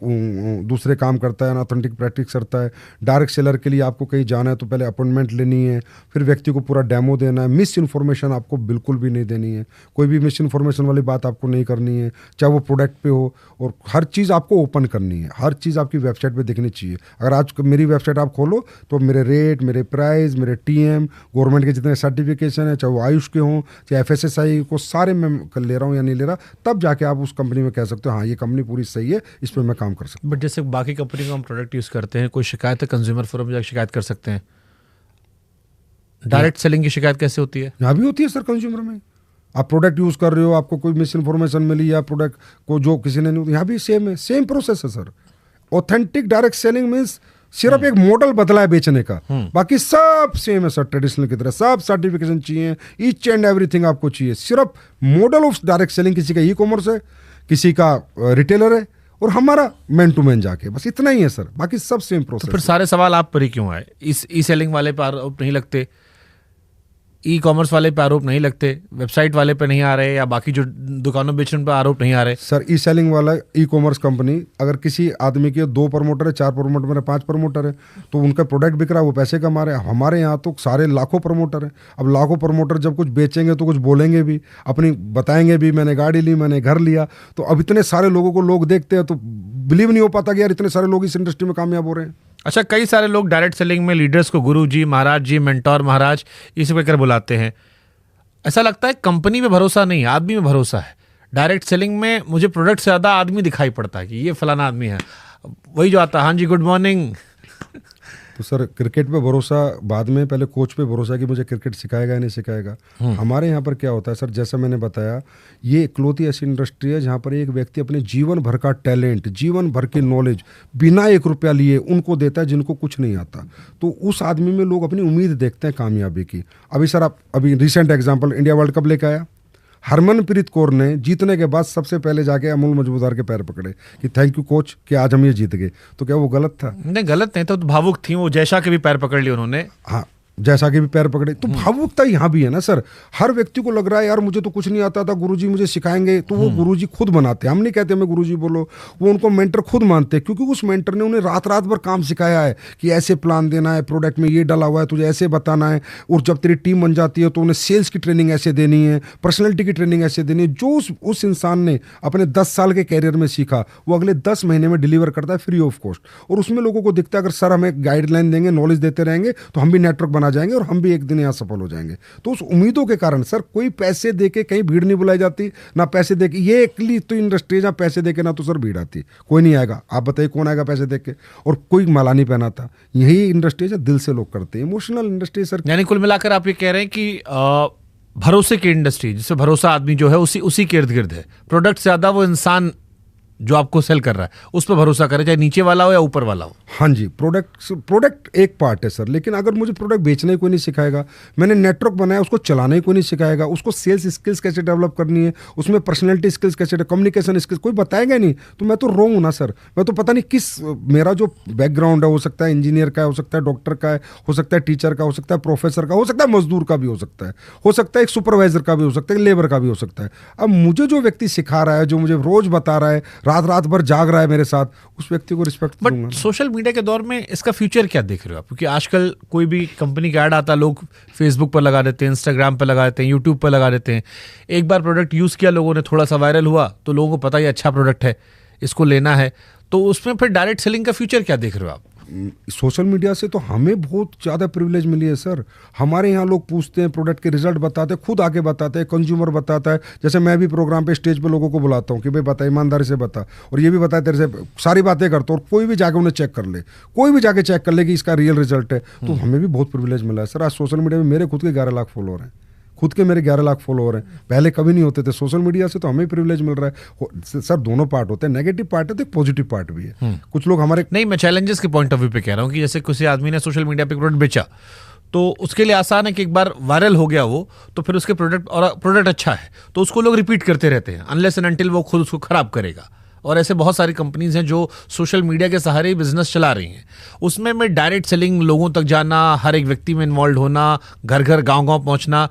दूसरे काम करता है, अनऑथेंटिक प्रैक्टिस करता है, डायरेक्ट सेलर के लिए आपको कहीं जाना है तो पहले अपॉइंटमेंट लेनी है, फिर व्यक्ति को पूरा डेमो देना है। मिस इन्फॉर्मेशन आपको बिल्कुल भी नहीं देनी है, कोई भी मिस इन्फॉर्मेशन वाली बात आपको नहीं करनी है, चाहे वो प्रोडक्ट पे हो, और हर चीज़ आपको ओपन करनी है, हर चीज़ आपकी वेबसाइट पे दिखनी चाहिए। अगर आज मेरी वेबसाइट आप खोलो तो मेरे रेट, मेरे प्राइस, मेरे टीएम, गवर्नमेंट के जितने सर्टिफिकेशन है, चाहे वो आयुष के हों चाहे एफएसएसआई को, सारे मैं ले रहा हूँ या नहीं ले रहा, तब जाके आप उस कंपनी में कह सकते हो हाँ ये कंपनी पूरी सही है, इस पर मैं काम कर सकता हूँ। बट जैसे बाकी कंपनी को हम प्रोडक्ट यूज करते हैं, कोई शिकायत है कंज्यूमर फोरम में जाकर शिकायत कर सकते हैं, डायरेक्ट सेलिंग की शिकायत कैसे होती है? यहाँ भी होती है सर कंज्यूमर में। आप प्रोडक्ट यूज कर रहे हो, आपको कोई मिस इन्फॉर्मेशन मिली या प्रोडक्ट को जो किसी ने नहीं, यहाँ भी सेम है, सेम प्रोसेस है sir. Authentic direct selling means सिर्फ एक मॉडल बदला है बेचने का, बाकी सब सेम है सर, ट्रेडिशनल की तरह सब सर्टिफिकेशन चाहिए, ईच एंड एवरीथिंग आपको चाहिए। सिर्फ मॉडल ऑफ डायरेक्ट सेलिंग किसी का ई कॉमर्स है, किसी का रिटेलर है, और हमारा मैन टू मैन जाके, बस इतना ही है सर, बाकी सब सेम तो प्रोसेस। फिर सारे सवाल आप पर ही क्यों आए? इस ई सेलिंग वाले पर आरोप नहीं लगते, ई कॉमर्स वाले पे आरोप नहीं लगते, वेबसाइट वाले पे नहीं आ रहे, या बाकी जो दुकानों बेचने पे आरोप नहीं आ रहे? सर ई सेलिंग वाला ई कॉमर्स कंपनी, अगर किसी आदमी के 2 प्रमोटर है, 4 प्रमोटर है, 5 प्रमोटर है, तो उनका प्रोडक्ट बिक रहा है, वो पैसे कमा रहे हैं। हमारे यहाँ तो सारे लाखों प्रमोटर हैं। अब लाखों प्रमोटर जब कुछ बेचेंगे तो कुछ बोलेंगे भी, अपनी बताएंगे भी, मैंने गाड़ी ली, मैंने घर लिया, तो अब इतने सारे लोगों को लोग देखते हैं तो बिलीव नहीं हो पाता कि यार इतने सारे लोग इस इंडस्ट्री में कामयाब हो रहे हैं। अच्छा, कई सारे लोग डायरेक्ट सेलिंग में लीडर्स को गुरु जी, महाराज जी, मेंटोर महाराज ये सब कहकर बुलाते हैं। ऐसा लगता है कंपनी में भरोसा नहीं, आदमी में भरोसा है। डायरेक्ट सेलिंग में मुझे प्रोडक्ट से ज़्यादा आदमी दिखाई पड़ता है कि ये फलाना आदमी है, वही जो आता है, हाँ जी गुड मॉर्निंग। तो सर क्रिकेट पे भरोसा बाद में, पहले कोच पे भरोसा कि मुझे क्रिकेट सिखाएगा या नहीं सिखाएगा। हमारे यहाँ पर क्या होता है सर, जैसा मैंने बताया, ये इकलौती ऐसी इंडस्ट्री है जहाँ पर एक व्यक्ति अपने जीवन भर का टैलेंट, जीवन भर की नॉलेज बिना 1 रुपया लिए उनको देता है जिनको कुछ नहीं आता। तो उस आदमी में लोग अपनी उम्मीद देखते हैं कामयाबी की। अभी सर आप अभी recent example, India world cup लेकर आया, हरमनप्रीत कौर ने जीतने के बाद सबसे पहले जाके अमूल मजमूदार के पैर पकड़े कि थैंक यू कोच कि आज हम ये जीत गए। तो क्या वो गलत था? नहीं, गलत नहीं, तो भावुक थी वो, जयशा के भी पैर पकड़ लिए उन्होंने। हाँ, जैसा कि भी पैर पकड़े, तो भावुकता यहाँ भी है ना सर। हर व्यक्ति को लग रहा है यार मुझे तो कुछ नहीं आता था, गुरुजी मुझे सिखाएंगे, तो वो गुरुजी खुद बनाते हैं। हम नहीं कहते हमें गुरुजी बोलो, वो उनको मेंटर खुद मानते हैं, क्योंकि उस मेंटर ने उन्हें रात रात भर काम सिखाया है कि ऐसे प्लान देना है, प्रोडक्ट में ये डाला हुआ है, तुझे ऐसे बताना है, और जब तेरी टीम बन जाती है तो उन्हें सेल्स की ट्रेनिंग ऐसे देनी है, पर्सनैलिटी की ट्रेनिंग ऐसे देनी है। जो उस इंसान ने अपने 10 साल के कैरियर में सीखा, वो अगले 10 महीने में डिलीवर करता है फ्री ऑफ कॉस्ट। और उसमें लोगों को दिखता है अगर सर हमें गाइडलाइन देंगे, नॉलेज देते रहेंगे, तो हम भी नेटवर्क बना जाएंगे और हम भी एक दिन यहाँ सफल हो जाएंगे। तो उस उम्मीदों के कारण सर कोई पैसे देके कहीं भीड़ नहीं बुलाई जाती, ना पैसे देके, ये एकली तो इंडस्ट्री जहाँ पैसे देके ना तो सर भीड़ आती, कोई नहीं आएगा। आप बताइए कौन आएगा पैसे देके, और कोई माला नहीं पहनाता। यही इंडस्ट्री है दिल से लोग करते हैं, इमोशनल इंडस्ट्री सर। यानी कुल मिलाकर आप ये कह रहे हैं कि भरोसे की इंडस्ट्री, जिससे भरोसा आदमी जो है उसी के इर्द गिर्द है। प्रोडक्ट से ज्यादा वो इंसान जो आपको सेल कर रहा है उस पर भरोसा करे, चाहे नीचे वाला हो या ऊपर वाला हो। हाँ जी, प्रोडक्ट एक पार्ट है सर, लेकिन अगर मुझे प्रोडक्ट बेचने को नहीं सिखाएगा, मैंने नेटवर्क बनाया उसको चलाने को नहीं सिखाएगा, उसको सेल्स स्किल्स कैसे डेवलप करनी है, उसमें पर्सनैलिटी स्किल्स कैसे, कम्युनिकेशन स्किल्स कोई बताएगा नहीं, तो मैं तो रोंग हूँ ना सर। मैं तो पता नहीं किस, मेरा जो बैकग्राउंड है, हो सकता है इंजीनियर का है, हो सकता है डॉक्टर का है, हो सकता है टीचर का, हो सकता है प्रोफेसर का, हो सकता है मजदूर का भी हो सकता है एक सुपरवाइजर का भी हो सकता है, लेबर का भी हो सकता है। अब मुझे जो व्यक्ति सिखा रहा है, जो मुझे रोज बता रहा है, रात रात भर जाग रहा है मेरे साथ, उस व्यक्ति को रिस्पेक्ट दूंगा। बट सोशल मीडिया के दौर में इसका फ्यूचर क्या देख रहे हो आप? क्योंकि आजकल कोई भी कंपनी का ऐड आता, लोग फेसबुक पर लगा देते हैं, इंस्टाग्राम पर लगा देते हैं, यूट्यूब पर लगा देते हैं। एक बार प्रोडक्ट यूज किया लोगों ने, थोड़ा सा वायरल हुआ तो लोगों को पता ही अच्छा प्रोडक्ट है, इसको लेना है, तो उसमें फिर डायरेक्ट सेलिंग का फ्यूचर क्या देख रहे हो आप? सोशल मीडिया से तो हमें बहुत ज़्यादा प्रिविलेज मिली है सर। हमारे यहाँ लोग पूछते हैं, प्रोडक्ट के रिजल्ट बताते हैं, खुद आके बताते हैं, कंज्यूमर बताता है। जैसे मैं भी प्रोग्राम पे स्टेज पे लोगों को बुलाता हूँ कि भाई बता, ईमानदारी से बता, और ये भी बता, तेरे से सारी बातें करता हूँ, और कोई भी जाके उन्हें चेक कर ले, कोई भी जाके चेक कर ले कि इसका रियल रिजल्ट है। तो हमें भी बहुत प्रिविलेज मिला है सर। आज सोशल मीडिया में मेरे खुद के 11 लाख फॉलोअर हैं, खुद के मेरे 11 लाख फॉलोअर हैं, पहले कभी नहीं होते थे। सोशल मीडिया से तो हमें प्रिविलेज मिल रहा है सर। दोनों पार्ट होते हैं, नेगेटिव पार्ट है तो पॉजिटिव पार्ट भी है। कुछ लोग हमारे, नहीं, मैं चैलेंजेस के पॉइंट ऑफ व्यू पे कह रहा हूँ कि जैसे किसी आदमी ने सोशल मीडिया पे प्रोडक्ट बेचा, तो उसके लिए आसान है कि एक बार वायरल हो गया वो, तो फिर उसके प्रोडक्ट अच्छा है तो उसको लोग रिपीट करते रहते हैं, अनलेस एंड अनटिल वो खुद उसको खराब करेगा। और ऐसे बहुत सारी कंपनीज हैं जो सोशल मीडिया के सहारे बिजनेस चला रही हैं। उसमें मैं डायरेक्ट सेलिंग, लोगों तक जाना, हर एक व्यक्ति में इन्वॉल्व होना, घर घर गांव-गांव पहुंचना,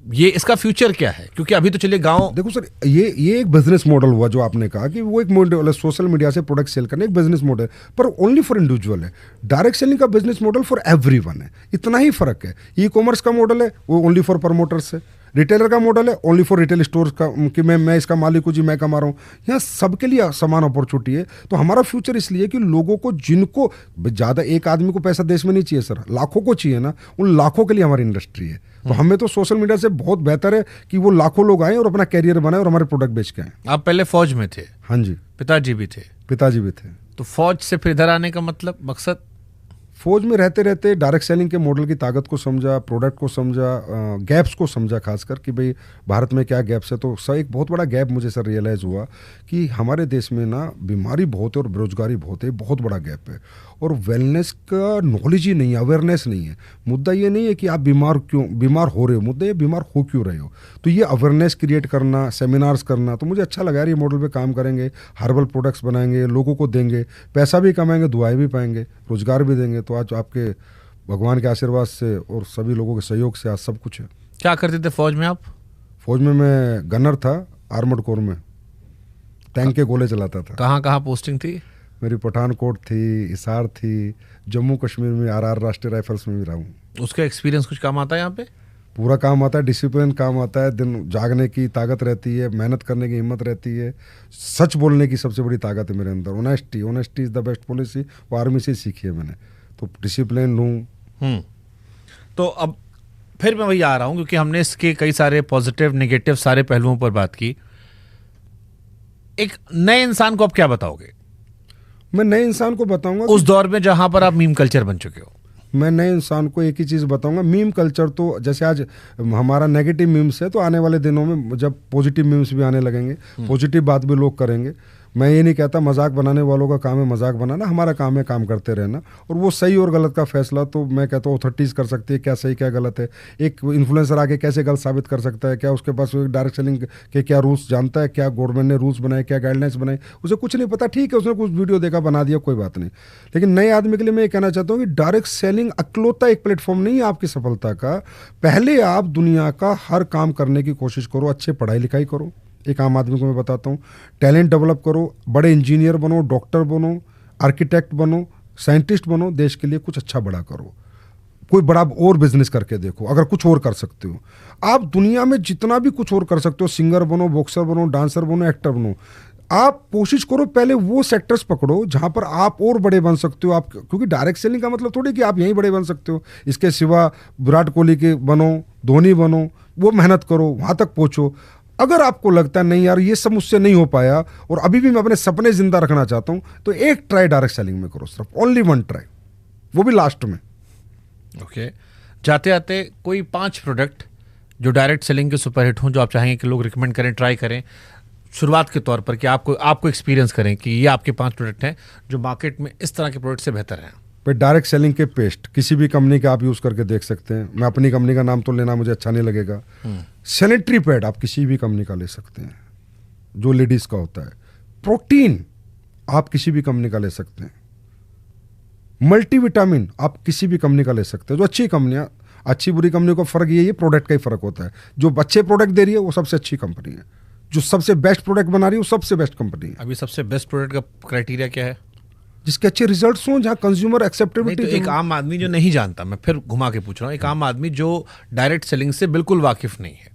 ये इसका फ्यूचर क्या है? क्योंकि अभी तो चलिए गांव, देखो सर, ये एक बिजनेस मॉडल हुआ जो आपने कहा कि वो एक मॉडल है, सोशल मीडिया से प्रोडक्ट सेल करने, एक बिजनेस मॉडल, पर ओनली फॉर इंडिविजुअल है। डायरेक्ट सेलिंग का बिजनेस मॉडल फॉर एवरीवन है, इतना ही फर्क है। ई कॉमर्स का मॉडल है वो ओनली फॉर प्रमोटर्स है, रिटेलर का मॉडल है ओनली फॉर रिटेल स्टोर्स का, कि मैं इसका मालिक हूँ जी, मैं कमा रहा हूँ। यहाँ सबके लिए समान अपॉर्चुनिटी है। तो हमारा फ्यूचर इसलिए कि लोगों को, जिनको ज़्यादा, एक आदमी को पैसा देश में नहीं चाहिए सर, लाखों को चाहिए ना, उन लाखों के लिए हमारी इंडस्ट्री है। तो हमें तो सोशल मीडिया से बहुत बेहतर है कि वो लाखों लोग आए और अपना कैरियर बनाए और हमारे प्रोडक्ट बेच के आए। आप पहले फौज में थे? हाँ जी, पिताजी भी थे? पिताजी भी थे। तो फौज से फिर इधर आने का मतलब, मकसद? फौज में रहते रहते डायरेक्ट सेलिंग के मॉडल की ताकत को समझा, प्रोडक्ट को समझा, गैप्स को समझा, खासकर कि भाई भारत में क्या गैप्स है। तो सर एक बहुत बड़ा गैप मुझे सर रियलाइज़ हुआ कि हमारे देश में ना बीमारी बहुत है और बेरोजगारी बहुत है, बहुत बड़ा गैप है। और वेलनेस का नॉलेज ही नहीं है, अवेयरनेस नहीं है। मुद्दा ये नहीं है कि आप बीमार हो रहे हो, मुद्दा ये बीमार हो क्यों रहे हो। तो ये अवेयरनेस क्रिएट करना, सेमिनार्स करना, तो मुझे अच्छा लगा यार, ये मॉडल पे काम करेंगे, हर्बल प्रोडक्ट्स बनाएंगे, लोगों को देंगे, पैसा भी कमाएंगे, दुआएं भी पाएंगे, रोजगार भी देंगे। तो आज आपके भगवान के आशीर्वाद से और सभी लोगों के सहयोग से आज सब कुछ है। क्या करते थे फौज में आप? फौज में मैं गनर था, आर्मर्ड कोर में, टैंक के गोले चलाता था। कहाँ कहाँ पोस्टिंग थी? मेरी पठानकोट थी, हिसार थी, जम्मू कश्मीर में RR राष्ट्रीय राइफल्स में भी रहा हूँ। उसका एक्सपीरियंस कुछ काम आता है यहाँ पे? पूरा काम आता है, डिसिप्लिन काम आता है, दिन जागने की ताकत रहती है, मेहनत करने की हिम्मत रहती है, सच बोलने की सबसे बड़ी ताकत है मेरे अंदर। Honesty is the best policy, वो आर्मी से सीखी है मैंने। तो डिसिप्लिन हूँ। तो अब फिर मैं वही आ रहा हूँ, क्योंकि हमने इसके कई सारे पॉजिटिव नेगेटिव सारे पहलुओं पर बात की। एक नए इंसान को आप क्या बताओगे? मैं नए इंसान को बताऊंगा उस दौर में जहां पर आप मीम कल्चर बन चुके हो, मैं नए इंसान को एक ही चीज़ बताऊंगा। मीम कल्चर तो जैसे आज हमारा नेगेटिव मीम्स है, तो आने वाले दिनों में जब पॉजिटिव मीम्स भी आने लगेंगे, पॉजिटिव बात भी लोग करेंगे। मैं ये नहीं कहता मजाक बनाने वालों का काम है मजाक बनाना, हमारा काम है काम करते रहना, और वो सही और गलत का फैसला तो मैं कहता हूँ अथॉरिटीज़ कर सकती है, क्या सही क्या गलत है। एक इन्फ्लुएंसर आके कैसे गलत साबित कर सकता है, क्या उसके पास डायरेक्ट सेलिंग के क्या रूल्स जानता है, क्या गवर्नमेंट ने रूल्स बनाए, क्या गाइडलाइंस बनाए, उसे कुछ नहीं पता। ठीक है, उसने कुछ वीडियो देखा बना दिया, कोई बात नहीं। लेकिन नए आदमी के लिए मैं ये कहना चाहता हूँ कि डायरेक्ट सेलिंग अकलौता एक प्लेटफॉर्म नहीं है आपकी सफलता का। पहले आप दुनिया का हर काम करने की कोशिश करो, अच्छे पढ़ाई लिखाई करो। एक आम आदमी को मैं बताता हूँ, टैलेंट डेवलप करो, बड़े इंजीनियर बनो, डॉक्टर बनो, आर्किटेक्ट बनो, साइंटिस्ट बनो, देश के लिए कुछ अच्छा बड़ा करो, कोई बड़ा और बिजनेस करके देखो। अगर कुछ और कर सकते हो आप दुनिया में, जितना भी कुछ और कर सकते हो, सिंगर बनो, बॉक्सर बनो, डांसर बनो, एक्टर बनो, आप कोशिश करो पहले वो सेक्टर्स पकड़ो जहां पर आप और बड़े बन सकते हो। आप, क्योंकि डायरेक्ट सेलिंग का मतलब थोड़ी कि आप यहीं बड़े बन सकते हो। इसके सिवा विराट कोहली के बनो, धोनी बनो, वो मेहनत करो, वहां तक पहुंचो। अगर आपको लगता है नहीं यार ये सब मुझसे नहीं हो पाया और अभी भी मैं अपने सपने जिंदा रखना चाहता हूं, तो एक ट्राई डायरेक्ट सेलिंग में करो, सिर्फ ओनली वन ट्राई, वो भी लास्ट में। ओके, जाते जाते कोई 5 प्रोडक्ट जो डायरेक्ट सेलिंग के सुपरहिट हों, जो आप चाहेंगे कि लोग रिकमेंड करें, ट्राई करें शुरुआत के तौर पर, कि आपको एक्सपीरियंस करें कि ये आपके 5 प्रोडक्ट हैं जो मार्केट में इस तरह के प्रोडक्ट से बेहतर हैं। पर डायरेक्ट सेलिंग के पेस्ट किसी भी कंपनी के आप यूज़ करके देख सकते हैं। मैं अपनी कंपनी का नाम तो लेना मुझे अच्छा नहीं लगेगा। सैनिटरी पैड आप किसी भी कंपनी का ले सकते हैं जो लेडीज़ का होता है। प्रोटीन आप किसी भी कंपनी का ले सकते हैं। मल्टीविटामिन आप किसी भी कंपनी का ले सकते हैं। जो अच्छी कंपनियां, अच्छी बुरी कंपनियों का फ़र्क ये प्रोडक्ट का ही फ़र्क होता है। जो अच्छे प्रोडक्ट दे रही है वो सबसे अच्छी कंपनी है, जो सबसे बेस्ट प्रोडक्ट बना रही है वो सबसे बेस्ट कंपनी है। अभी सबसे बेस्ट प्रोडक्ट का क्राइटेरिया क्या है? जिसके अच्छे रिजल्ट्स हों, जहां कंज्यूमर एक्सेप्टेबिलिटी। तो एक आम आदमी जो नहीं जानता, मैं फिर घुमा के पूछ रहा हूँ, एक आम आदमी जो डायरेक्ट सेलिंग से बिल्कुल वाकिफ नहीं है,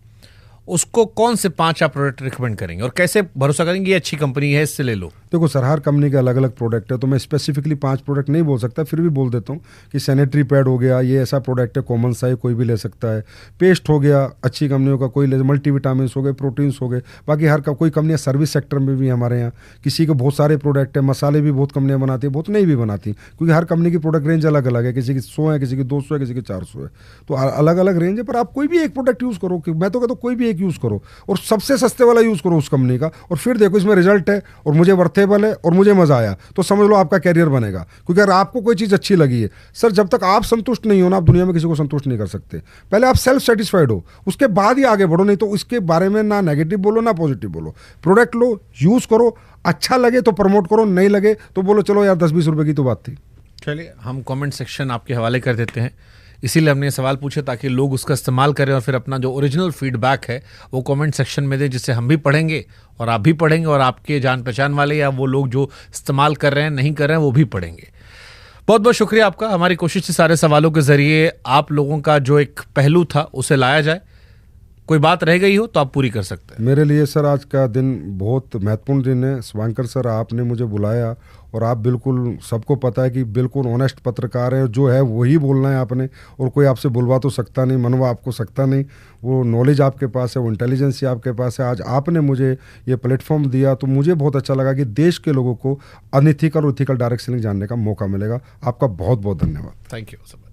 उसको कौन से 5 आप प्रोडक्ट रिकमेंड करेंगे और कैसे भरोसा करेंगे ये अच्छी कंपनी है इससे ले लो? देखो सर, हर कंपनी के अलग अलग प्रोडक्ट है, तो मैं स्पेसिफिकली 5 प्रोडक्ट नहीं बोल सकता, फिर भी बोल देता हूँ कि सैनिटरी पैड हो गया, ये ऐसा प्रोडक्ट है, कॉमन सा है, कोई भी ले सकता है। पेस्ट हो गया अच्छी कंपनियों का, कोई ले, मल्टीविटामिन हो गए, प्रोटीन्स हो गए। बाकी हर कोई कंपनियाँ सर्विस सेक्टर में भी हमारे यहाँ, किसी के बहुत सारे प्रोडक्ट है, मसाले भी बहुत कंपनियाँ बनाती है, बहुत नहीं भी बनाती, क्योंकि हर कंपनी की प्रोडक्ट रेंज अलग अलग है। किसी की 100 है, किसी की 200 है, किसी की 400 है, तो अलग अलग रेंज है। पर आप कोई भी एक प्रोडक्ट यूज़ करो, मैं तो कहता हूँ कोई भी एक यूज़ करो और सबसे सस्ते वाला यूज़ करो उस कंपनी का, और फिर देखो इसमें रिजल्ट है और मुझे वर्थेबल है और मुझे मजा आया, तो समझ लो आपका कैरियर बनेगा। क्योंकि अगर आपको कोई चीज़ अच्छी लगी है सर, जब तक आप संतुष्ट नहीं हो ना, आप दुनिया में किसी को संतुष्ट नहीं कर सकते। पहले आप सेल्फ सेटिस्फाइड हो, उसके बाद ही आगे बढ़ो, नहीं तो इसके बारे में ना नेगेटिव बोलो ना पॉजिटिव बोलो। प्रोडक्ट लो, यूज़ करो, अच्छा लगे तो प्रमोट करो, नहीं लगे तो बोलो चलो यार 10-20 रुपए की तो बात थी। चलिए, हम कमेंट सेक्शन आपके हवाले कर देते हैं, इसीलिए हमने ये सवाल पूछे ताकि लोग उसका इस्तेमाल करें और फिर अपना जो ओरिजिनल फीडबैक है वो कमेंट सेक्शन में दें, जिससे हम भी पढ़ेंगे और आप भी पढ़ेंगे और आपके जान पहचान वाले या वो लोग जो इस्तेमाल कर रहे हैं नहीं कर रहे हैं वो भी पढ़ेंगे। बहुत बहुत शुक्रिया आपका। हमारी कोशिश थी सारे सवालों के ज़रिए आप लोगों का जो एक पहलू था उसे लाया जाए। कोई बात रह गई हो तो आप पूरी कर सकते हैं। मेरे लिए सर आज का दिन बहुत महत्वपूर्ण दिन है। शुभंकर सर, आपने मुझे बुलाया और आप बिल्कुल, सबको पता है कि बिल्कुल ऑनेस्ट पत्रकार हैं, जो है वही बोलना है आपने, और कोई आपसे बुलवा तो सकता नहीं, मनवा आपको सकता नहीं। वो नॉलेज आपके पास है, वो इंटेलिजेंस आपके पास है। आज आपने मुझे ये प्लेटफॉर्म दिया तो मुझे बहुत अच्छा लगा कि देश के लोगों को अनइथिकल और इथिकल डायरेक्ट सेलिंग जानने का मौका मिलेगा। आपका बहुत बहुत धन्यवाद। Thank you.